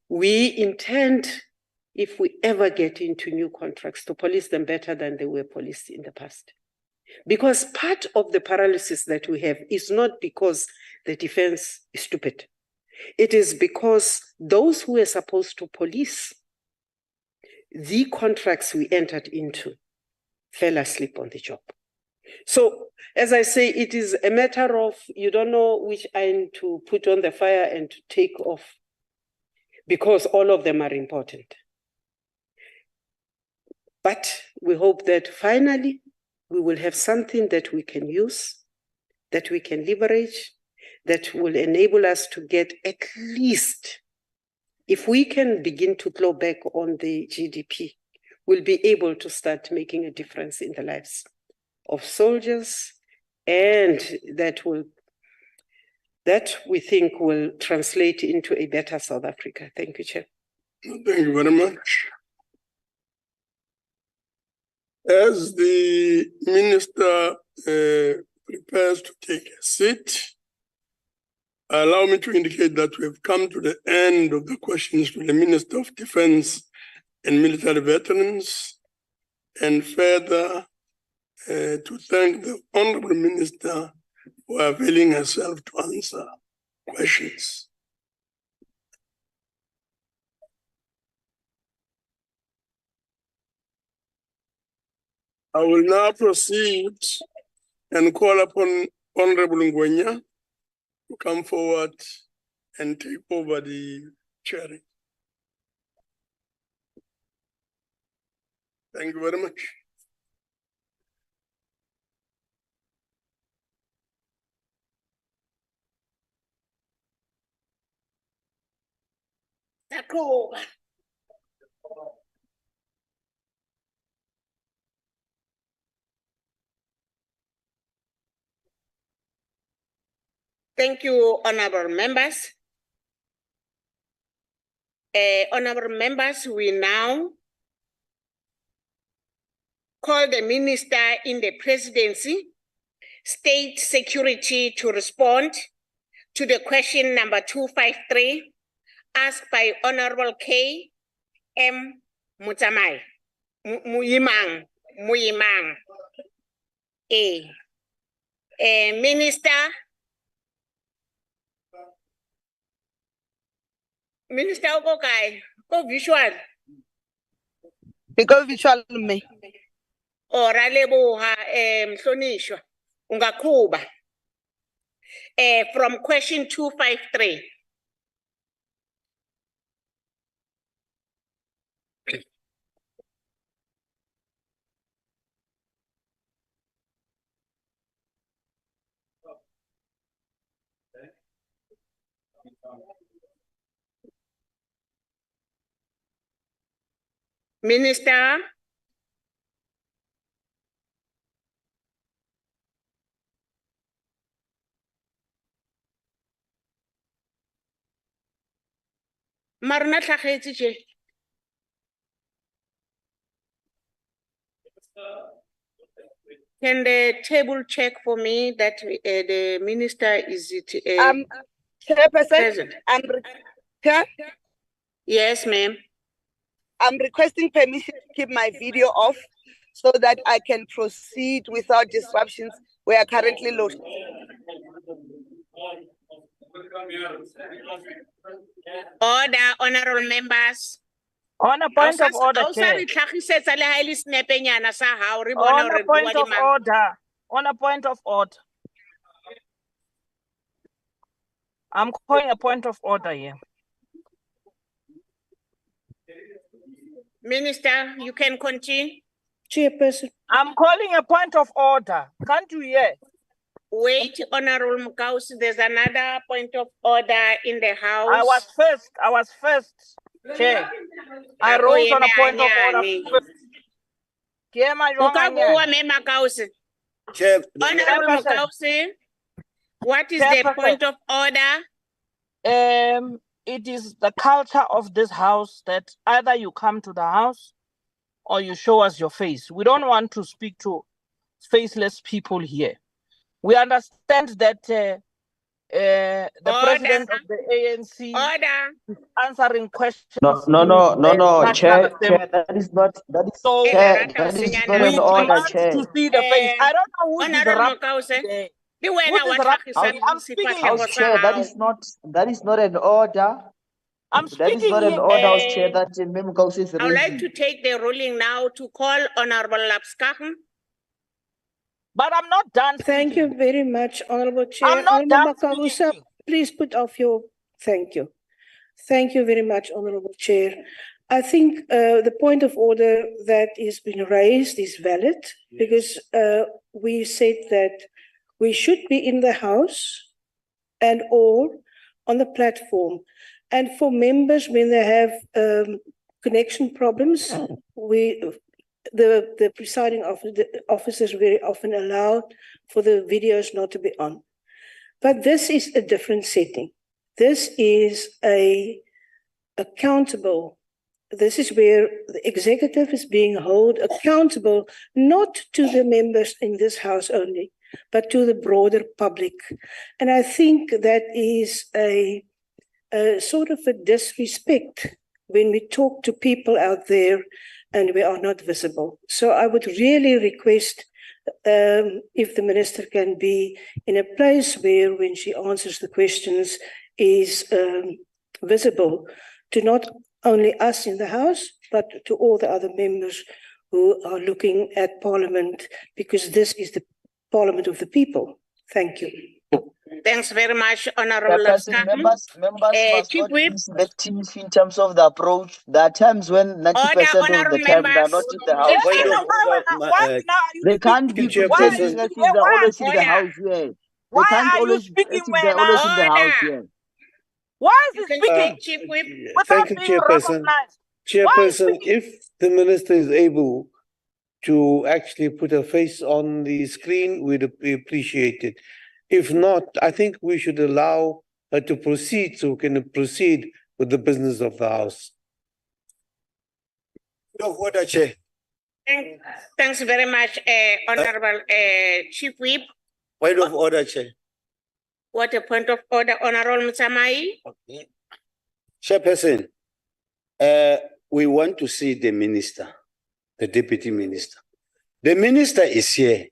C: We intend, if we ever get into new contracts, to police them better than they were policed in the past. Because part of the paralysis that we have is not because the defense is stupid. It is because those who are supposed to police the contracts we entered into fell asleep on the job. So, as I say, it is a matter of you don't know which iron to put on the fire and to take off, because all of them are important. But we hope that finally we will have something that we can use, that we can leverage, that will enable us to get at least, if we can begin to claw back on the GDP, we'll be able to start making a difference in the lives of soldiers, and that we think will translate into a better South Africa. Thank you, Chair.
B: Thank you very much. As the Minister prepares to take a seat, allow me to indicate that we have come to the end of the questions to the Minister of Defense and Military Veterans, and further to thank the Honorable Minister for availing herself to answer questions. I will now proceed and call upon Honorable Ngwenya to come forward and take over the chairing. Thank you very much.
O: Thank you, honorable members. Honorable members, we now call the Minister in the Presidency, State Security, to respond to the question number 253 asked by Honorable K. M. Muyimang. Minister Okokai, go visual.
Q: Because visual me.
O: Ora leboha Mhlonishwa ungakuba. From question 253. Minister. Maruna tlhagetse tje. Can the table check for me that the minister is
Q: Chairperson,
O: present?
Q: Chair?
O: Yes, ma'am.
Q: I'm requesting permission to keep my video off so that I can proceed without disruptions. We are currently loaded.
O: Order, honorable members.
R: On a point of order, Chair.
Q: On a point of order. On a point of order. I'm calling a point of order here.
O: Minister, you can continue.
Q: Chairperson. I'm calling a point of order. Can't you hear?
O: Wait, Honorable Mukausi, there's another point of order in the House.
Q: I was first, Chair. I rose on a point of order first.
O: Chair, Honorable Mukausi, what is the point of order?
Q: It is the culture of this house that either you come to the house or you show us your face. We don't want to speak to faceless people here. We understand that the president of the ANC is answering questions.
S: No, Chair, that is not Chair, that is not an order, Chair.
Q: To see the face. I don't know who's disrupting today. I'm speaking.
S: House Chair, that is not an order. That is not an order, House Chair, that Mem Kausi is
R: I would like
S: raising.
R: to take the ruling now to call Honorable Lapskachen.
Q: But I'm not done.
T: Thank you very much, Honorable Chair.
Q: I'm not done
T: Honorable Makausa, please put off your. Thank you. Thank you very much, Honorable Chair. I think the point of order that is been raised is valid because we said that we should be in the House and all on the platform. And for members, when they have connection problems, the presiding officers very often allow for the videos not to be on. But this is a different setting. This is accountable. This is where the executive is being held accountable, not to the members in this House only, but to the broader public. And I think that is a sort of a disrespect when we talk to people out there and we are not visible. So I would really request if the minister can be in a place where when she answers the questions is visible to not only us in the House, but to all the other members who are looking at Parliament, because this is the Parliament of the people. Thank you.
R: Thanks very much, Honorable Lapskachen.
S: Members must not be selective in terms of the approach. There are times when 90% of the time they are not in the House. They can't be pretending as if they're always in the House here. They can't always as if they're always in the House here.
Q: Why is he speaking?
R: Chief Whip.
L: Thank you, Chairperson. Chairperson, if the minister is able to actually put a face on the screen, we'd appreciate it. If not, I think we should allow her to proceed so we can proceed with the business of the House.
K: Order, Chair.
R: Thanks very much, Honorable Chief Whip.
K: Point of order, Chair.
R: What a point of order, Honorable Mutsamai.
K: Okay. Chairperson, we want to see the minister, the deputy minister. The minister is here.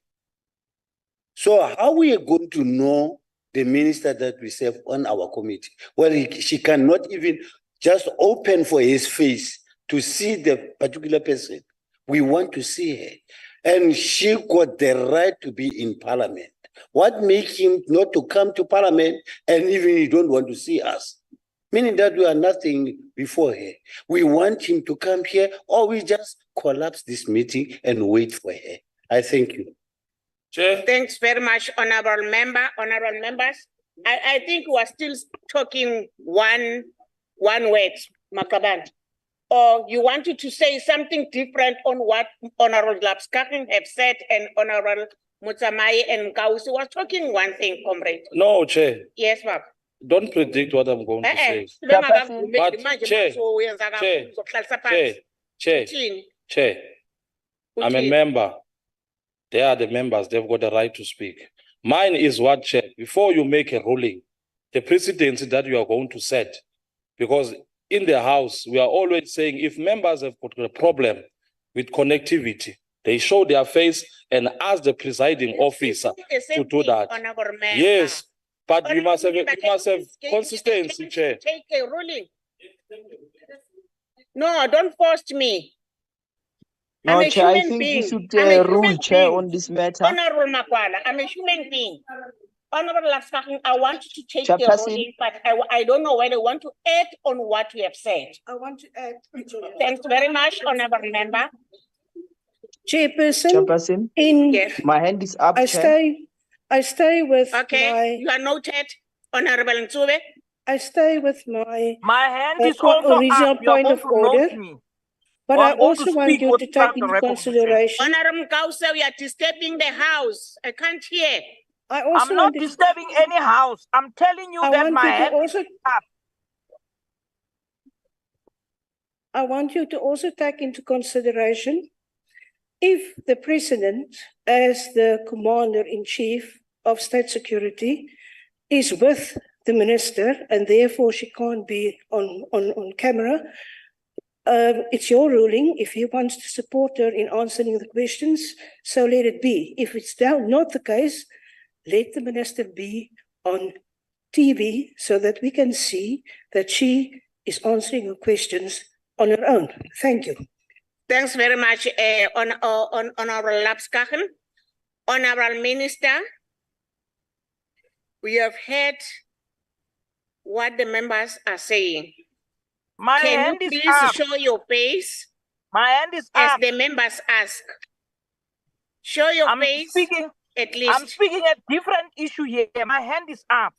K: So how we are going to know the minister that we serve on our committee? Well, she cannot even just open for his face to see the particular person. We want to see her. And she got the right to be in Parliament. What makes him not to come to Parliament and even he don't want to see us? Meaning that we are nothing before her. We want him to come here or we just collapse this meeting and wait for her. I thank you.
R: Chair. Thanks very much, honorable members. I think we are still talking one word, Makaban. Or you wanted to say something different on what Honorable Lapskachen have said and Honorable Mutsamai and Kausi was talking one thing, comrade.
F: No, Chair.
R: Yes, ma'am.
F: Don't predict what I'm going to say. Chair, I'm a member. They are the members, they've got the right to speak. Mine is what, Chair, before you make a ruling, the presidency that you are going to set, because in the House, we are always saying if members have got a problem with connectivity, they show their face and ask the presiding officer to do that. Yes, but we must have consistency, Chair.
R: Take a ruling. No, don't force me.
S: No, Chair, I think you should rule, Chair, on this matter.
R: Honorable Makwala, I'm a human being. Honorable Lapskachen, I want you to take the ruling, but I don't know whether I want to add on what we have said.
T: I want to add.
R: Thanks very much, honorable member.
T: Chairperson,
R: yes.
S: My hand is up,
T: Chair. I stay with
R: you are noted, Honorable Nsube.
T: I stay with my
Q: hand is also
T: original
Q: up.
T: point of order. But I also want you to take into consideration.
R: Honorable Kausa, we are disturbing the House. I can't hear.
Q: I'm not disturbing any house. I'm telling you that my hand is up.
T: I want you to also take into consideration if the president, as the commander-in-chief of state security, is with the minister and therefore she can't be on camera. It's your ruling. If he wants to support her in answering the questions, so let it be. If it's now not the case, let the minister be on TV so that we can see that she is answering her questions on her own. Thank you.
R: Thanks very much, Honorable Lapskachen. Honorable Minister, we have heard what the members are saying.
Q: My
R: Can
Q: hand
R: you
Q: is
R: please
Q: up.
R: show your face?
Q: My hand is
R: as
Q: up.
R: the members ask? Show your face at least.
Q: I'm speaking a different issue here. My hand is up.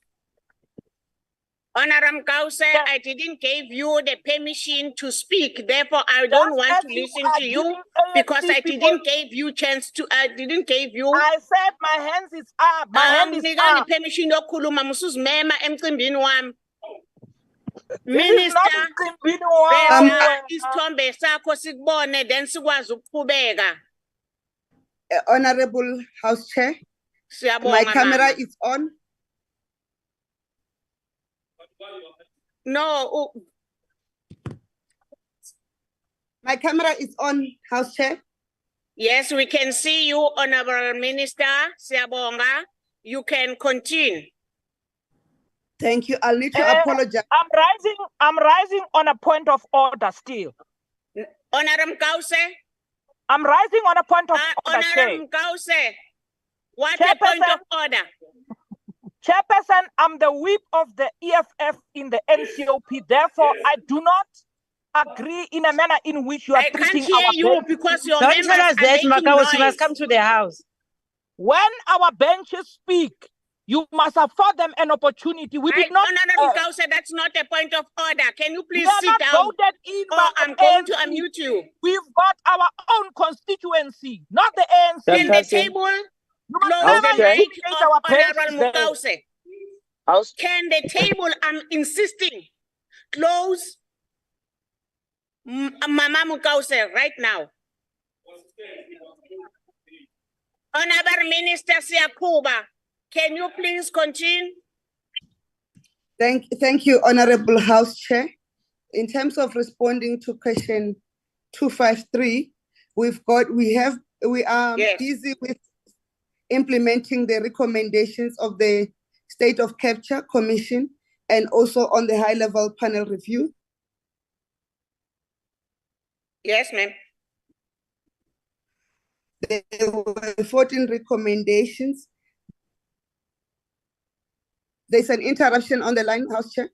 R: Honorable Kause, I didn't give you the permission to speak. Therefore, I don't want to listen to you because I didn't give you chance to. I didn't give you.
Q: I said my hands is up. My hand is up.
R: Permission yokukhuluma musuzimema emcimbini wami.
Q: This is not
R: Minister,
Q: wami.
R: isithombe sakho sikubone then sikwazi ukuqhubeka.
U: Honorable House Chair, my camera is on.
R: No.
U: My camera is on, House Chair.
R: Yes, we can see you, Honorable Minister Siyabonga. You can continue.
U: Thank you. I'll need to apologize.
Q: I'm rising on a point of order still.
R: Honorable Kause.
Q: I'm rising on a point of order,
R: Honorable Kause. What a point of order?
Q: Chairperson, I'm the whip of the EFF in the NCOP. Therefore, I do not agree in a manner in which you are treating our bench.
R: I can't hear you because your
Q: Don't
R: members
Q: tell us
R: are
Q: that,
R: making
Q: Makao.
R: noise.
Q: She must come to the house. When our benches speak, you must afford them an opportunity. We did not.
R: Honorable Kause, that's not a point of order. Can you please
Q: We are
R: sit
Q: not
R: down?
Q: voted in
R: or
Q: by
R: I'm
Q: the
R: going to
Q: ANC.
R: unmute you.
Q: We've got our own constituency, not the ANC.
R: Can the table close the mic of Honorable Mukause? Can the table, I'm insisting, close Mama Mukause right now. Honorable Minister Siyakuba, can you please continue?
U: Thank you, Honorable House Chair. In terms of responding to question 253, we are busy with implementing the recommendations of the State of Capture Commission and also on the high-level panel review.
R: Yes, ma'am.
U: There were 14 recommendations. There's an interruption on the line, House Chair.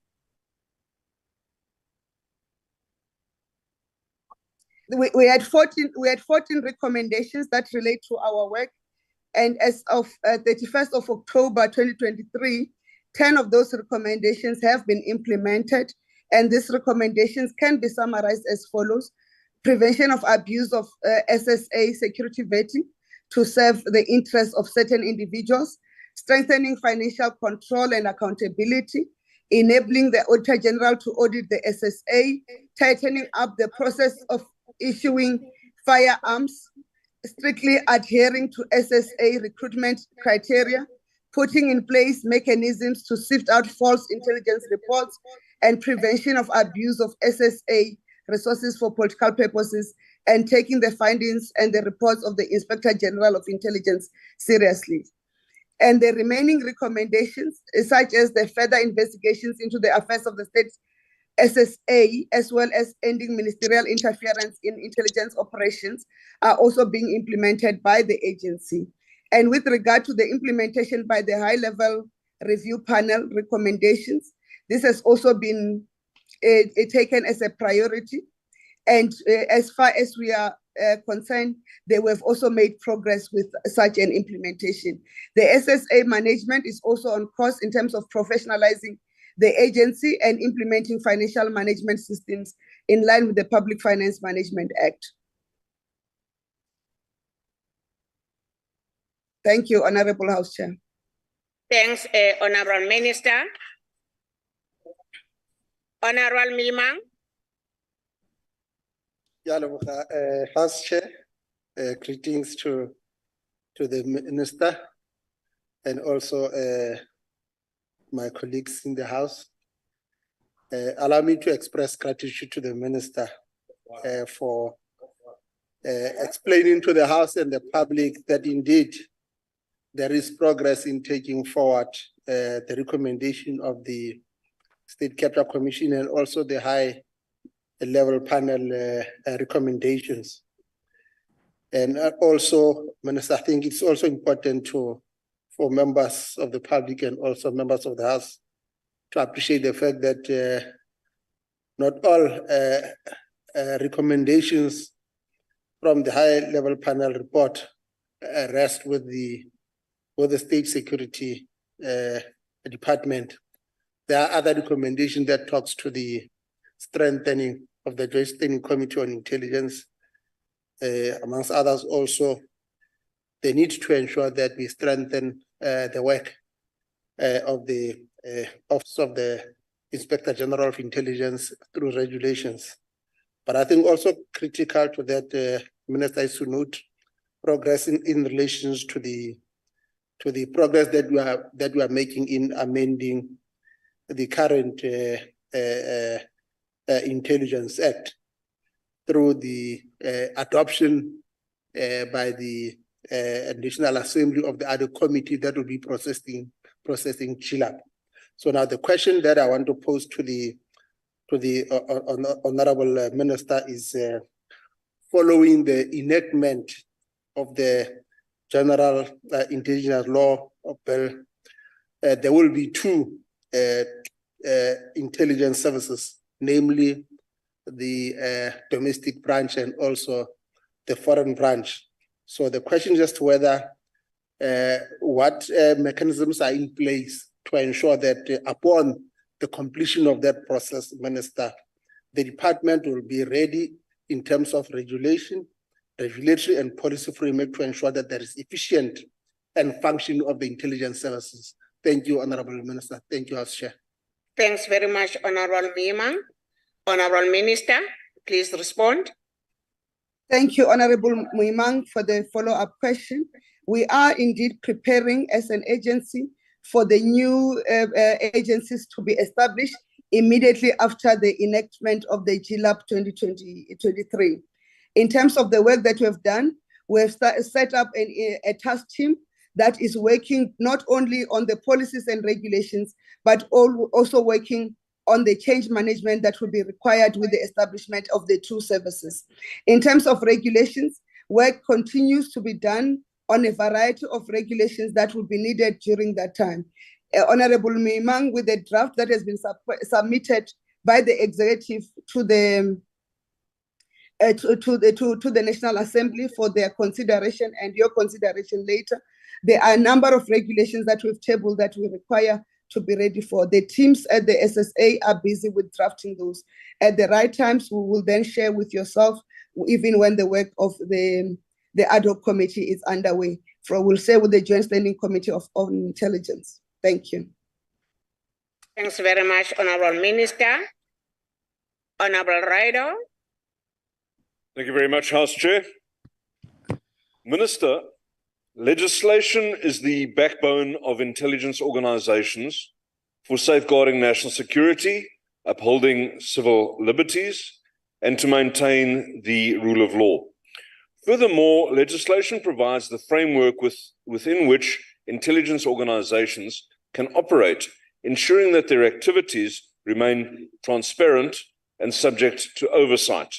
U: We had 14 recommendations that relate to our work. And as of 31st of October 2023, 10 of those recommendations have been implemented. And these recommendations can be summarized as follows: prevention of abuse of SSA security vetting to serve the interests of certain individuals, strengthening financial control and accountability, enabling the Auditor General to audit the SSA, tightening up the process of issuing firearms, strictly adhering to SSA recruitment criteria, putting in place mechanisms to sift out false intelligence reports, and prevention of abuse of SSA resources for political purposes, and taking the findings and the reports of the Inspector General of Intelligence seriously. And the remaining recommendations, such as the further investigations into the affairs of the state SSA, as well as ending ministerial interference in intelligence operations, are also being implemented by the agency. And with regard to the implementation by the high-level review panel recommendations, this has also been taken as a priority. And as far as we are concerned, they have also made progress with such an implementation. The SSA management is also on course in terms of professionalizing the agency and implementing financial management systems in line with the Public Finance Management Act. Thank you, Honorable House Chair.
R: Thanks, Honorable Minister. Honorable Milimang.
V: House Chair, greetings to the Minister and also my colleagues in the House. Allow me to express gratitude to the Minister for explaining to the House and the public that indeed there is progress in taking forward the recommendation of the State Capital Commission and also the high-level panel recommendations. And also, Minister, I think it's also important for members of the public and also members of the House to appreciate the fact that not all recommendations from the high-level panel report rest with the State Security Department. There are other recommendations that talks to the strengthening of the Joint Standing Committee on Intelligence, amongst others also the need to ensure that we strengthen the work of the Office of the Inspector General of Intelligence through regulations. But I think also critical to that, Minister, is to note progress in relations to the progress that we are making in amending the current Intelligence Act through the adoption by the National Assembly of the other committee that will be processing GLAP. So now the question that I want to pose to the Honorable Minister is, following the enactment of the General Intelligence Law Bill, there will be two intelligence services, namely the domestic branch and also the foreign branch. So the question is just whether what mechanisms are in place to ensure that upon the completion of that process, Minister, the department will be ready in terms of regulatory and policy framework to ensure that there is efficient and functioning of the intelligence services. Thank you, Honorable Minister. Thank you, House Chair.
R: Thanks very much, Honorable Mimang. Honorable Minister, please respond.
U: Thank you, Honorable Mimang, for the follow-up question. We are indeed preparing as an agency for the new agencies to be established immediately after the enactment of the GLAP 2023. In terms of the work that we have done, we have set up a task team that is working not only on the policies and regulations, but also working on the change management that will be required with the establishment of the two services. In terms of regulations, work continues to be done on a variety of regulations that will be needed during that time. Honorable Mimang, with the draft that has been submitted by the executive to the National Assembly for their consideration and your consideration later, there are a number of regulations that we've tabled that we require to be ready for. The teams at the SSA are busy with drafting those. At the right times, we will then share with yourself, even when the work of the ad hoc committee is underway. We'll share with the Joint Standing Committee on Intelligence. Thank you.
R: Thanks very much, Honorable Minister. Honorable Rido.
N: Thank you very much, House Chair. Minister, legislation is the backbone of intelligence organizations for safeguarding national security, upholding civil liberties, and to maintain the rule of law. Furthermore, legislation provides the framework within which intelligence organizations can operate, ensuring that their activities remain transparent and subject to oversight.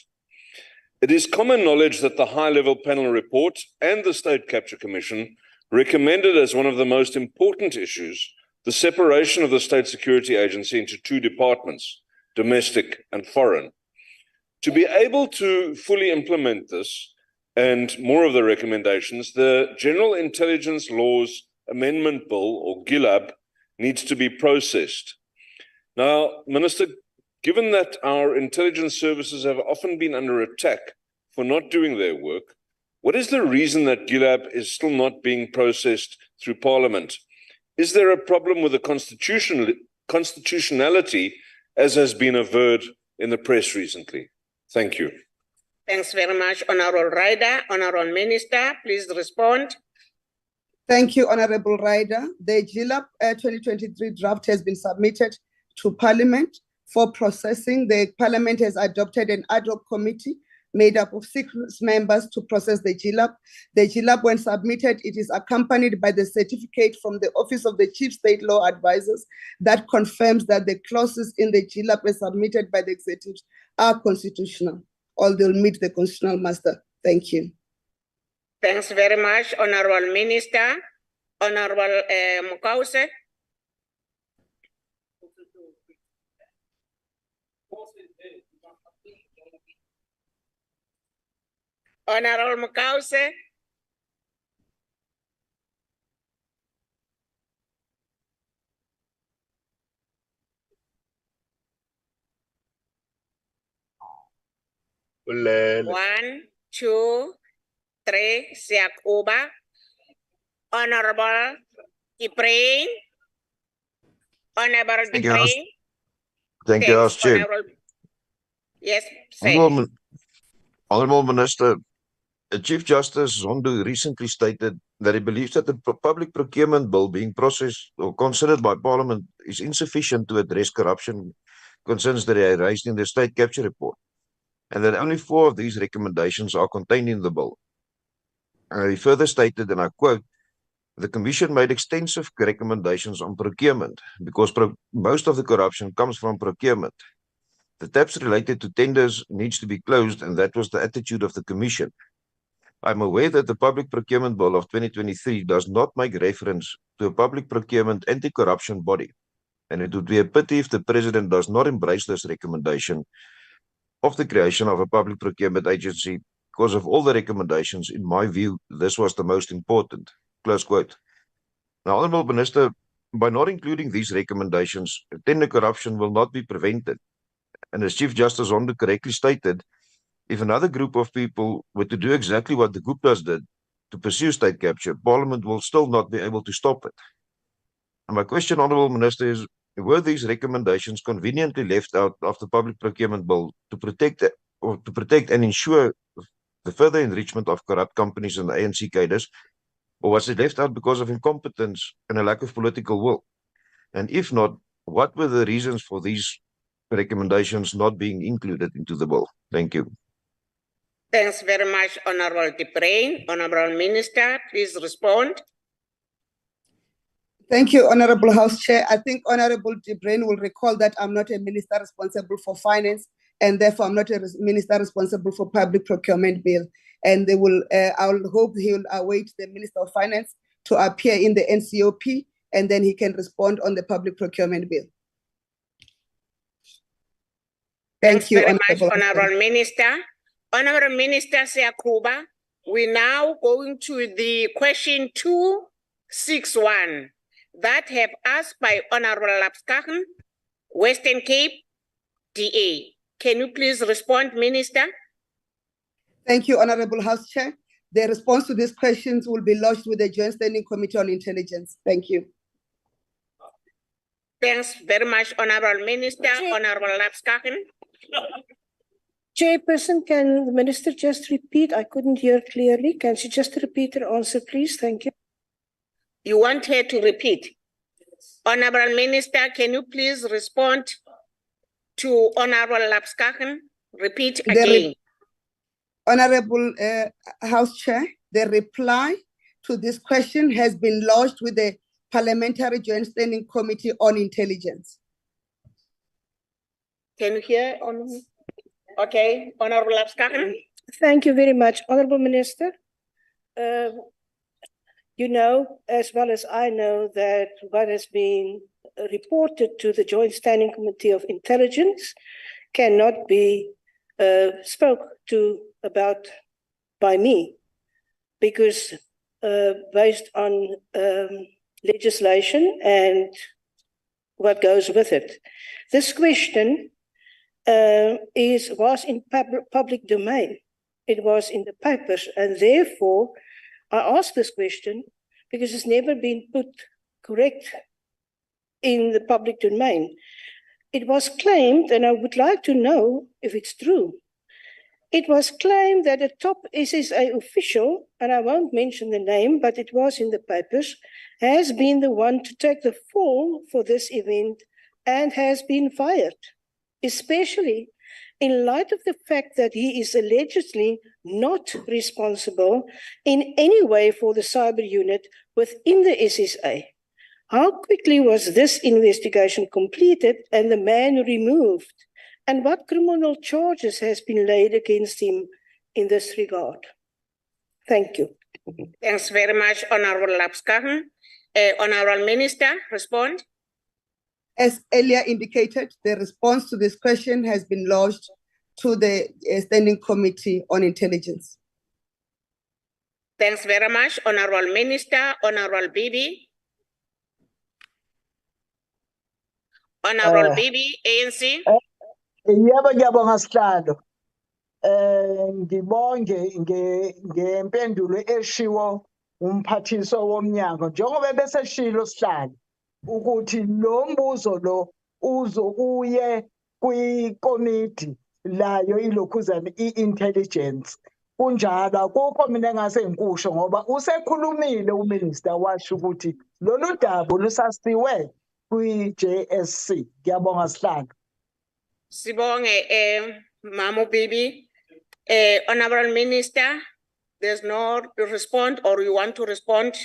N: It is common knowledge that the high-level panel report and the State Capture Commission recommended as one of the most important issues the separation of the State Security Agency into two departments, domestic and foreign. To be able to fully implement this and more of the recommendations, the General Intelligence Laws Amendment Bill, or GILAB, needs to be processed. Now, Minister, given that our intelligence services have often been under attack for not doing their work, what is the reason that GILAB is still not being processed through Parliament? Is there a problem with the constitutionality, as has been averred in the press recently? Thank you.
R: Thanks very much, Honorable Rider. Honorable Minister, please respond.
U: Thank you, Honorable Ryder. The GLAP 2023 draft has been submitted to Parliament for processing. The Parliament has adopted an ad hoc committee made up of 6 members to process the GLAP. The GLAP, when submitted, it is accompanied by the certificate from the Office of the Chief State Law Advisors that confirms that the clauses in the GLAP as submitted by the executives are constitutional, or they'll meet the constitutional muster. Thank you.
R: Thanks very much, Honorable Minister. Honorable Mukause. Honorable Mukause. One, two, three, Siakuba. Honorable Ibrahim. Honorable Ibrahim.
A: Thank you, House Chair.
R: Yes, say.
A: Honorable Minister, Chief Justice Zondo recently stated that he believes that the public procurement bill being processed or considered by Parliament is insufficient to address corruption concerns that are raised in the state capture report, and that only 4 of these recommendations are contained in the bill. He further stated, and I quote, "The Commission made extensive recommendations on procurement because most of the corruption comes from procurement. The taps related to tenders needs to be closed, and that was the attitude of the Commission. I'm aware that the Public Procurement Bill of 2023 does not make reference to a public procurement anti-corruption body, and it would be a pity if the President does not embrace this recommendation of the creation of a public procurement agency. Because of all the recommendations, in my view, this was the most important." Close quote. Now, Honourable Minister, by not including these recommendations, tender corruption will not be prevented. And as Chief Justice Zondo correctly stated, if another group of people were to do exactly what the Guptas did to pursue state capture, Parliament will still not be able to stop it. And my question, Honourable Minister, is, were these recommendations conveniently left out of the Public Procurement Bill to protect and ensure the further enrichment of corrupt companies and ANC cadres, or was it left out because of incompetence and a lack of political will? And if not, what were the reasons for these recommendations not being included into the bill? Thank you.
R: Thanks very much, Honorable Debrain. Honorable Minister, please respond.
U: Thank you, Honorable House Chair. I think Honorable Debrain will recall that I'm not a minister responsible for finance, and therefore I'm not a minister responsible for public procurement bill. And they will, I will hope he will await the Minister of Finance to appear in the NCOP, and then he can respond on the public procurement bill.
R: Thanks very much, Honorable Minister. Honorable Minister Siakuba, we're now going to the question 261 that have asked by Honorable Lapskachen, Western Cape, DA. Can you please respond, Minister?
U: Thank you, Honorable House Chair. The response to these questions will be lodged with the Joint Standing Committee on Intelligence. Thank you.
R: Thanks very much, Honorable Minister. Honorable Lapskachen.
T: Chairperson, can the Minister just repeat? I couldn't hear clearly. Can she just repeat her answer, please? Thank you.
R: You want her to repeat? Honorable Minister, can you please respond to Honorable Lapskachen? Repeat again.
U: Honorable House Chair, the reply to this question has been lodged with the Parliamentary Joint Standing Committee on Intelligence.
R: Can you hear? Okay, Honorable Lapskachen.
T: Thank you very much, Honorable Minister. You know, as well as I know, that what has been reported to the Joint Standing Committee of Intelligence cannot be spoke to about by me, because based on legislation and what goes with it. This question was in public domain. It was in the papers, and therefore I ask this question because it's never been put correct in the public domain. It was claimed, and I would like to know if it's true, It was claimed that a top SSA official, and I won't mention the name, but it was in the papers, has been the one to take the fall for this event and has been fired, especially in light of the fact that he is allegedly not responsible in any way for the cyber unit within the SSA. How quickly was this investigation completed and the man removed? And what criminal charges has been laid against him in this regard? Thank you.
R: Thanks very much, Honorable Lapskahan. Honorable Minister, respond.
U: As earlier indicated, the response to this question has been lodged to the Standing Committee on Intelligence.
R: Thanks very much, Honorable Minister. Honorable Bibi. Honorable Bibi, ANC.
D: Yebo ngiyabonga sihlalo. Ngibonge ngempendulo eshiwo umphathiso womnyango njengoba beseshilo sihlalo ukuthi lo mbuzo lo uye kwikomiti layo ilokhuzana i-intelligence kunjalo akukho mina engase ngikusho ngoba usekhulumile uminister washo ukuthi lolu daba lusasiwe kwi-JSC. Ngiyabonga sihlalo.
R: Sibonge Mamu Bibi. Honorable Minister, there's no response, or you want to respond?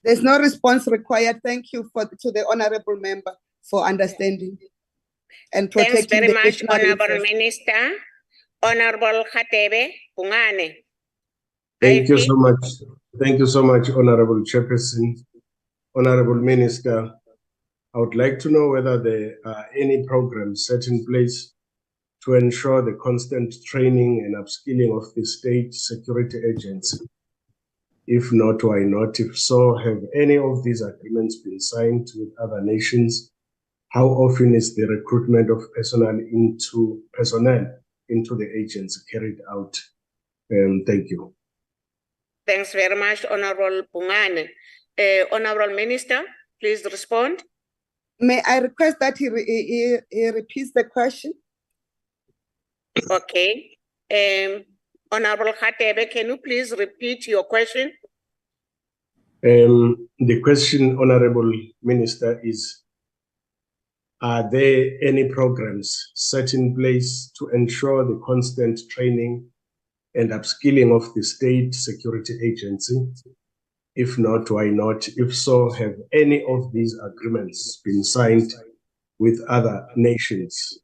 U: There's no response required. Thank you to the honorable member for understanding and protecting.
R: Thanks very
U: the
R: much,
U: national
R: Honorable
U: interest.
R: Minister. Honorable Khatebe Pungane.
I: Thank you so much. Thank you so much, Honorable Chairperson. Honorable Minister, I would like to know whether there are any programs set in place to ensure the constant training and upskilling of the state security agency. If not, why not? If so, have any of these agreements been signed with other nations? How often is the recruitment of personnel into the agency carried out? Thank you.
R: Thanks very much, Honorable Pungane. Honorable Minister, please respond.
U: May I request that he repeats the question?
R: Okay. Honorable Khatebe, can you please repeat your question?
I: The question, Honorable Minister, is, are there any programs set in place to ensure the constant training and upskilling of the state security agency? If not, why not? If so, have any of these agreements been signed with other nations?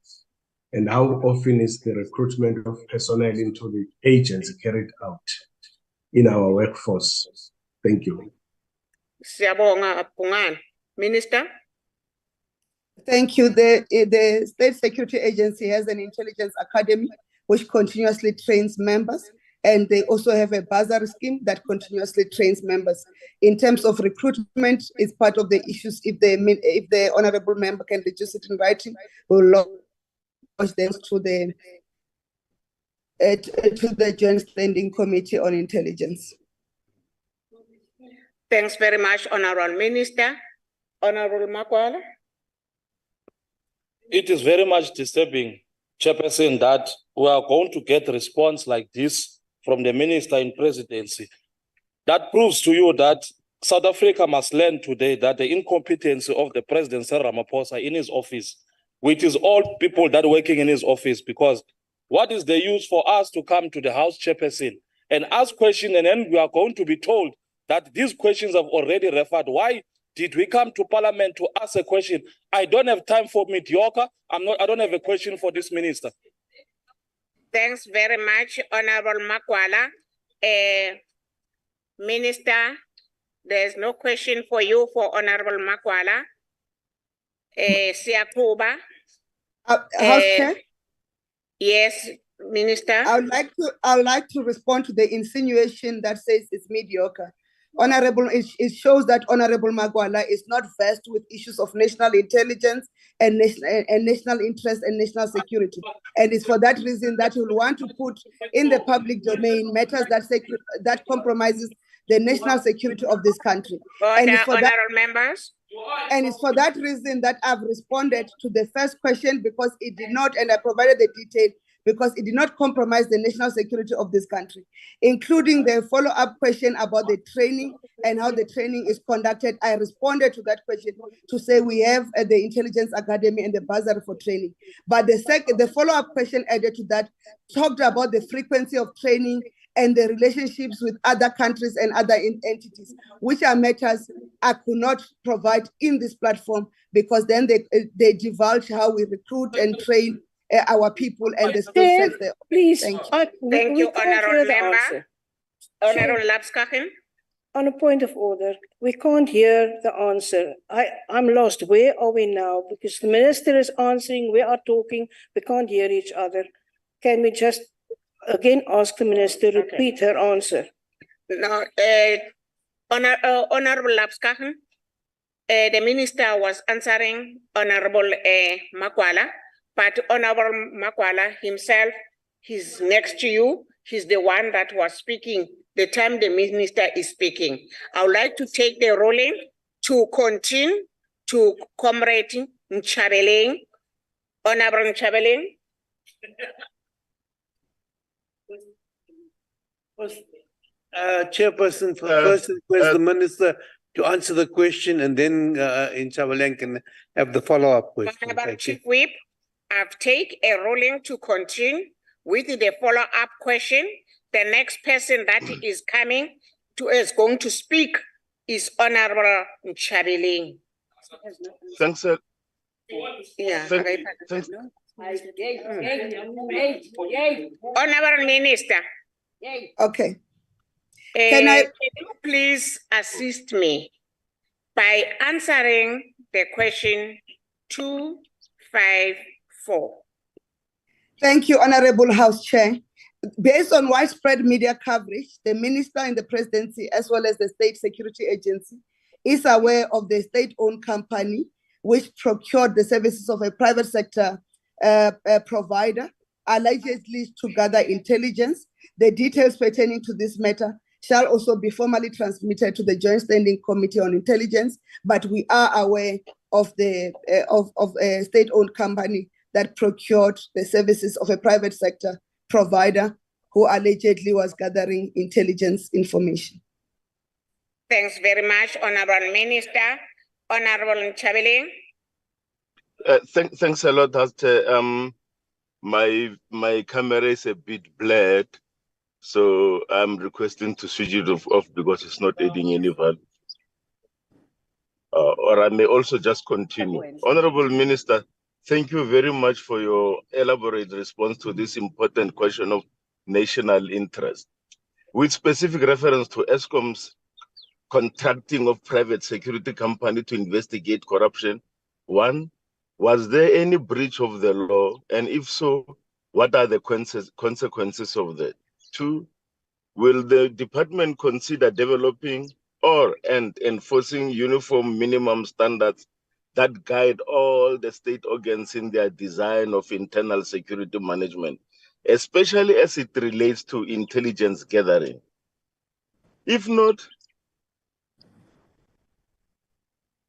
I: And how often is the recruitment of personnel into the agency carried out in our workforce? Thank you.
R: Siyabonga Pungane. Minister?
U: Thank you. The State Security Agency has an intelligence academy which continuously trains members, and they also have a bursary scheme that continuously trains members. In terms of recruitment, it's part of the issues. If the honorable member can reduce it in writing, we'll lodge them to the Joint Standing Committee on Intelligence.
R: Thanks very much, Honorable Minister. Honorable Makwala?
F: It is very much disturbing, Chairperson, that we are going to get a response like this from the Minister in Presidency. That proves to you that South Africa must learn today that the incompetency of the President Ramaphosa in his office, which is all people that are working in his office, because what is the use for us to come to the House Chairperson and ask questions, and then we are going to be told that these questions have already referred? Why did we come to Parliament to ask a question? I don't have time for mediocre. I don't have a question for this minister.
R: Thanks very much, Honorable Makwala. Minister, there's no question for you for Honorable Makwala. Siyakuba.
U: House Chair?
R: Yes, Minister.
U: I would like to respond to the insinuation that says it's mediocre. Honorable, it shows that Honorable Magwala is not versed with issues of national intelligence and national interest and national security. And it's for that reason that we want to put in the public domain matters that compromises the national security of this country.
R: Order,
U: And it's for
R: honorable members.
U: And it's for that reason that I've responded to the first question, because it did not, and I provided the detail, because it did not compromise the national security of this country, including the follow-up question about the training and how the training is conducted. I responded to that question to say we have the Intelligence Academy and the bursary for training. But the follow-up question added to that talked about the frequency of training and the relationships with other countries and other entities, which are matters I could not provide in this platform, because then they divulge how we recruit and train our people and the skill sets there.
T: Please,
U: thank you.
R: Thank you, Honorable Member.
T: Answer.
R: Honorable Lapskachen.
T: On a point of order, we can't hear the answer. I'm lost. Where are we now? Because the minister is answering, we are talking, we can't hear each other. Can we just again ask the minister to repeat her answer?
R: No, Honorable Lapskachen, the minister was answering Honorable Makwala, but Honorable Makwala himself, he's next to you. He's the one that was speaking the time the minister is speaking. I would like to take the ruling to continue to Comrade Nchabeleng. Honorable Nchabeleng.
J: Chairperson, first request the minister to answer the question, and then Nchabeleng can have the follow-up question.
R: Honorable Chief Whip, I've taken a ruling to continue with the follow-up question. The next person that is going to speak is Honorable Nchabeleng.
M: Thanks, sir.
R: Yeah.
M: Thanks.
R: Honorable Minister.
U: Okay.
R: Can you please assist me by answering the question 254?
U: Thank you, Honorable House Chair. Based on widespread media coverage, the minister in the presidency, as well as the State Security Agency, is aware of the state-owned company which procured the services of a private sector provider, allegedly to gather intelligence. The details pertaining to this matter shall also be formally transmitted to the Joint Standing Committee on Intelligence, but we are aware of a state-owned company that procured the services of a private sector provider who allegedly was gathering intelligence information.
R: Thanks very much, Honorable Minister. Honorable Nchabeleng.
M: Thanks a lot, my camera is a bit blurred, so I'm requesting to switch it off because it's not adding any value. Or I may also just continue. Honorable Minister, thank you very much for your elaborate response to this important question of national interest. With specific reference to ESCOM's contracting of private security company to investigate corruption, one, was there any breach of the law? And if so, what are the consequences of that? Two, will the department consider developing and enforcing uniform minimum standards that guide all the state organs in their design of internal security management, especially as it relates to intelligence gathering? If not,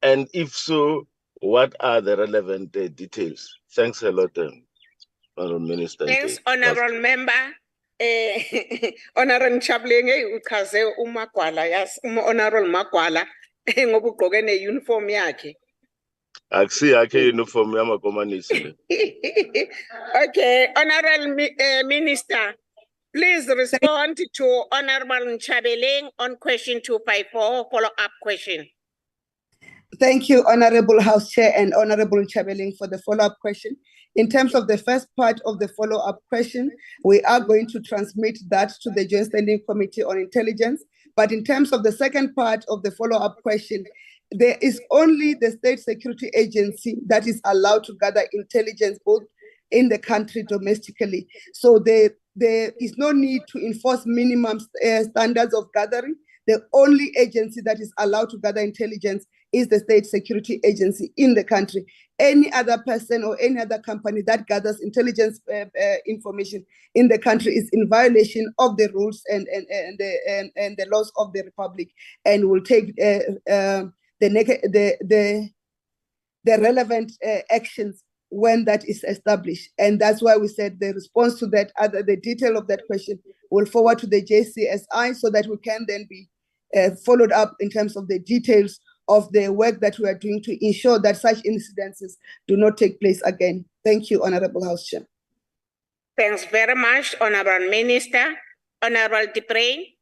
M: and if so, what are the relevant details? Thanks a lot, Honorable Minister.
R: Thanks, Honorable Member. Honorable Nchabeleng uchaze uMakwala, yes, Honorable Makwala ngoba ugqoke ne-uniform yakhe.
M: Akusi yakhe uniform yamakomanisi.
R: Okay, Honorable Minister, please respond to Honorable Nchabeleng on question 254, follow-up question.
U: Thank you, Honorable House Chair and Honorable Nchabeleng, for the follow-up question. In terms of the first part of the follow-up question, we are going to transmit that to the Joint Standing Committee on Intelligence. But in terms of the second part of the follow-up question, there is only the State Security Agency that is allowed to gather intelligence both in the country domestically. So there is no need to enforce minimum standards of gathering. The only agency that is allowed to gather intelligence is the State Security Agency in the country. Any other person or any other company that gathers intelligence information in the country is in violation of the rules and the laws of the Republic, and will take the relevant actions when that is established. And that's why we said the response to that, the detail of that question will forward to the JCSI so that we can then be followed up in terms of the details of the work that we are doing to ensure that such incidences do not take place again. Thank you, Honorable House Chair.
R: Thanks very much, Honorable Minister. Honorable DePrey.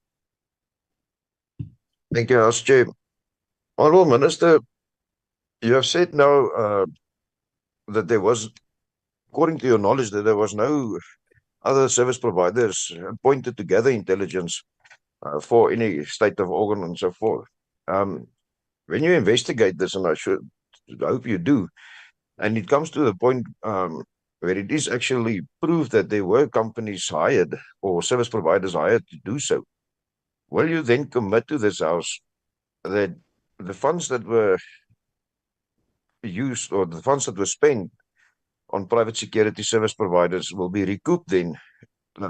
A: Thank you, House Chair. Honorable Minister, you have said now that there was, according to your knowledge, that there was no other service providers appointed to gather intelligence for any state of organ and so forth. When you investigate this, and I hope you do, and it comes to the point where it is actually proved that there were companies hired or service providers hired to do so, will you then commit to this House that the funds that were used or the funds that were spent on private security service providers will be recouped then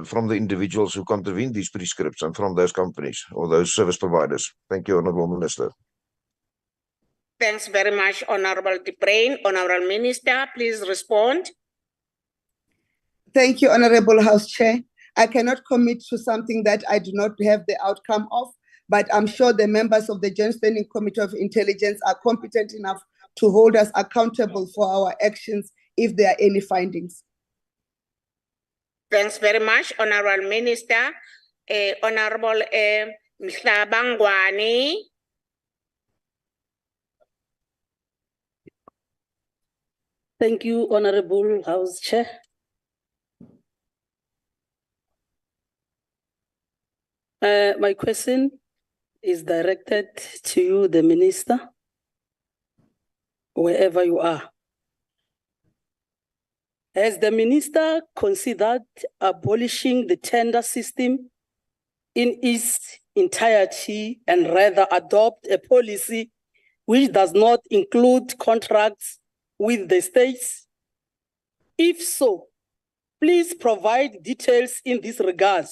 A: from the individuals who contravene these prescripts and from those companies or those service providers? Thank you, Honorable Minister.
R: Thanks very much, Honorable DePrey. Honorable Minister, please respond.
U: Thank you, Honorable House Chair. I cannot commit to something that I do not have the outcome of, but I'm sure the members of the Joint Standing Committee of Intelligence are competent enough to hold us accountable for our actions if there are any findings.
R: Thanks very much, Honorable Minister. Honorable Mhlabangwani.
P: Thank you, Honorable House Chair. My question is directed to you, the Minister, wherever you are. Has the Minister considered abolishing the tender system in its entirety and rather adopt a policy which does not include contracts with the states? If so, please provide details in this regard.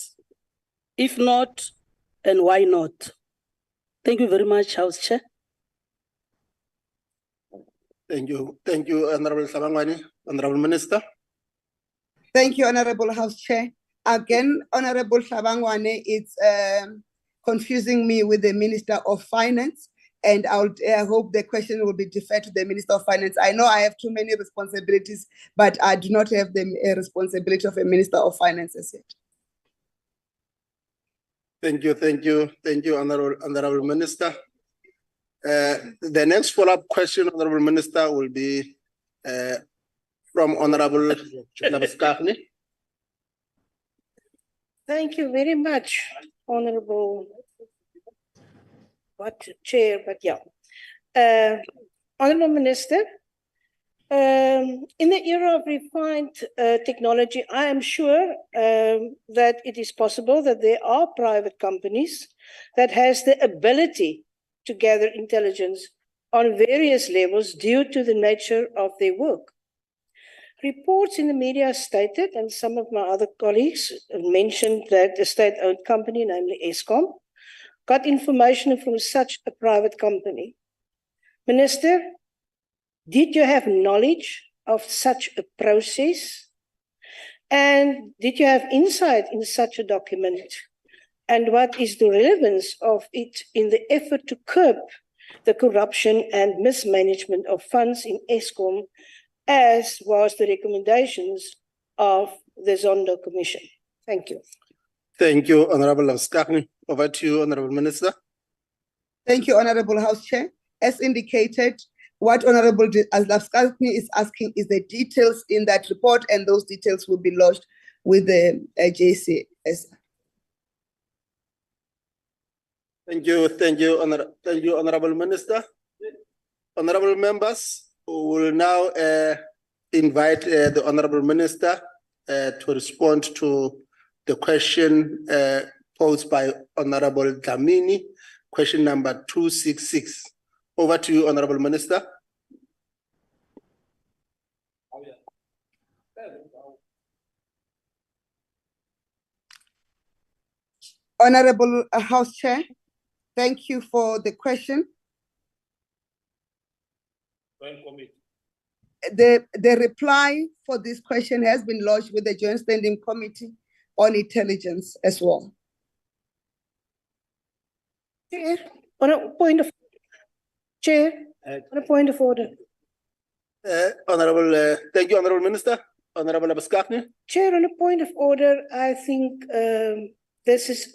P: If not, and why not? Thank you very much, House Chair.
V: Thank you, Honorable Sabangwani. Honorable Minister.
U: Thank you, Honorable House Chair. Again, Honorable Sabangwani, it's confusing me with the Minister of Finance, and I hope the question will be deferred to the Minister of Finance. I know I have too many responsibilities, but I do not have the responsibility of a Minister of Finance as yet.
V: Thank you, Honorable Minister. The next follow-up question, Honorable Minister, will be from Honorable Nabaskarni.
T: Thank you very much, Honorable Chair, but yeah. Honorable Minister, in the era of refined technology, I am sure that it is possible that there are private companies that has the ability to gather intelligence on various levels due to the nature of their work. Reports in the media stated, and some of my other colleagues mentioned, that a state-owned company, namely NCOP, got information from such a private company. Minister, did you have knowledge of such a process? And did you have insight in such a document? And what is the relevance of it in the effort to curb the corruption and mismanagement of funds in NCOP, as was the recommendations of the Zondo Commission? Thank you.
V: Thank you, Honorable Nabaskarni. Over to you, Honorable Minister.
U: Thank you, Honorable House Chair. As indicated, what Honorable Nabaskarni is asking is the details in that report, and those details will be lodged with the JCS.
V: Thank you, Honorable Minister. Honorable members, we will now invite the Honorable Minister to respond to the question posed by Honorable Dlamini, question number 266. Over to you, Honorable Minister.
U: Honorable House Chair, thank you for the question. The reply for this question has been lodged with the Joint Standing Committee on Intelligence as well.
T: Chair, on a point of order.
V: Thank you, Honorable Minister. Honorable Abaskakne.
T: Chair, on a point of order, I think there's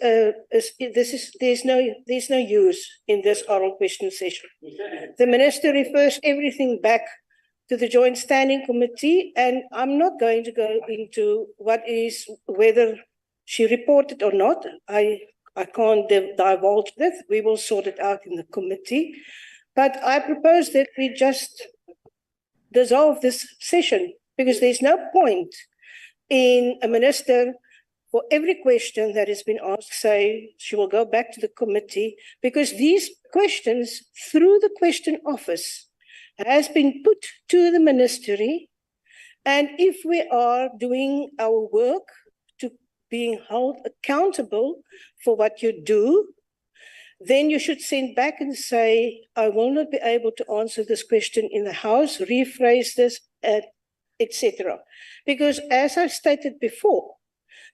T: no use in this oral question session. The minister refers everything back to the Joint Standing Committee, and I'm not going to go into whether she reported or not. I can't divulge that. We will sort it out in the committee. But I propose that we just dissolve this session, because there's no point in a minister, for every question that has been asked, say she will go back to the committee, because these questions through the question office has been put to the ministry. And if we are doing our work to being held accountable for what you do, then you should send back and say, I will not be able to answer this question in the House, rephrase this, etc. Because as I've stated before,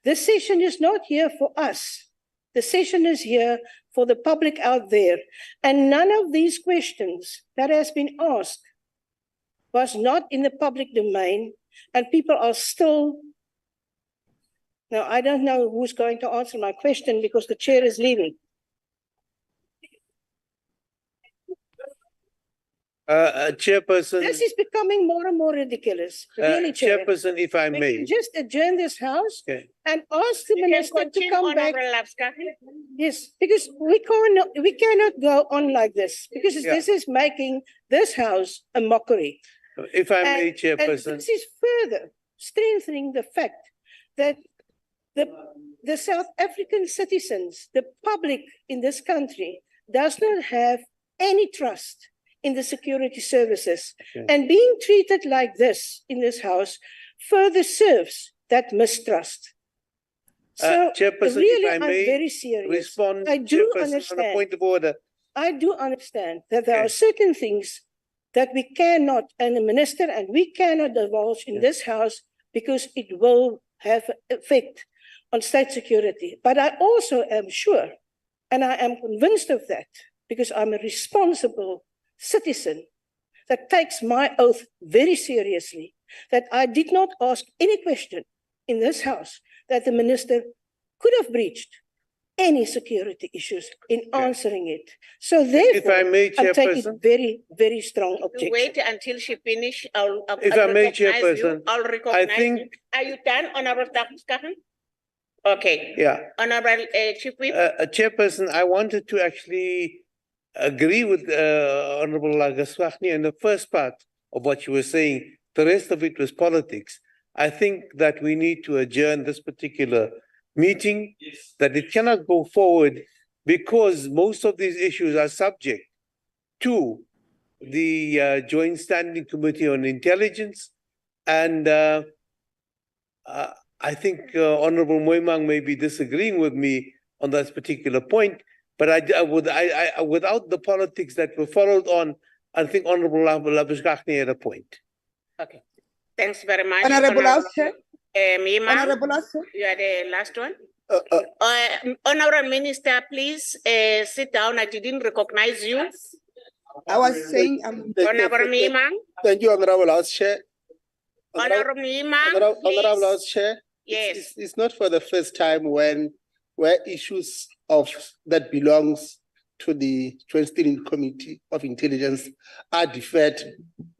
T: this session is not here for us. The session is here for the public out there. And none of these questions that has been asked was not in the public domain, and people are still. Now, I don't know who's going to answer my question because the chair is leaving.
J: Chairperson.
T: This is becoming more and more ridiculous. Really, Chair.
J: Chairperson, if I may.
T: We can just adjourn this House and ask the
R: You
T: minister
R: can
T: to come back.
R: Lapska.
T: Yes, because we cannot go on like this, because this is making this House a mockery.
J: If I may, Chairperson.
T: And this is further strengthening the fact that the South African citizens, the public in this country, does not have any trust in the security services. And being treated like this in this House further serves that mistrust. So
J: Chairperson,
T: really,
J: if I
T: I'm
J: may
T: very serious.
J: respond,
T: I do
J: Chairperson,
T: understand.
J: on a point of order.
T: I do understand that there are certain things that we cannot, and the minister and we cannot divulge in this House, because it will have an effect on state security. But I also am sure, and I am convinced of that, because I'm a responsible citizen that takes my oath very seriously, that I did not ask any question in this House that the minister could have breached any security issues in answering it. So therefore,
J: if I may,
T: I'm taking
J: Chairperson.
T: very, very strong objection.
R: Wait until she finish.
J: If I may, Chairperson,
R: I'll recognize
J: I think.
R: you. Are you done, Honorable Tapskahan? Okay.
J: Yeah.
R: Honorable Chief Whip.
J: Chairperson, I wanted to actually agree with Honorable Agaswachni in the first part of what you were saying. The rest of it was politics. I think that we need to adjourn this particular meeting, that it cannot go forward because most of these issues are subject to the Joint Standing Committee on Intelligence. And I think Honorable Moimang may be disagreeing with me on that particular point, but without the politics that were followed on, I think Honorable Labuschagne had a point.
R: Okay. Thanks very much.
U: Honorable House Chair.
R: Honorable House Chair. You are the last one. Honorable Minister, please sit down. I didn't recognize you.
U: I was saying,
R: Honorable Mimang.
V: Thank you, Honorable House Chair.
R: Honorable Mimang.
V: Honorable House Chair.
R: Yes.
V: It's not for the first time where issues of that belongs to the Joint Steering Committee of Intelligence are deferred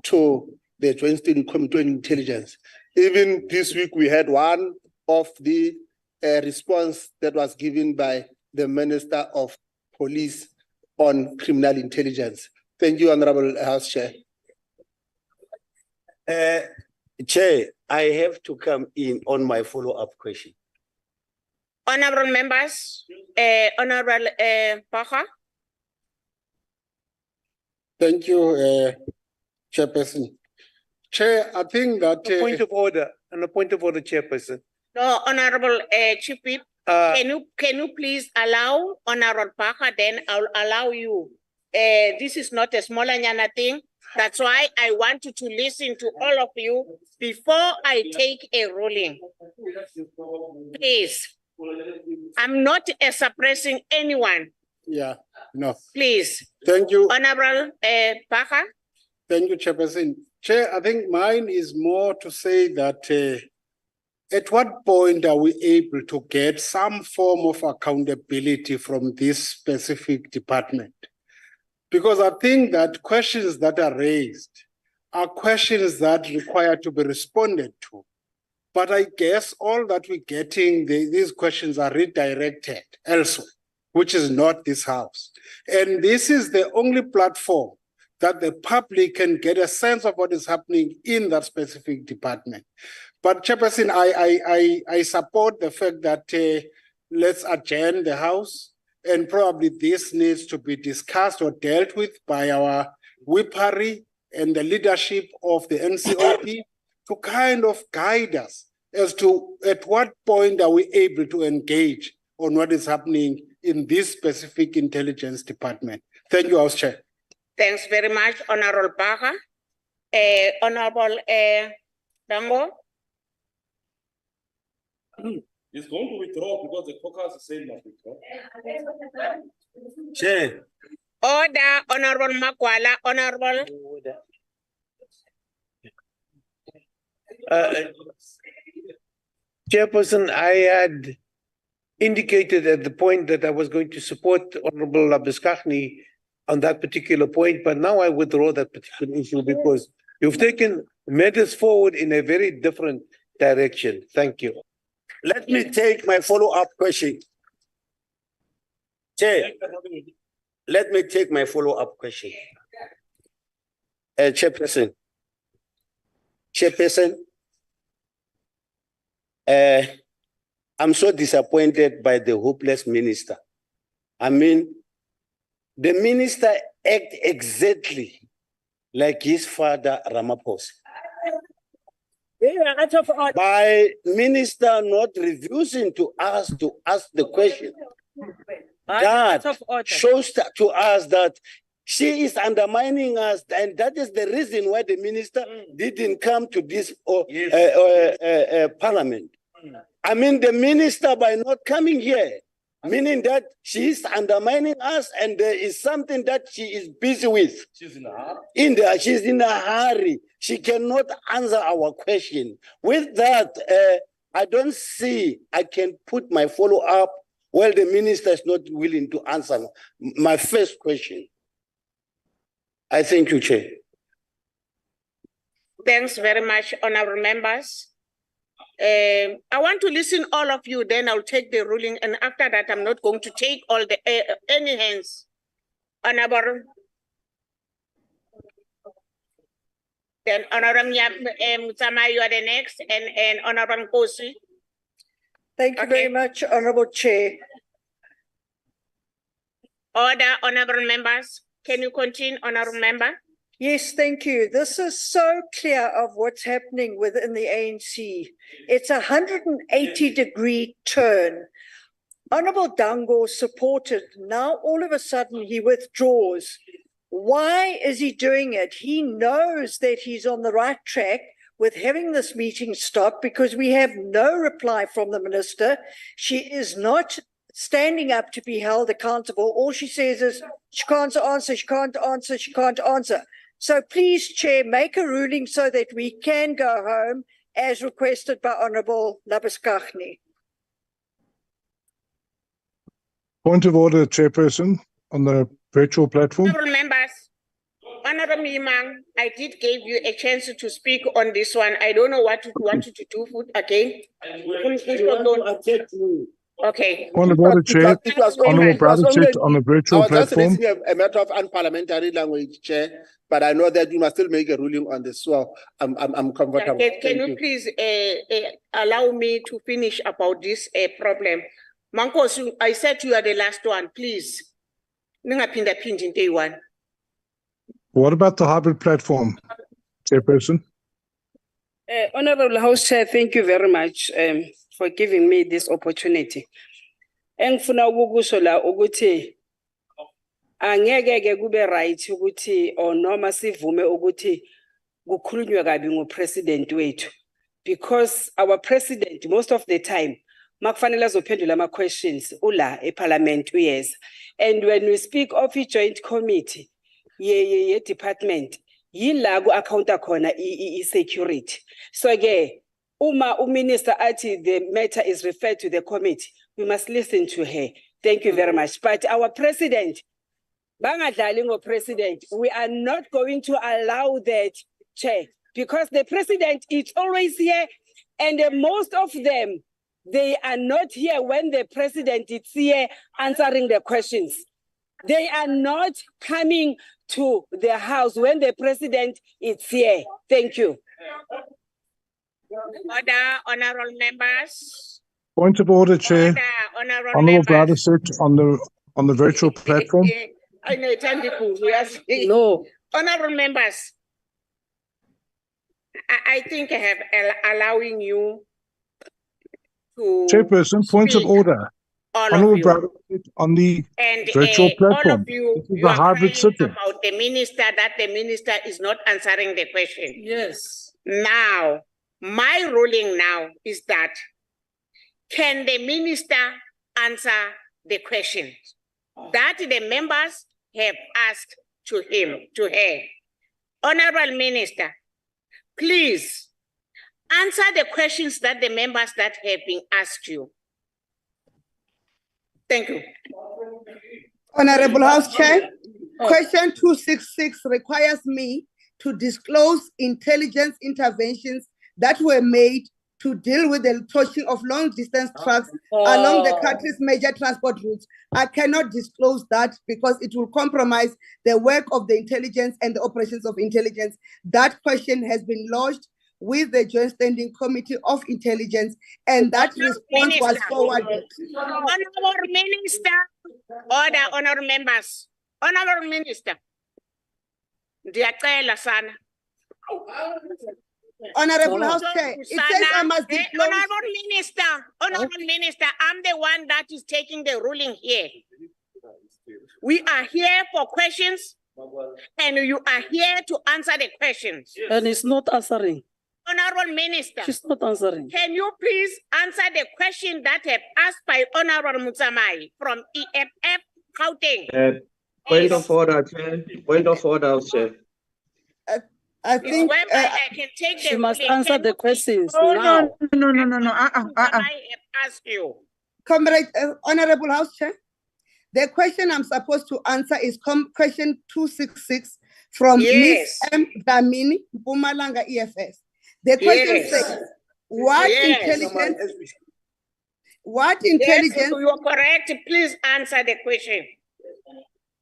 V: to the Joint Steering Committee on Intelligence. Even this week, we had one of the response that was given by the Minister of Police on criminal intelligence. Thank you, Honorable House Chair.
K: Chair, I have to come in on my follow-up question.
R: Honorable members, Honorable Pacha.
V: Thank you, Chairperson. Chair, I think that
J: a point of order, Chairperson.
R: No, Honorable Chief Whip, can you please allow Honorable Pacha? Then I'll allow you. This is not a small anyana thing. That's why I wanted to listen to all of you before I take a ruling. Please. I'm not suppressing anyone.
V: Yeah, no.
R: Please.
V: Thank you.
R: Honorable Baha.
V: Thank you, Chairperson. Chair, I think mine is more to say that at what point are we able to get some form of accountability from this specific department? Because I think that questions that are raised are questions that require to be responded to. But I guess all that we're getting, these questions are redirected elsewhere, which is not this house. And this is the only platform that the public can get a sense of what is happening in that specific department. But Chairperson, I support the fact that let's adjourn the house, and probably this needs to be discussed or dealt with by our whippery and the leadership of the NCOP to kind of guide us as to at what point are we able to engage on what is happening in this specific intelligence department. Thank you, House Chair.
R: Thanks very much, Honorable Baha. Honorable Dango.
F: He's going to withdraw because the caucus is saying that withdraw.
K: Chair.
R: Order, Honorable Makwala, Honorable.
J: Chairperson, I had indicated at the point that I was going to support Honorable Labuschagne on that particular point, but now I withdraw that particular issue because you've taken matters forward in a very different direction. Thank you.
K: Let me take my follow-up question. Chair, let me take my follow-up question. Chairperson, I'm so disappointed by the hopeless minister. I mean, the minister acts exactly like his father, Ramaphosa. By minister not refusing to ask the question, that shows to us that she is undermining us, and that is the reason why the minister didn't come to this parliament. I mean, the minister by not coming here, meaning that she is undermining us, and there is something that she is busy with.
F: She's in a hurry.
K: She's in a hurry. She cannot answer our question. With that, I don't see I can put my follow-up while the minister is not willing to answer my first question. I thank you, Chair.
R: Thanks very much, honorable members. I want to listen all of you, then I'll take the ruling, and after that, I'm not going to take all the any hands. Honorable. Then Honorable Mutsama, you are the next, and Honorable Nkosi.
T: Thank you very much, Honorable Chair.
R: Order, honorable members. Can you continue, honorable member?
T: Yes, thank you. This is so clear of what's happening within the ANC. It's a 180-degree turn. Honorable Dango supported. Now, all of a sudden, he withdraws. Why is he doing it? He knows that he's on the right track with having this meeting stop because we have no reply from the minister. She is not standing up to be held accountable. All she says is, she can't answer, she can't answer, she can't answer. So please, Chair, make a ruling so that we can go home as requested by Honorable Labuschagne.
G: Point of order, Chairperson, on the virtual platform.
R: Honorable members, Honorable Mimang, I did give you a chance to speak on this one. I don't know what you wanted to do again. Okay.
G: Point of order, Chair. Honorable Brother Chair, on the virtual platform.
V: A matter of unparliamentary language, Chair, but I know that you must still make a ruling on this, so I'm comfortable.
R: Can you please allow me to finish about this problem? Mankos, I said you are the last one, please.
G: What about the hybrid platform, Chairperson?
P: Honorable House Chair, thank you very much for giving me this opportunity. Engifuna ukukusho la ukuthi
C: angeke kube right ukuthi or noma sivume ukuthi kukhulunywe kabi ngopresident wethu, because our president most of the time makufanele azophendula ama questions ula eParliament uyeza, and when we speak of a joint committee ye department yila ku accounta khona I security. So ke uma uminister athi the matter is referred to the committee, we must listen to her. Thank you very much. But our president, bangadlali ngo-president, we are not going to allow that, Chair, because the president is always here, and most of them, they are not here when the president is here answering the questions. They are not coming to the house when the president is here. Thank you.
R: Order, honorable members.
G: Point of order, Chair.
R: Honorable
G: Honourable
R: members.
G: Gladys on the virtual platform.
R: I know it's
C: No.
R: Honorable members, I think I have allowing you to
G: Chairperson, point of order. Honourable Gladys on the virtual platform.
R: all of you,
G: This is
R: you
G: a
R: are
G: hybrid
R: crying
G: sitting.
R: about the minister, that the minister is not answering the question.
C: Yes.
R: Now, my ruling now is that can the minister answer the questions that the members have asked to him, to her? Honorable Minister, please answer the questions that the members that have been asked you. Thank you.
U: Honorable House Chair, question 266 requires me to disclose intelligence interventions that were made to deal with the torching of long-distance trucks along the country's major transport routes. I cannot disclose that because it will compromise the work of the intelligence and the operations of intelligence. That question has been lodged with the Joint Standing Committee of Intelligence, and that response was forwarded.
R: Honorable Minister, order, honorable members. Honorable Minister, ndiyacela sana.
U: Honorable House Chair, it says I must disclose.
R: Honorable Minister, I'm the one that is taking the ruling here. We are here for questions, and you are here to answer the questions.
P: And it's not answering.
R: Honorable Minister,
P: She's not answering.
R: can you please answer the question that have asked by Honorable Mutsamai from EFF Gauteng?
E: Point of order, Chair. Point of order, Chair.
U: I think
R: I can take
P: she
R: the
P: must
R: ruling.
P: answer
R: Can
P: the
R: you
P: questions
U: Oh,
P: now.
U: no.
R: Mutsamai have asked you?
U: Comrade, Honorable House Chair, the question I'm supposed to answer is question 266 from
R: Yes.
U: Ms. M. Dlamini, Mpumalanga EFS. The question
R: Yes.
U: says, what
R: Yes.
U: intelligence,
R: Yes, you are correct. Please answer the question.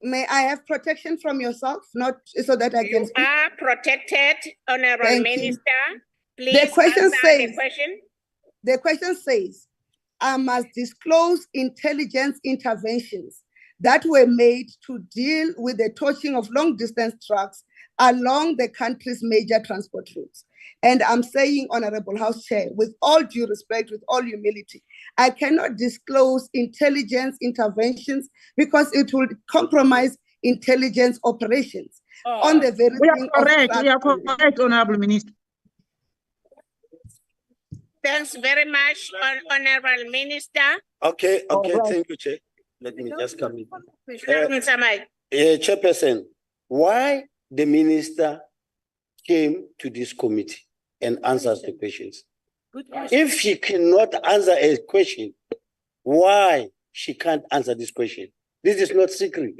U: may I have protection from yourself, not so that I can
R: You
U: speak?
R: are protected, Honorable
U: Thank you.
R: Minister. Please
U: The question
R: answer the
U: says,
R: question.
U: the question says, I must disclose intelligence interventions that were made to deal with the torching of long-distance trucks along the country's major transport routes. And I'm saying, Honorable House Chair, with all due respect, with all humility, I cannot disclose intelligence interventions because it will compromise intelligence operations on the very
H: We
U: thing
H: are
U: of
H: correct. We are
U: truck-
H: correct, Honorable Minister.
R: Thanks very much, Honorable Minister.
K: Okay,
U: right.
K: thank you, Chair. Let me just come in.
R: Mutsamai.
K: Chairperson, why the minister came to this committee and answers the questions? If she cannot answer a question, why she can't answer this question? This is not secret.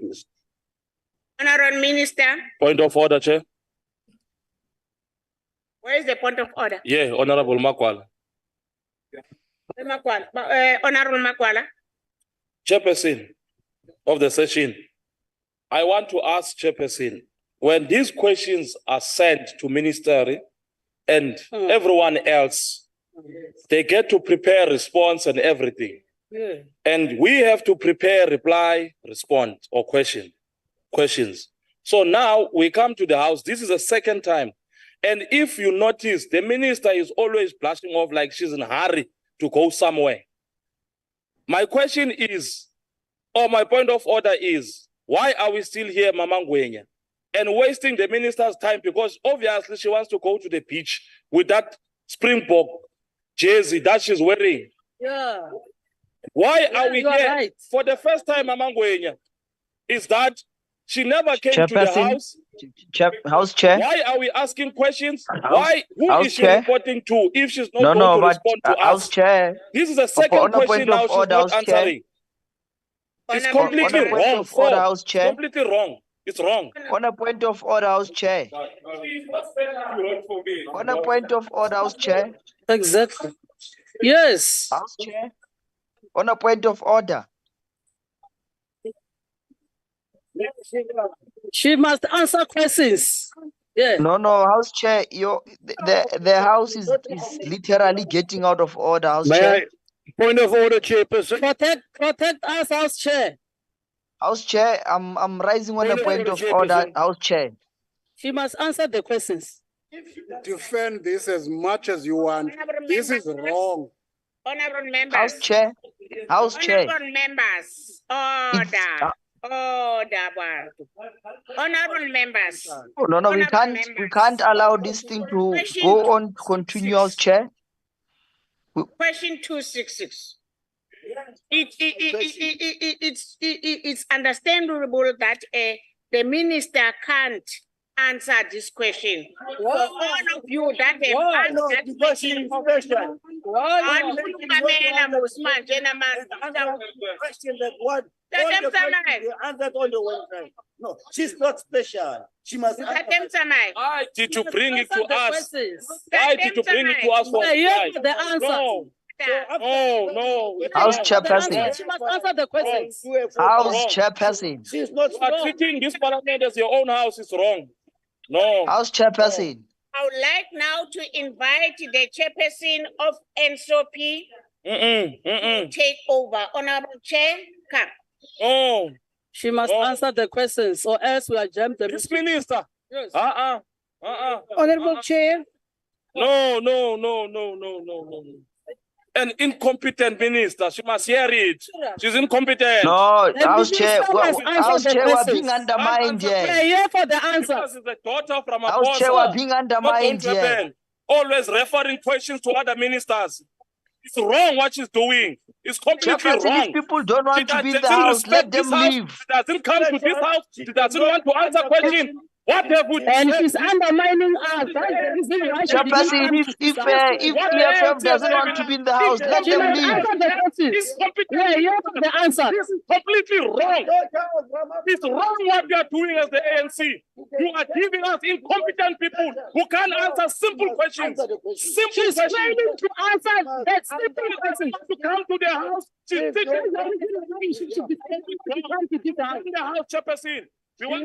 R: Honorable Minister,
F: Point of order, Chair.
R: where is the point of order?
F: Yeah, Honorable Makwala.
R: Honorable Makwala.
F: Chairperson of the session, I want to ask Chairperson, when these questions are sent to Ministry and everyone else, they get to prepare response and everything.
P: Yeah.
F: And we have to prepare reply, respond, or questions. So now we come to the house. This is the second time. And if you notice, the minister is always blushing off like she's in a hurry to go somewhere. My question is, or my point of order is, Why are we still here, Mama Ngwenya, and wasting the minister's time? Because obviously she wants to go to the beach with that Springbok jersey that she's wearing.
P: Yeah.
F: Why are we
P: you are
F: here
P: right.
F: for the first time, Mama Ngwenya? Is that she never came to the
S: Chairperson,
F: house?
S: House Chair.
F: Why are we asking questions?
S: House,
F: Who
S: House
F: is she
S: Chair.
F: reporting to if she's not
S: No,
F: going to
S: but
F: respond to
S: House
F: us?
S: Chair.
F: This is the second
S: On a
F: question
S: point of
F: now she's
S: order,
F: not
S: House Chair.
F: answering. It's
S: On
F: completely
S: a point
F: wrong.
S: of order, House
F: It's
S: Chair.
F: completely wrong. It's wrong.
S: On a point of order, House Chair. On a point of order, House Chair.
P: Exactly. Yes.
S: House Chair. On a point of order.
P: She must answer questions. Yeah.
S: No, House Chair. The house is literally getting out of order, House Chair.
L: Point of order, Chairperson.
P: Protect us, House Chair.
S: House Chair, I'm rising on a point of order, House Chair.
P: She must answer the questions.
V: Defend this as much as you want. This is wrong.
R: Honorable members.
S: House Chair. House Chair.
R: Honorable members. Order. Order. Honorable members.
S: No, we can't allow this thing to go on continuous, Chair.
R: Question 266. It's understandable that the minister can't answer this question. For all of you that have asked that question,
K: no, she's not special. She must.
F: Why did you bring it to us? Why did you bring it to us? For
P: the answer.
F: No.
S: House Chairperson.
P: She must answer the questions.
S: House Chairperson.
R: She's not
F: treating this parliament as your own house is wrong. No.
S: House Chairperson.
R: I would like now to invite the chairperson of NCOP to take over. Honorable Chair, come.
F: Oh.
P: She must answer the questions, or else we are jammed.
F: This minister.
P: Yes.
T: Honorable Chair.
F: No. An incompetent minister. She must hear it. She's incompetent.
S: No, House Chair, House Chair, we're being undermined here.
P: We're here for the answers.
F: This is the daughter from a
S: House Chair, we're being undermined here.
F: Always referring questions to other ministers. It's wrong what she's doing. It's completely wrong.
S: If people don't want to be in the house, let them leave.
F: She doesn't come to this house. She doesn't want to answer questions. What have we done?
P: And she's undermining us.
S: Chairperson, if EFF doesn't want to be in the house, let them leave.
P: The answer.
F: This is completely wrong. It's wrong what you are doing as the ANC. You are giving us incompetent people who can't answer simple questions.
P: She's trying to answer that simple question.
F: To come to the house. She's sitting in the house, Chairperson. We want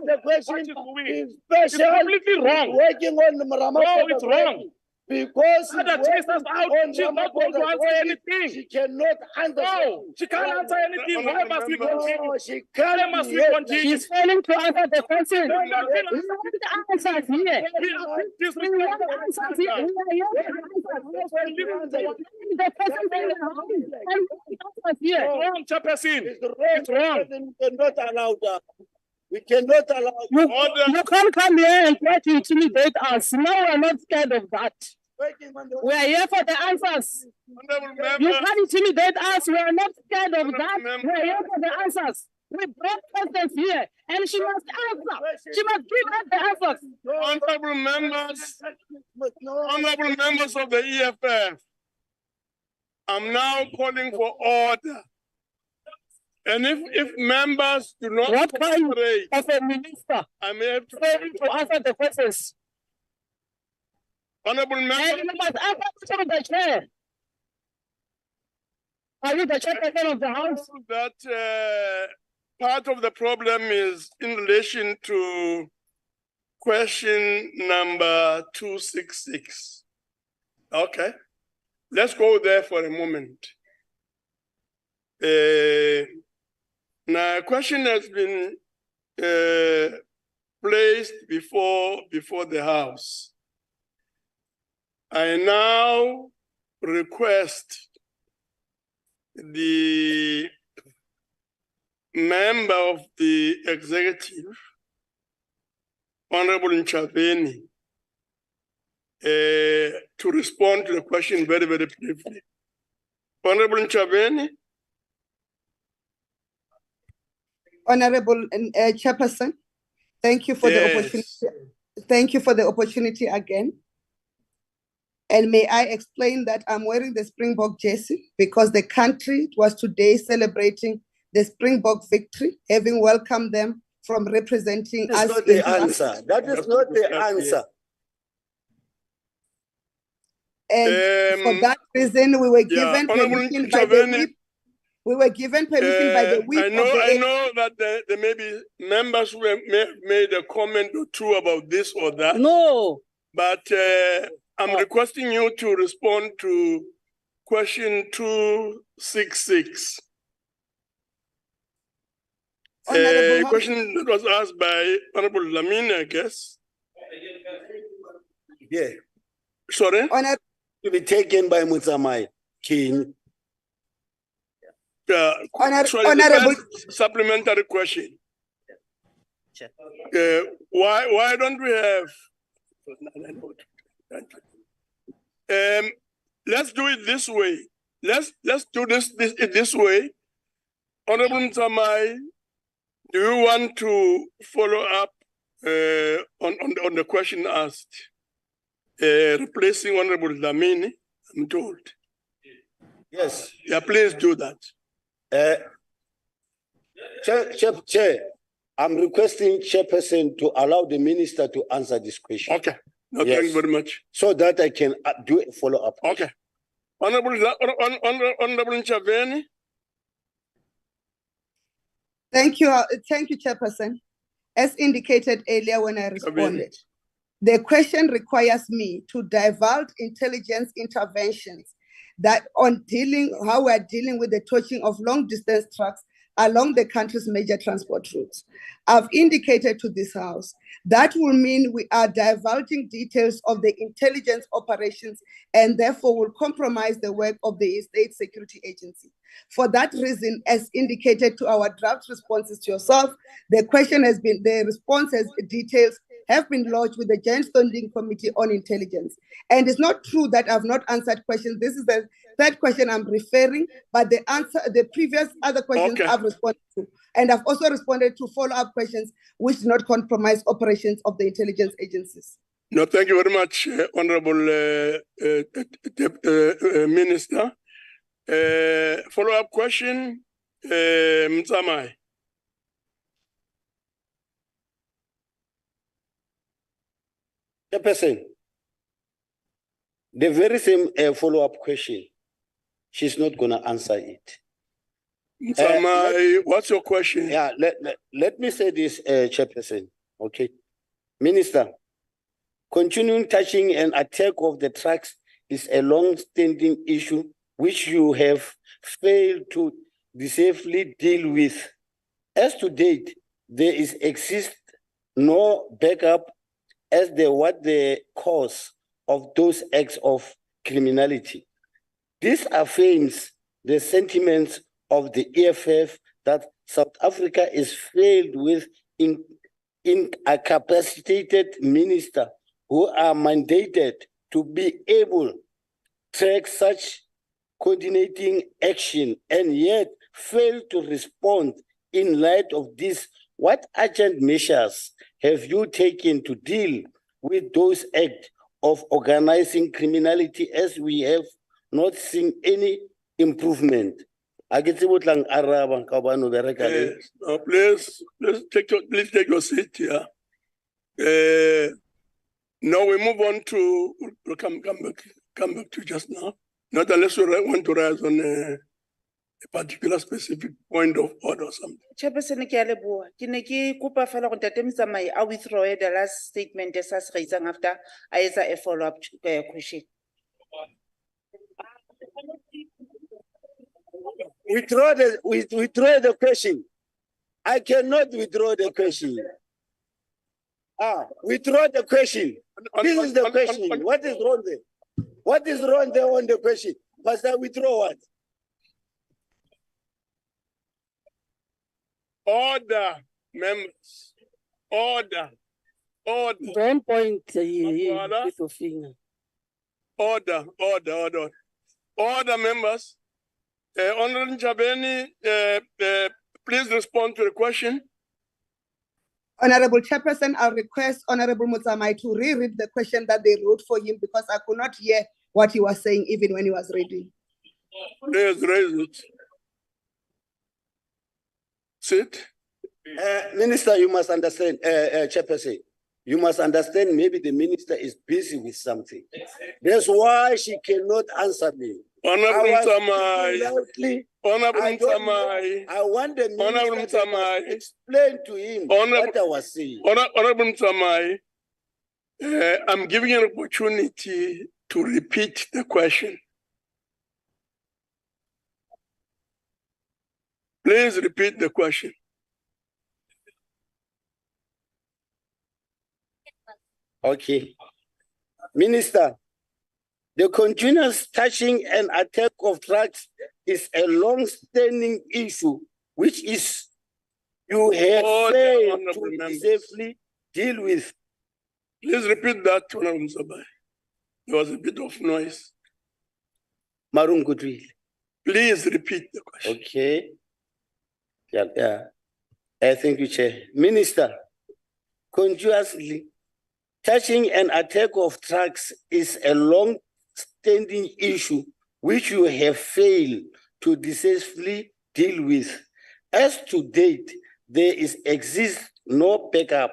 K: the question is
F: it's completely wrong.
K: Working on the
F: No, it's wrong.
K: Because
F: chase us out. She's not going to answer anything.
K: She cannot answer.
F: No, she can't answer anything. Why must we continue?
K: No, she can't.
F: Why must we continue?
P: She's failing to answer the question. We want the answers here.
F: Wrong, Chairperson.
K: It's wrong. We cannot allow that. We cannot allow
P: you can't come here and try to intimidate us. No, we're not scared of that. We are here for the answers. You can't intimidate us. We are not scared of that. We are here for the answers. We brought questions here, and she must answer. She must give us the answers.
L: Honorable members of the EFF, I'm now calling for order. And if members do not
P: what kind of a minister?
L: I'm here
P: to answer the questions.
L: Honorable members,
P: and you must answer to the chair. Are you the chairperson of the house?
L: That part of the problem is in relation to question number 266. Okay, let's go there for a moment. Now, a question has been placed before the House. I now request
B: the member of the executive, Honorable Nchaveni, to respond to the question very, very briefly. Honorable Nchaveni.
U: Honorable Chairperson, thank you for the opportunity. Thank you for the opportunity again. And may I explain that I'm wearing the Springbok jersey because the country was today celebrating the Springbok victory, having welcomed them from representing us.
K: That's not the answer. That is not the answer.
U: And for that reason, we were given permission by the whip. We were given permission by the whip.
B: I know that there may be members who may have made a comment or two about this or that.
P: No.
B: But I'm requesting you to respond to question 266. Question that was asked by Honorable Lamine, I guess.
K: Yeah.
B: Sorry?
K: To be taken by Mutsamai King.
B: Honorable supplementary question. Why don't we have? Let's do it this way. Let's do this way. Honorable Mutsamai, do you want to follow up on the question asked? Replacing Honorable Lamini, I'm told.
K: Yes.
B: Yeah, please do that.
K: Chair, I'm requesting Chairperson to allow the minister to answer this question.
B: Okay. No, thank you very much.
K: So that I can do a follow-up.
B: Okay. Honorable Nchaveni.
U: Thank you, Chairperson. As indicated earlier when I responded, the question requires me to divulge intelligence interventions that on how we are dealing with the torching of long-distance trucks along the country's major transport routes. I've indicated to this House that will mean we are divulging details of the intelligence operations and therefore will compromise the work of the State Security Agency. For that reason, as indicated to our draft responses to yourself, the responses details have been lodged with the Joint Standing Committee on Intelligence. And it's not true that I've not answered questions. This is the third question I'm referring, but the previous other questions I've responded to. And I've also responded to follow-up questions which do not compromise operations of the intelligence agencies.
B: No, thank you very much, Honorable Minister. Follow-up question, Mutsamai.
K: Chairperson, the very same follow-up question, she's not going to answer it.
B: What's your question?
K: Yeah, let me say this, Chairperson, okay? Minister, continuing touching and attack of the trucks is a long-standing issue which you have failed to safely deal with. As to date, there exists no backup as what the cause of those acts of criminality. This affirms the sentiments of the EFF that South Africa is filled with incapacitated ministers who are mandated to be able to track such coordinating action and yet fail to respond. In light of this, what urgent measures have you taken to deal with those acts of organizing criminality as we have not seen any improvement?
B: Please take your seat here. Now we move on to come back to just now. Not unless you want to rise on a particular specific point of order or something.
R: Chairperson, ke a leboha. Ke ne ke kopa fela go Ntate Motsamai a withdraw the last statement as a raising after I etsa a follow-up question.
K: Withdraw the question. I cannot withdraw the question. Withdraw the question. This is the question. What is wrong there? What is wrong there on the question? Must I withdraw what?
B: Order, members. Order. Order.
P: One point,
B: Order. Order, members. Honorable Jabeni, please respond to the question.
U: Honorable Chairperson, I'll request Honorable Mutsamai to reread the question that they wrote for him because I could not hear what he was saying even when he was reading.
B: Please raise it. Sit.
K: Minister, you must understand, Chairperson, you must understand maybe the minister is busy with something. That's why she cannot answer me.
B: Honorable
K: I want the minister to explain to him what I was saying.
B: Honorable Mutsamai, I'm giving you an opportunity to repeat the question. Please repeat the question.
K: Okay. Minister, the continuous touching and attack of drugs is a long-standing issue, which is you have failed to safely deal with.
B: Please repeat that, Honorable Mutsamai. There was a bit of noise.
K: Marun Goodwill.
B: Please repeat the question.
K: Okay. Yeah. Thank you, Chair. Minister, continuously touching and attack of drugs is a long-standing issue which you have failed to successfully deal with. As to date, there exists no backup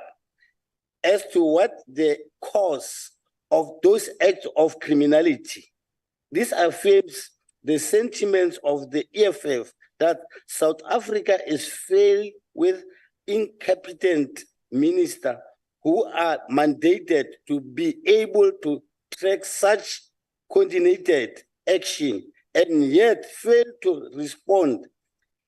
K: as to what the cause of those acts of criminality. This affirms the sentiments of the EFF that South Africa is filled with incompetent ministers who are mandated to be able to track such coordinated action and yet fail to respond.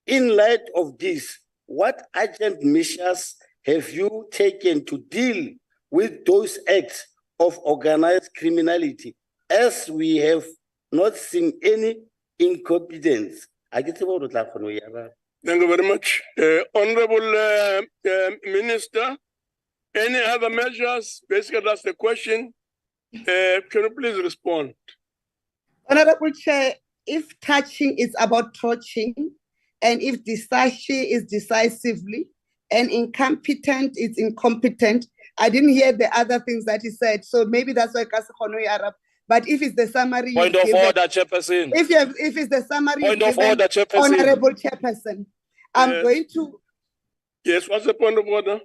K: In light of this, what urgent measures have you taken to deal with those acts of organized criminality, as we have not seen any incompetence?
B: Thank you very much. Honorable Minister, any other measures? Basically, that's the question. Can you please respond?
U: Honorable Chair, if touching is about touching, and if decisive is decisively, and incompetent is incompetent, I didn't hear the other things that he said, so maybe that's why Kasakhono Arab. But if it's the summary,
F: Point of order, Chairperson.
U: If it's the summary,
F: Point of order, Chairperson.
U: Honorable Chairperson, I'm going to.
B: Yes, what's the point of order?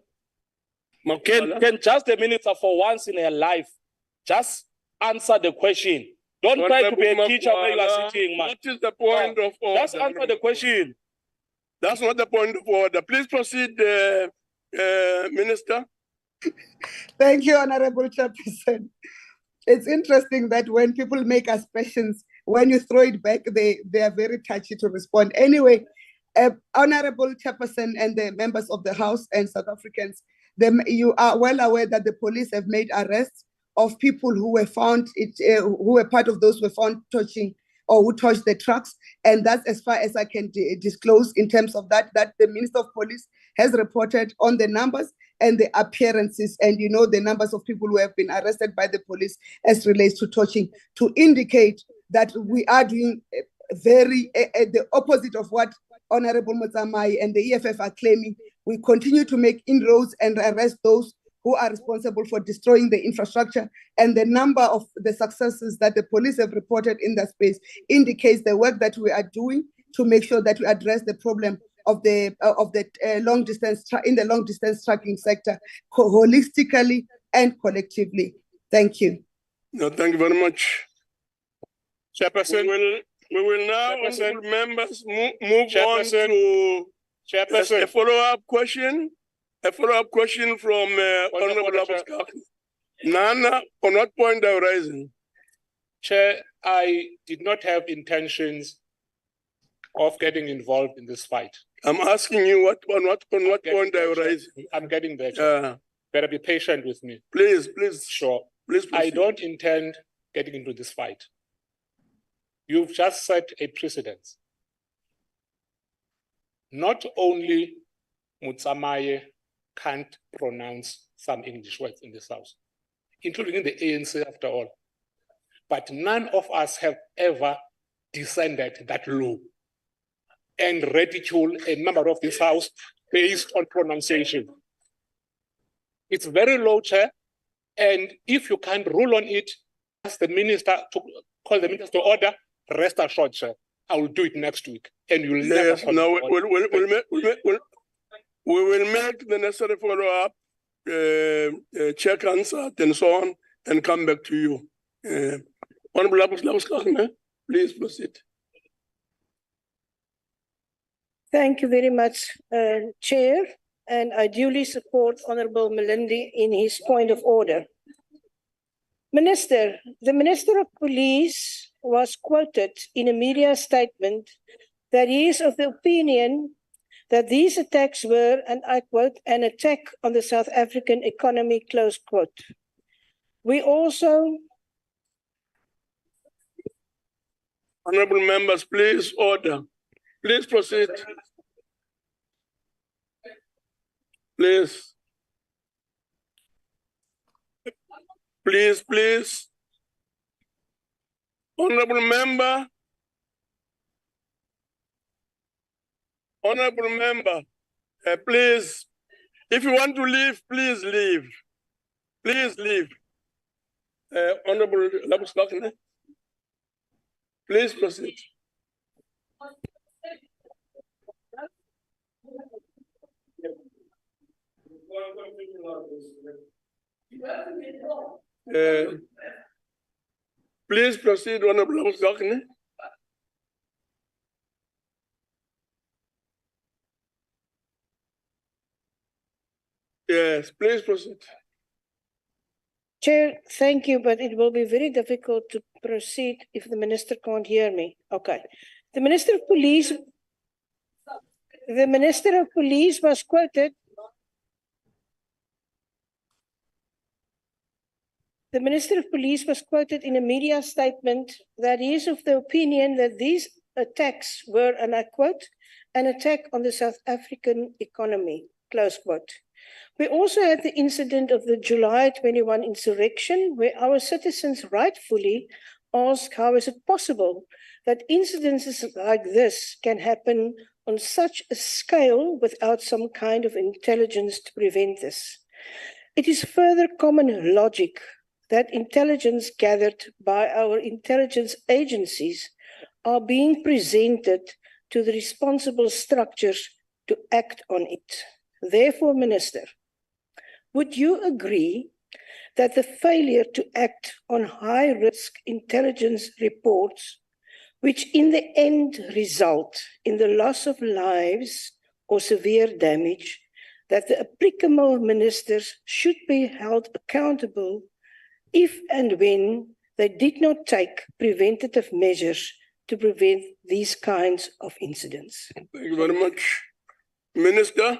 F: Can just the minister for once in her life just answer the question? Don't try to be a teacher where you are sitting, man.
B: What is the point of order?
F: Just answer the question.
B: That's not the point of order. Please proceed, Minister.
U: Thank you, Honorable Chairperson. It's interesting that when people make aspersions, when you throw it back, they are very touchy to respond. Anyway, Honorable Chairperson and the members of the House and South Africans, you are well aware that the police have made arrests of people who were found, who were part of those who were found touching or who touched the trucks. And that's as far as I can disclose in terms of that the Minister of Police has reported on the numbers and the appearances and, you know, the numbers of people who have been arrested by the police as relates to touching, to indicate that we are doing the opposite of what Honorable Mutsamai and the EFF are claiming. We continue to make inroads and arrest those who are responsible for destroying the infrastructure, and the number of the successes that the police have reported in that space indicates the work that we are doing to make sure that we address the problem of the long distance trucking sector holistically and collectively. Thank you.
B: No, thank you very much. Chairperson, we will now, honorable members, move on to Chairperson. A follow-up question. A follow-up question from Honorable Abuskat. Nana, on what point are you raising?
H: Chair, I did not have intentions of getting involved in this fight.
B: I'm asking you on what point are you raising?
H: I'm getting there. Better be patient with me.
B: Please.
H: Sure.
B: Please proceed.
H: I don't intend getting into this fight. You've just set a precedent. Not only Mutsamaye can't pronounce some English words in this house, including in the ANC after all. But none of us have ever descended that low and ridicule a member of this house based on pronunciation. It's very low, Chair, and if you can't rule on it, ask the minister to call the minister to order, rest assured, Chair, I will do it next week, and you'll never.
B: Yes, now we will make the necessary follow-up, check answer, and so on, and come back to you. Honorable, please proceed.
T: Thank you very much, Chair, and I duly support Honorable Malindi in his point of order. Minister, the Minister of Police was quoted in a media statement that he is of the opinion that these attacks were, and I quote, an attack on the South African economy, close quote. We also...
B: Honorable members, please order. Please proceed. Please. Please, please. Honorable member. Honorable member, please, if you want to leave, please leave. Please leave. Honorable Labusbakne, please proceed. Please proceed, Honorable Labusbakne. Yes, please proceed.
T: Chair, thank you, but it will be very difficult to proceed if the minister can't hear me. Okay. The Minister of Police was quoted. The Minister of Police was quoted in a media statement that he is of the opinion that these attacks were, and I quote, an attack on the South African economy, close quote. We also had the incident of the July 21 insurrection, where our citizens rightfully ask how is it possible that incidences like this can happen on such a scale without some kind of intelligence to prevent this. It is further common logic that intelligence gathered by our intelligence agencies are being presented to the responsible structures to act on it. Therefore, Minister, would you agree that the failure to act on high-risk intelligence reports, which in the end result in the loss of lives or severe damage, that the applicable ministers should be held accountable if and when they did not take preventative measures to prevent these kinds of incidents?
B: Thank you very much. Minister?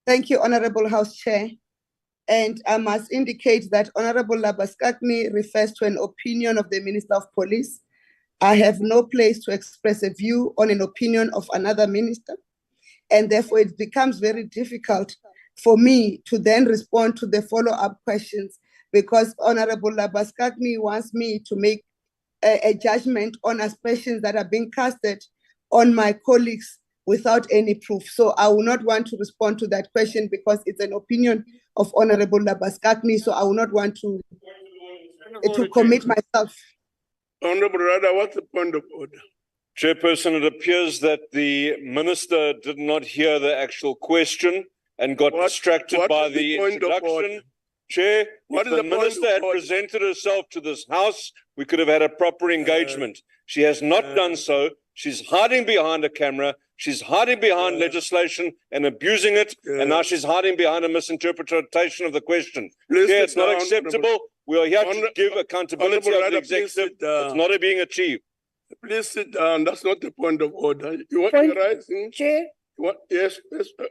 U: Thank you, Honorable House Chair. And I must indicate that Honorable Labaskakni refers to an opinion of the Minister of Police. I have no place to express a view on an opinion of another minister. And therefore it becomes very difficult for me to then respond to the follow-up questions because Honorable Labaskakni wants me to make a judgment on aspersions that are being casted on my colleagues without any proof. So I will not want to respond to that question because it's an opinion of Honorable Labaskakni, so I will not want to commit myself.
B: Honorable Rada, what's the point of order?
N: Chairperson, it appears that the minister did not hear the actual question and got distracted by the introduction. Chair, if the minister had presented herself to this house, we could have had a proper engagement. She has not done so. She's hiding behind a camera. She's hiding behind legislation and abusing it. And now she's hiding behind a misinterpretation of the question. Chair, it's not acceptable. We are here to give accountability of the executive. It's not being achieved.
B: Please sit down. That's not the point of order. You want
T: Point,
B: to rise?
T: Chair?
B: Yes,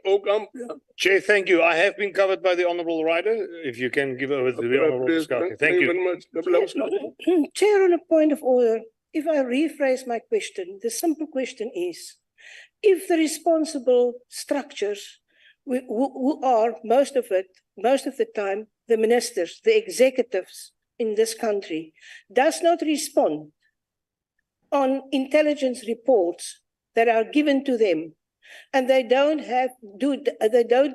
B: Ocamp. Yeah.
L: Chair, thank you. I have been covered by the Honourable Rider. If you can give over to the Honourable Scotty. Thank you.
B: Very much.
T: Chair, on a point of order, if I rephrase my question, the simple question is, if the responsible structures, who are most of the time, the ministers, the executives in this country, does not respond on intelligence reports that are given to them, and they don't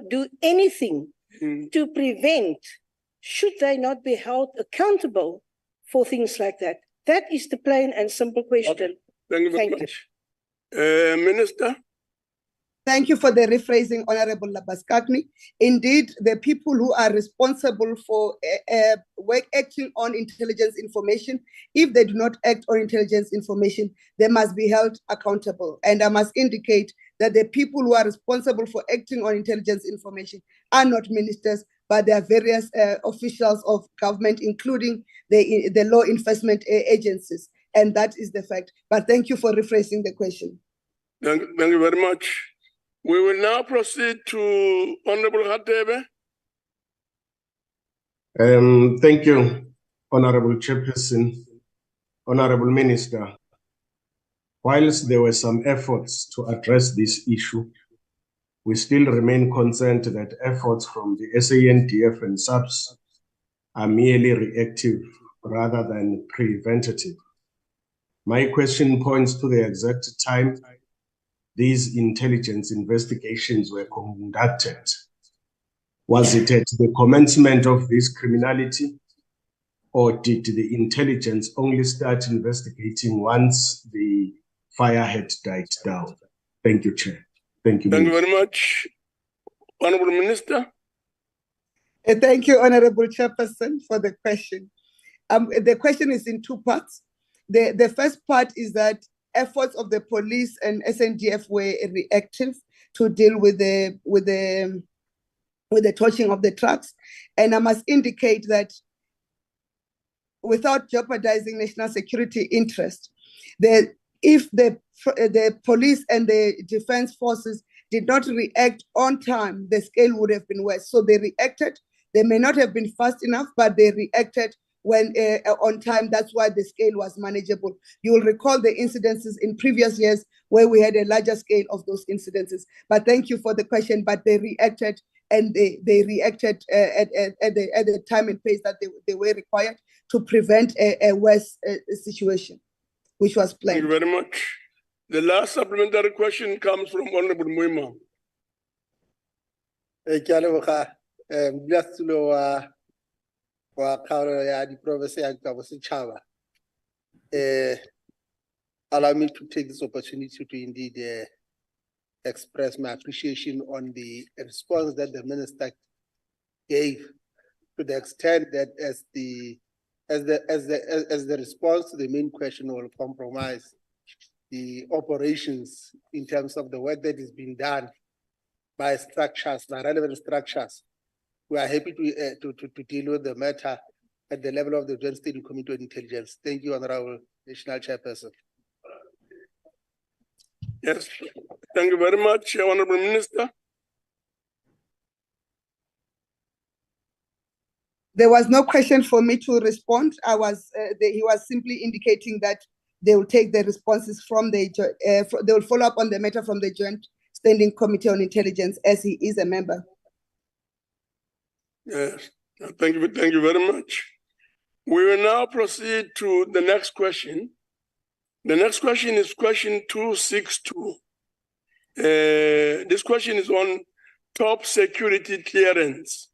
T: do anything to prevent, should they not be held accountable for things like that? That is the plain and simple question.
B: Thank you very much. Minister?
U: Thank you for the rephrasing, Honorable Labaskakni. Indeed, the people who are responsible for acting on intelligence information, if they do not act on intelligence information, they must be held accountable. And I must indicate that the people who are responsible for acting on intelligence information are not ministers, but there are various officials of government, including the law enforcement agencies. And that is the fact. But thank you for rephrasing the question.
B: Thank you very much. We will now proceed to Honorable Hatebe.
I: Thank you, Honorable Chairperson, Honorable Minister. Whilst there were some efforts to address this issue, we still remain concerned that efforts from the SANDF and SAPS are merely reactive rather than preventative. My question points to the exact time these intelligence investigations were conducted. Was it at the commencement of this criminality, or did the intelligence only start investigating once the fire had died down? Thank you, Chair. Thank you.
B: Thank you very much. Honorable Minister.
U: Thank you, Honorable Chairperson, for the question. The question is in two parts. The first part is that efforts of the police and SNDF were reactive to deal with the torching of the trucks. And I must indicate that without jeopardizing national security interest, if the police and the defense forces did not react on time, the scale would have been worse. So they reacted. They may not have been fast enough, but they reacted when on time. That's why the scale was manageable. You will recall the incidences in previous years where we had a larger scale of those incidences. But thank you for the question. But they reacted, and they reacted at the time and pace that they were required to prevent a worse situation, which was planned.
B: Thank you very much. The last supplementary question comes from Honorable Muima.
V: Allow me to take this opportunity to indeed express my appreciation on the response that the minister gave, to the extent that as the response to the main question will compromise the operations in terms of the work that is being done by structures, by relevant structures. We are happy to deal with the matter at the level of the Joint Steering Committee on Intelligence. Thank you, Honorable National Chairperson.
B: Yes, thank you very much, Honorable Minister.
U: There was no question for me to respond. He was simply indicating that they will take the responses from they will follow up on the matter from the Joint Standing Committee on Intelligence, as he is a member.
B: Yes, thank you very much. We will now proceed to the next question. The next question is question 262. This question is on top security clearance.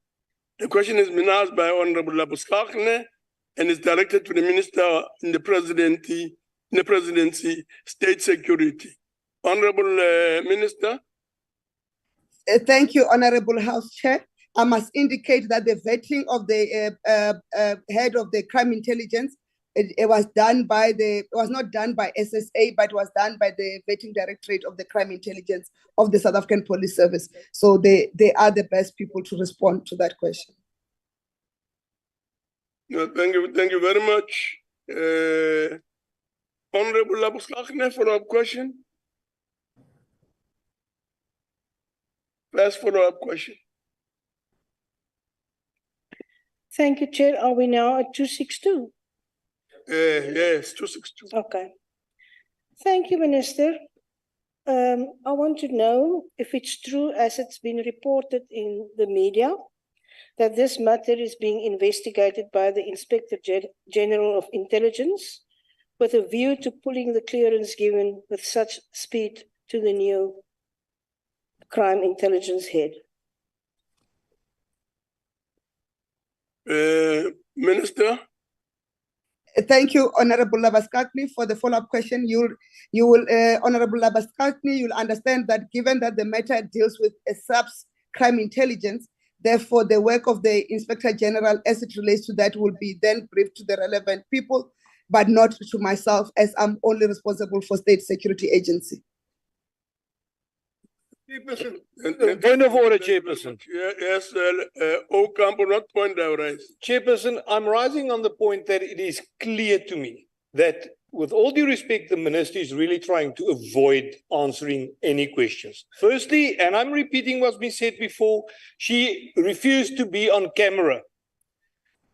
B: The question has been asked by Honorable Labuskakne and is directed to the Minister in the Presidency, State Security. Honorable Minister.
U: Thank you, Honorable House Chair. I must indicate that the vetting of the head of the crime intelligence, it was not done by SSA, but was done by the vetting directorate of the crime intelligence of the South African Police Service. So they are the best people to respond to that question.
B: No, thank you very much. Honorable Labuskakne, follow-up question. First follow-up question.
T: Thank you, Chair. Are we now at 262?
B: Yes, 262.
T: Okay. Thank you, Minister. I want to know if it's true, as it's been reported in the media, that this matter is being investigated by the Inspector General of Intelligence with a view to pulling the clearance given with such speed to the new crime intelligence head.
B: Minister?
U: Thank you, Honorable Labaskakni, for the follow-up question. Honorable Labaskakni, you'll understand that given that the matter deals with a crime intelligence, therefore the work of the Inspector General as it relates to that will be then briefed to the relevant people, but not to myself, as I'm only responsible for State Security Agency.
L: Point of order, Chairperson.
B: Yes, Ocampo, not point I rise.
L: Chairperson, I'm rising on the point that it is clear to me that, with all due respect, the minister is really trying to avoid answering any questions. Firstly, and I'm repeating what's been said before, she refused to be on camera.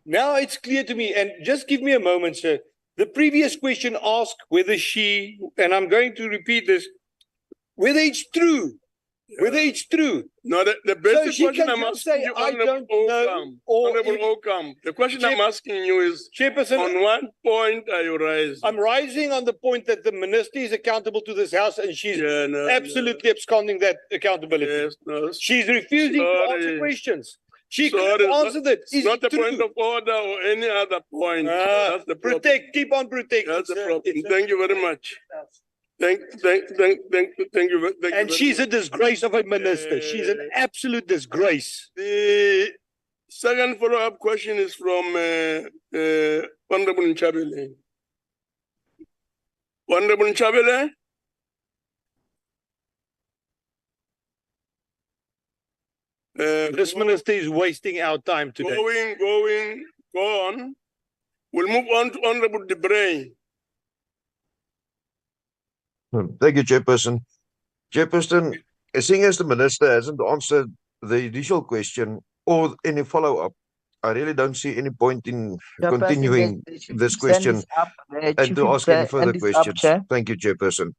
L: Now it's clear to me, and just give me a moment, sir. The previous question asked whether she, and I'm going to repeat this, whether it's true. Whether it's true.
B: No, the basic
L: so
B: question I'm asking you, Honorable Ocampo, the question I'm asking you is,
L: Chairperson,
B: on what point are you rising?
L: I'm rising on the point that the minister is accountable to this house, and she's absolutely absconding that accountability.
B: Yes, no.
L: She's refusing to answer questions. She could have answered it.
B: It's not a point of order or any other point. That's the problem.
L: Keep on protecting.
B: That's the problem. Thank you very much. Thank you.
L: And she's a disgrace of a minister. She's an absolute disgrace.
B: The second follow-up question is from Honorable Nchabele. Honorable Nchabele?
L: This minister is wasting our time today.
B: Go on. We'll move on to Honorable Debray.
A: Thank you, Chairperson. Chairperson, seeing as the minister hasn't answered the initial question or any follow-up, I really don't see any point in continuing this question and to ask any further questions. Thank you, Chairperson.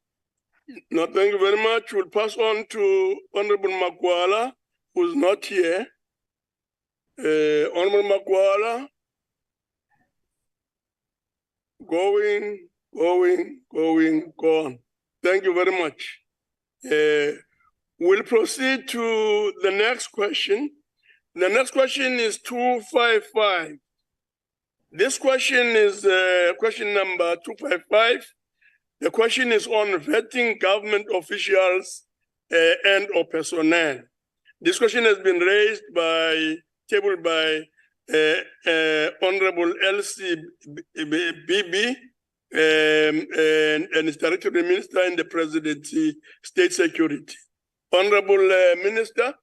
B: No, thank you very much. We'll pass on to Honorable Makwala, who's not here. Honorable Makwala. Go on. Thank you very much. We'll proceed to the next question. The next question is 255. This question is question number 255. The question is on vetting government officials and or personnel. This question has been tabled by Honorable Elsie Bibi, and is Director of the Minister in the Presidency, State Security. Honorable Minister.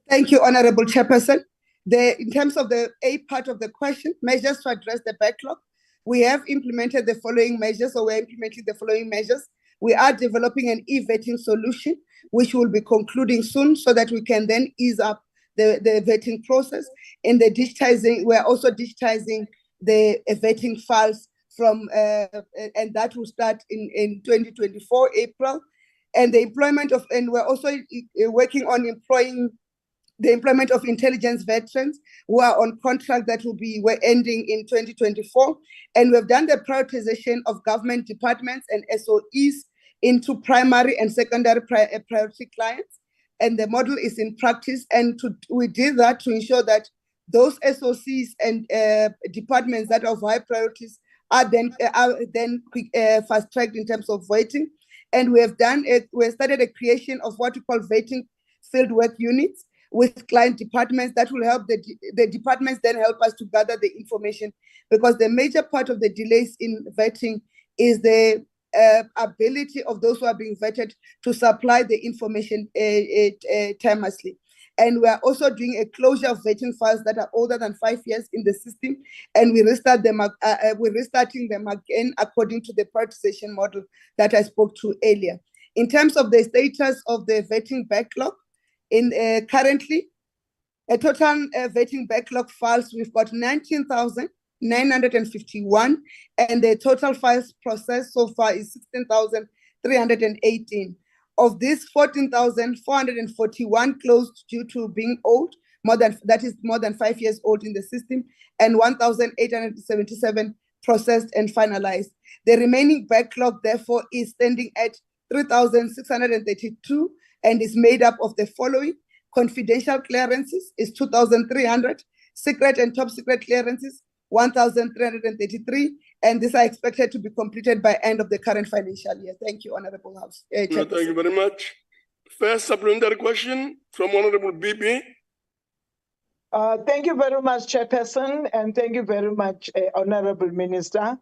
U: Thank you, Honorable Chairperson. In terms of the A part of the question, measures to address the backlog, we have implemented the following measures, or we're implementing the following measures. We are developing an e-vetting solution, which will be concluding soon, so that we can then ease up the vetting process. In the digitizing, we're also digitizing the vetting files from, and that will start in 2024, April. And the employment of, and we're also working on the employment of intelligence veterans who are on contract that we're ending in 2024. And we've done the prioritization of government departments and SOEs into primary and secondary priority clients. And the model is in practice. And we did that to ensure that those SOCs and departments that are of high priorities are then fast-tracked in terms of vetting. And we started a creation of what we call vetting fieldwork units with client departments that will help the departments then help us to gather the information, because the major part of the delays in vetting is the ability of those who are being vetted to supply the information timelessly. And we are also doing a closure of vetting files that are older than 5 years in the system, and we're restarting them again according to the prioritization model that I spoke to earlier. In terms of the status of the vetting backlog, currently, a total vetting backlog files, we've got 19,951, and the total files processed so far is 14,318. Of these, 14,441 closed due to being old, more than 5 years old in the system, and 1,877 processed and finalized. The remaining backlog, therefore, is standing at 3,632 and is made up of the following: confidential clearances is 2,300, secret and top secret clearances 1,333, and these are expected to be completed by end of the current financial year. Thank you, Honorable House.
B: Thank you very much. First supplementary question from Honorable BB.
D: Thank you very much, Chairperson, and thank you very much, Honorable Minister,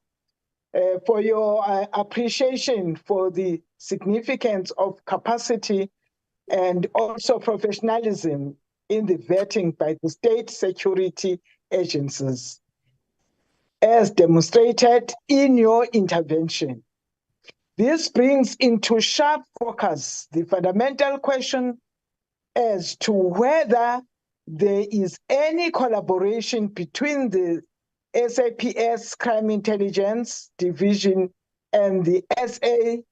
D: for your appreciation for the significance of capacity and also professionalism in the vetting by the state security agencies, as demonstrated in your intervention. This brings into sharp focus the fundamental question as to whether there is any collaboration between the SAPS Crime Intelligence Division and the SAA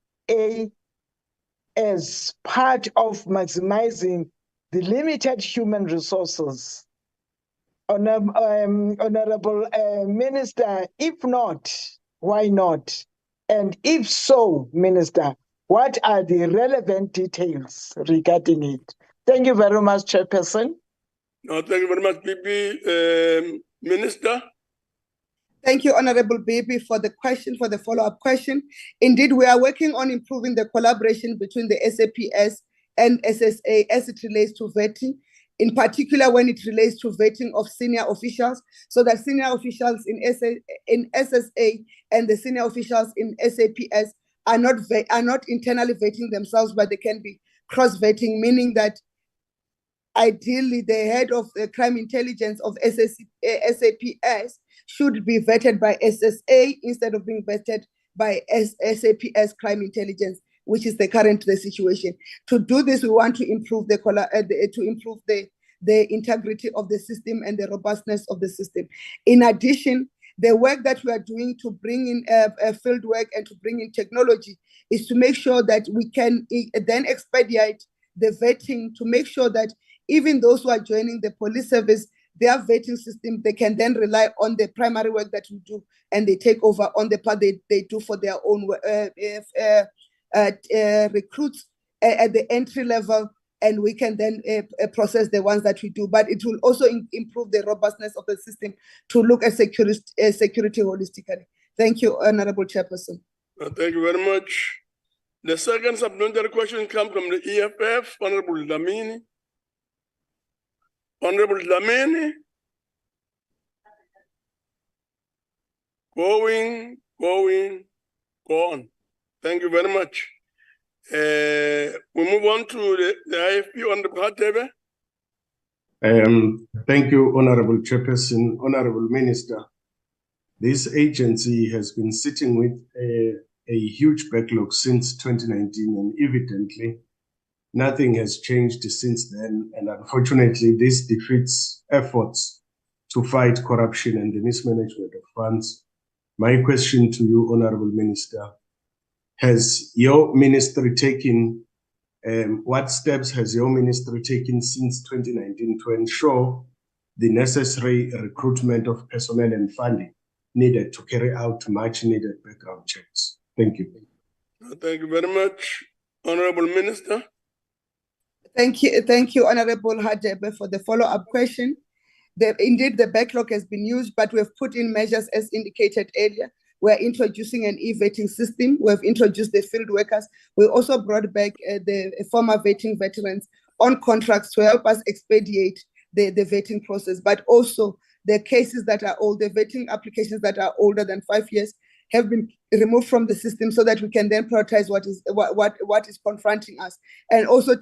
D: as part of maximizing the limited human resources. Honorable Minister, if not, why not? And if so, Minister, what are the relevant details regarding it? Thank you very much, Chairperson.
B: No, thank you very much, BB. Minister.
U: Thank you, Honorable Baby, for the question, for the follow-up question. Indeed, we are working on improving the collaboration between the SAPS and SSA as it relates to vetting, in particular when it relates to vetting of senior officials, so that senior officials in SSA and the senior officials in SAPS are not internally vetting themselves, but they can be cross-vetting, meaning that ideally the head of the crime intelligence of SAPS should be vetted by SSA instead of being vetted by SAPS crime intelligence, which is the current situation. To do this, we want to improve the integrity of the system and the robustness of the system. In addition, the work that we are doing to bring in field work and to bring in technology is to make sure that we can then expedite the vetting, to make sure that even those who are joining the police service, their vetting system, they can then rely on the primary work that we do, and they take over on the part they do for their own recruits at the entry level, and we can then process the ones that we do. But it will also improve the robustness of the system to look at security holistically. Thank you, Honorable Chairperson.
B: Thank you very much. The second supplementary question comes from the EFF, Honorable Dlamini. Honorable Dlamini. Going, go on. Thank you very much. We move on to the IFP, Honorable Hadebe.
I: Thank you, Honorable Chairperson, Honorable Minister. This agency has been sitting with a huge backlog since 2019, and evidently nothing has changed since then. And unfortunately, this defeats efforts to fight corruption and the mismanagement of funds. My question to you, Honorable Minister, has your ministry taken, what steps has your ministry taken since 2019 to ensure the necessary recruitment of personnel and funding needed to carry out much needed background checks? Thank you.
B: Thank you very much, Honorable Minister.
U: Thank you, Honorable Hadebe, for the follow-up question. Indeed, the backlog has been used, but we have put in measures as indicated earlier. We're introducing an e-vetting system. We've introduced the field workers. We also brought back the former vetting veterans on contracts to help us expedite the vetting process, but also the cases that are old, the vetting applications that are older than 5 years have been removed from the system so that we can then prioritize what is confronting us, and also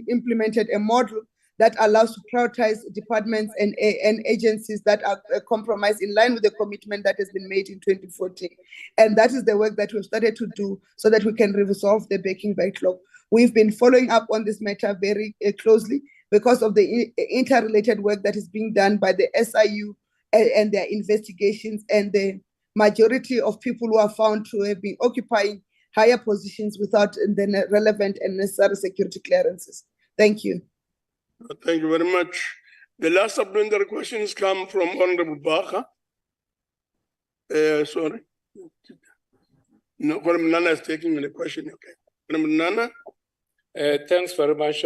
U: implemented a model that allows to prioritize departments and agencies that are compromised in line with the commitment that has been made in 2014. And that is the work that we've started to do so that we can resolve the banking backlog. We've been following up on this matter very closely because of the interrelated work that is being done by the SIU and their investigations, and the majority of people who are found to have been occupying higher positions without the relevant and necessary security clearances. Thank you.
B: Thank you very much. The last supplementary questions come from Honorable Baha. Sorry. No, Honorable Nana is taking the question. Okay. Honorable Nana.
H: Thanks very much,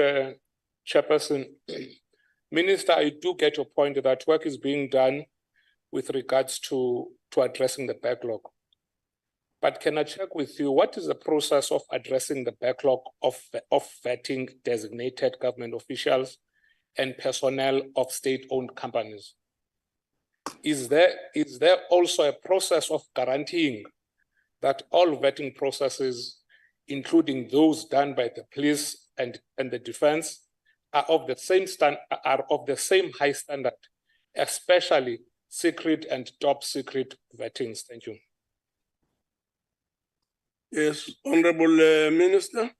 H: Chairperson. Minister, I do get your point that work is being done with regards to addressing the backlog. But can I check with you, what is the process of addressing the backlog of vetting designated government officials and personnel of state-owned companies? Is there also a process of guaranteeing that all vetting processes, including those done by the police and the defense, are of the same high standard, especially secret and top secret vettings? Thank you.
B: Yes, Honorable Minister.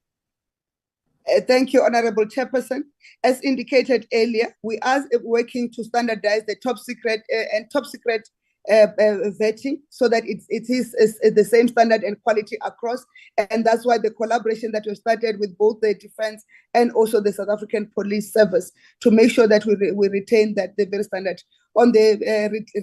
U: Thank you, Honorable Chairperson. As indicated earlier, we are working to standardize the top secret and top secret vetting so that it is the same standard and quality across. And that's why the collaboration that we started with both the defense and also the South African Police Service to make sure that we retain the very standard. On the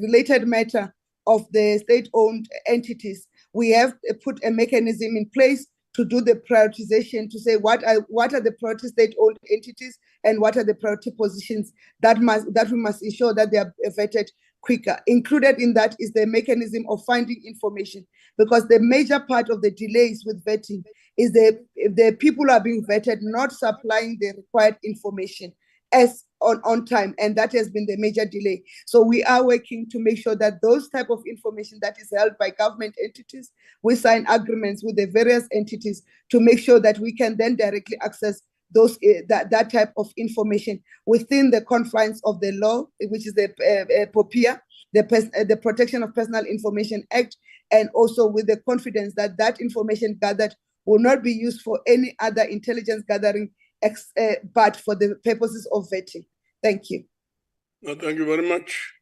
U: related matter of the state-owned entities, we have put a mechanism in place to do the prioritization, to say what are the priority state-owned entities and what are the priority positions that we must ensure that they are vetted quicker. Included in that is the mechanism of finding information, because the major part of the delays with vetting is the people are being vetted not supplying the required information as on time, and that has been the major delay. So we are working to make sure that those type of information that is held by government entities, we sign agreements with the various entities to make sure that we can then directly access those that type of information within the confines of the law, which is the POPIA, the Protection of Personal Information Act, and also with the confidence that that information gathered will not be used for any other intelligence gathering but for the purposes of vetting. Thank you.
B: No, thank you very much.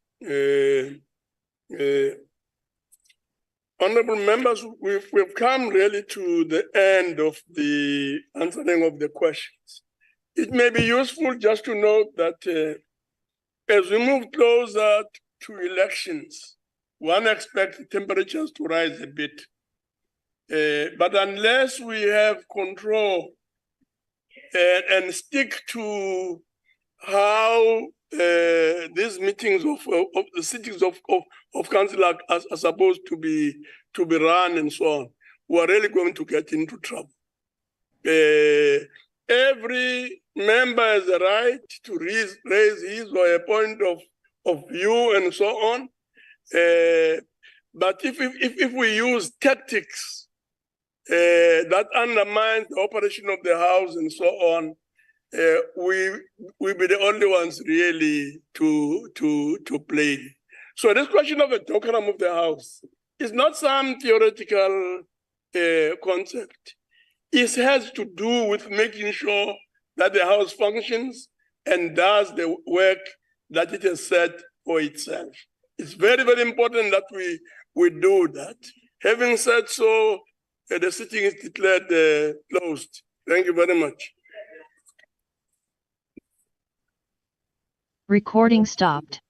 B: Honorable members, we've come really to the end of the answering of the questions. It may be useful just to note that as we move closer to elections, one expects temperatures to rise a bit. But unless we have control and stick to how these meetings of the sittings of council are supposed to be run and so on, we're really going to get into trouble. Every member has a right to raise his or her point of view and so on. But if we use tactics that undermine the operation of the House and so on, we'll be the only ones really to play. So this question of a decorum of the House is not some theoretical concept. It has to do with making sure that the House functions and does the work that it has set for itself. It's very, very important that we do that. Having said so, the sitting is declared closed. Thank you very much.
O: Recording stopped.